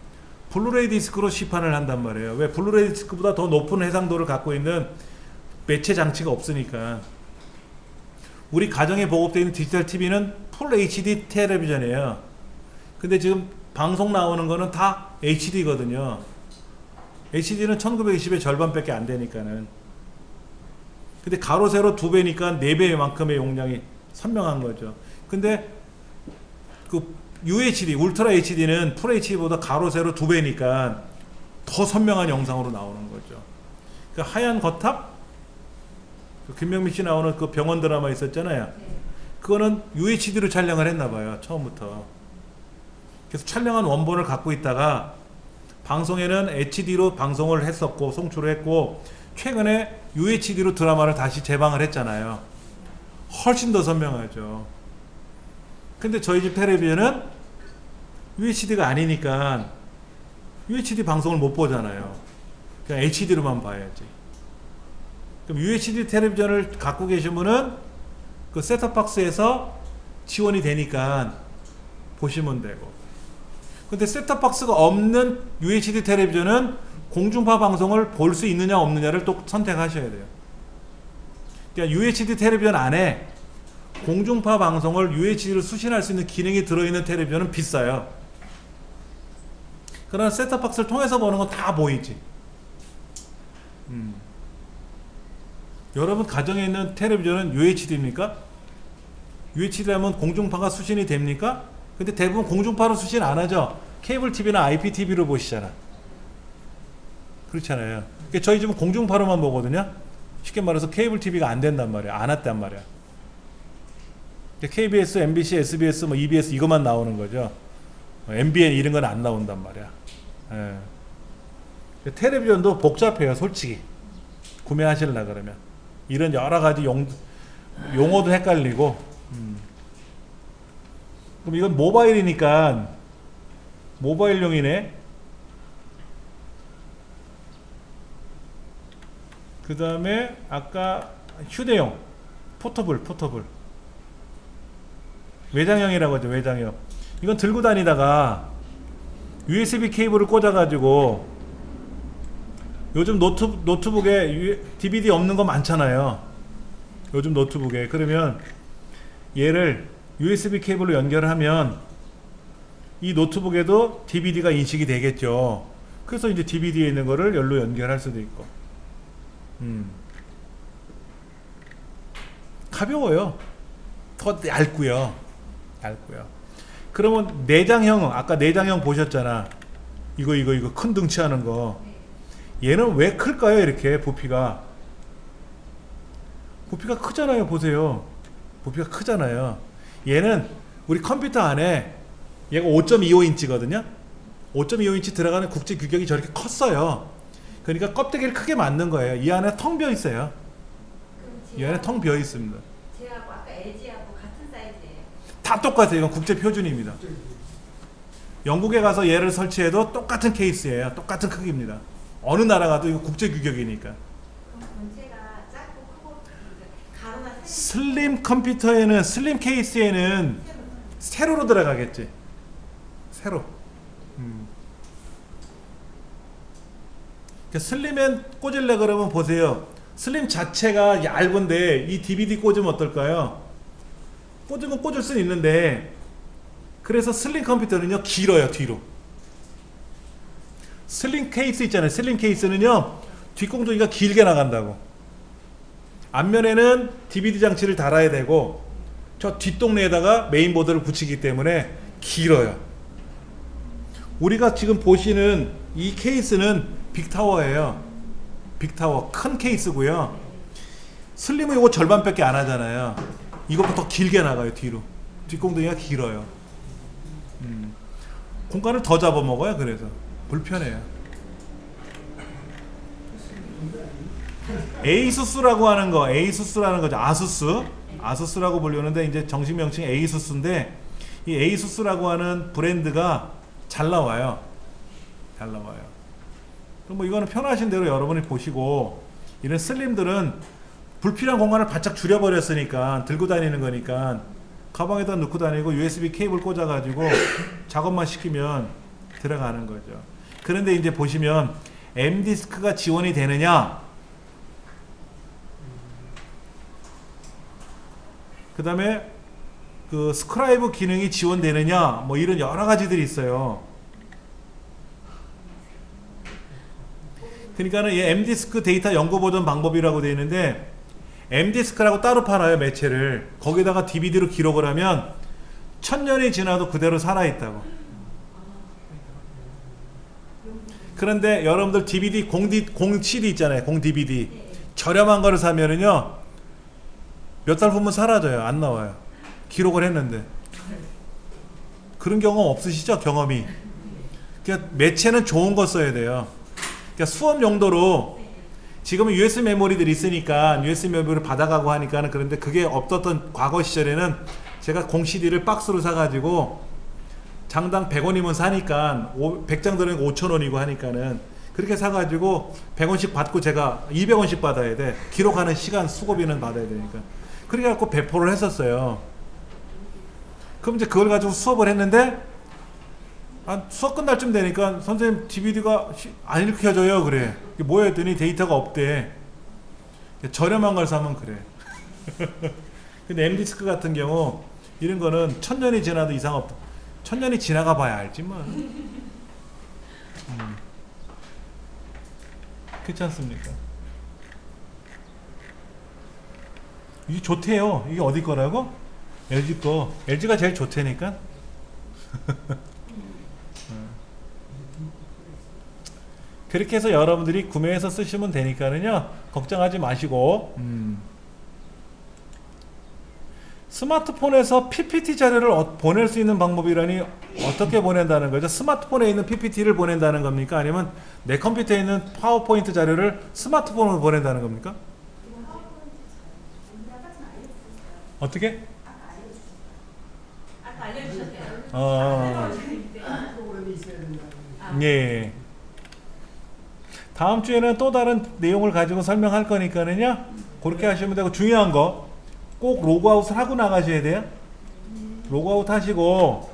블루레이 디스크로 시판을 한단 말이에요. 왜? 블루레이 디스크보다 더 높은 해상도를 갖고 있는 매체 장치가 없으니까. 우리 가정에 보급되어 있는 디지털 TV는 풀 HD 텔레비전이에요. 근데 지금 방송 나오는 거는 다 HD거든요. HD는 1920의 절반밖에 안 되니까는. 근데 가로 세로 2배니까 4배만큼의 용량이 선명한 거죠. 근데 그 UHD, 울트라 HD는 풀 HD보다 가로 세로 2배니까 더 선명한 영상으로 나오는 거죠. 그 하얀 거탑, 그 김명민 씨 나오는 그 병원 드라마 있었잖아요.
네.
그거는 UHD로 촬영을 했나 봐요. 처음부터. 그래서 촬영한 원본을 갖고 있다가 방송에는 HD로 방송을 했었고 송출을 했고 최근에 UHD로 드라마를 다시 재방을 했잖아요. 훨씬 더 선명하죠. 근데 저희 집 텔레비전은 UHD가 아니니까 UHD 방송을 못 보잖아요. 그냥 HD로만 봐야지. 그럼 UHD 텔레비전을 갖고 계신 분은 그 셋톱박스에서 지원이 되니까 보시면 되고, 근데 셋톱박스가 없는 UHD 텔레비전은 공중파 방송을 볼 수 있느냐 없느냐를 또 선택하셔야 돼요. 그러니까 UHD 텔레비전 안에 공중파 방송을 UHD로 수신할 수 있는 기능이 들어있는 텔레비전은 비싸요. 그러나 셋톱박스를 통해서 보는 건 다 보이지. 여러분 가정에 있는 텔레비전은 UHD입니까? UHD라면 공중파가 수신이 됩니까? 근데 대부분 공중파로 수신 안 하죠. 케이블 TV나 IPTV로 보시잖아. 그렇잖아요. 그러니까 저희 집은 공중파로만 보거든요. 쉽게 말해서 케이블 TV가 안 된단 말이야. 안 왔단 말이야. KBS, MBC, SBS, 뭐 EBS 이것만 나오는 거죠. MBN 이런 건 안 나온단 말이야. 예. 텔레비전도 복잡해요, 솔직히. 구매하시려고 그러면. 이런 여러 가지 용어도 헷갈리고. 그럼 이건 모바일이니까 모바일용이네. 그 다음에 아까 휴대용 포터블 외장형이라고 하죠. 외장형. 이건 들고 다니다가 USB 케이블을 꽂아 가지고, 요즘 노트북에 DVD 없는 거 많잖아요. 요즘 노트북에. 그러면 얘를 USB 케이블로 연결하면 이 노트북에도 DVD가 인식이 되겠죠. 그래서 이제 DVD에 있는 거를 열로 연결할 수도 있고. 가벼워요. 더 얇고요. 그러면 내장형, 아까 내장형 보셨잖아. 이거 큰 덩치 하는 거. 얘는 왜 클까요? 이렇게 부피가 크잖아요. 보세요. 부피가 크잖아요. 얘는 우리 컴퓨터 안에 얘가 5.25인치거든요 5.25인치 들어가는 국제 규격이 저렇게 컸어요. 그러니까 껍데기를 크게 만든 거예요. 이 안에 텅 비어 있어요. 이 안에 텅 비어 있습니다.
제하고 아까 LG하고 같은 사이즈예요.
다 똑같아요. 이건 국제 표준입니다. 영국에 가서 얘를 설치해도 똑같은 케이스예요. 똑같은 크기입니다. 어느 나라 가도 이거 국제 규격이니까.
그럼 본체가 작고 크고 가로나
슬림 컴퓨터에는, 슬림 케이스에는 세로로 들어가겠지. 세로. 슬림에 꽂으려 그러면 보세요. 슬림 자체가 얇은데 이 DVD 꽂으면 어떨까요? 꽂으면 꽂을 수는 있는데, 그래서 슬림 컴퓨터는요 길어요. 뒤로. 슬림 케이스 있잖아요. 슬림 케이스는요 뒷공둥이가 길게 나간다고. 앞면에는 DVD 장치를 달아야 되고 저 뒷동네에다가 메인보드를 붙이기 때문에 길어요. 우리가 지금 보시는 이 케이스는 빅타워예요. 빅타워 큰 케이스고요. 슬림은 이거 절반밖에 안 하잖아요. 이것보다 더 길게 나가요. 뒤로. 뒷공둥이가 길어요. 공간을 더 잡아먹어요. 그래서 불편해요. 에이수스라고 하는 거, 에이수스라는 거죠. 아수스라고 불리는데 이제 정식 명칭이 에이수스인데, 이 에이수스라고 하는 브랜드가 잘 나와요. 그럼 뭐 이거는 편하신 대로 여러분이 보시고, 이런 슬림들은 불필요한 공간을 바짝 줄여버렸으니까 들고 다니는 거니까 가방에다 넣고 다니고 USB 케이블 꽂아가지고 작업만 시키면 들어가는 거죠. 그런데 이제 보시면 M디스크가 지원이 되느냐, 그 다음에 그 스크라이브 기능이 지원되느냐, 뭐 이런 여러 가지들이 있어요. 그러니까는 이 M디스크 데이터 연구 보존 방법이라고 되어 있는데, M디스크라고 따로 팔아요. 매체를. 거기다가 DVD로 기록을 하면 1000년이 지나도 그대로 살아있다고. 그런데 여러분들 DVD 공 CD 있잖아요. 공 DVD
네.
저렴한 거를 사면은요 몇 달 후면 사라져요. 안 나와요. 기록을 했는데. 그런 경험 없으시죠? 경험이. 그러니까 매체는 좋은 거 써야 돼요. 그러니까 수업 용도로 지금은 USB 메모리들이 있으니까 USB 메모리를 받아가고 하니까는 그런데 그게 없었던 과거 시절에는 제가 공 CD를 박스로 사가지고 장당 100원이면 사니까 100장 들으니까 5,000원이고 하니까는 그렇게 사가지고 100원씩 받고 제가 200원씩 받아야 돼. 기록하는 시간 수고비는 받아야 되니까. 그렇게 갖고 배포를 했었어요. 그럼 이제 그걸 가지고 수업을 했는데 수업 끝날 쯤 되니까 선생님 DVD가 안 읽혀져요. 그래. 이게 뭐야 했더니 데이터가 없대. 저렴한 걸 사면 그래. 근데 MD스크 같은 경우 이런 거는 1000년이 지나도 이상 없다. 1000년이 지나가 봐야 알지 뭐. 그렇지 않습니까? 이게 좋대요. 이게 어디 거라고? LG 거. LG가 제일 좋다니까. 그렇게 해서 여러분들이 구매해서 쓰시면 되니까는요 걱정하지 마시고 스마트폰에서 PPT 자료를 보낼 수 있는 방법이라니 어떻게 보낸다는 거죠? 스마트폰에 있는 PPT를 보낸다는 겁니까? 아니면 내 컴퓨터에 있는 파워포인트 자료를 스마트폰으로 보낸다는 겁니까? 어떻게?
아까 알려주셨대요.
프로그램이 있어야 된다.
예. 다음 주에는 또 다른 내용을 가지고 설명할 거니까는요. 그렇게 하시면 되고 중요한 거 꼭 로그아웃을 하고 나가셔야 돼요. 로그아웃 하시고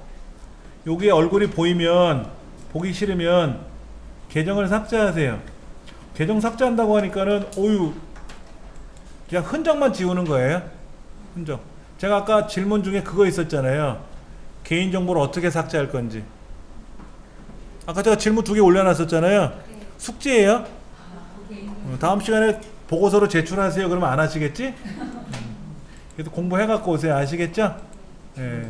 여기에 얼굴이 보이면 보기 싫으면 계정을 삭제하세요. 계정 삭제한다고 하니까는 어유 그냥 흔적만 지우는 거예요. 흔적. 제가 아까 질문 중에 그거 있었잖아요. 개인정보를 어떻게 삭제할 건지. 아까 제가 질문 2개 올려놨었잖아요. 숙제예요. 다음 시간에 보고서로 제출하세요. 그러면 안 하시겠지? 그래도 공부해갖고 오세요. 아시겠죠? 예.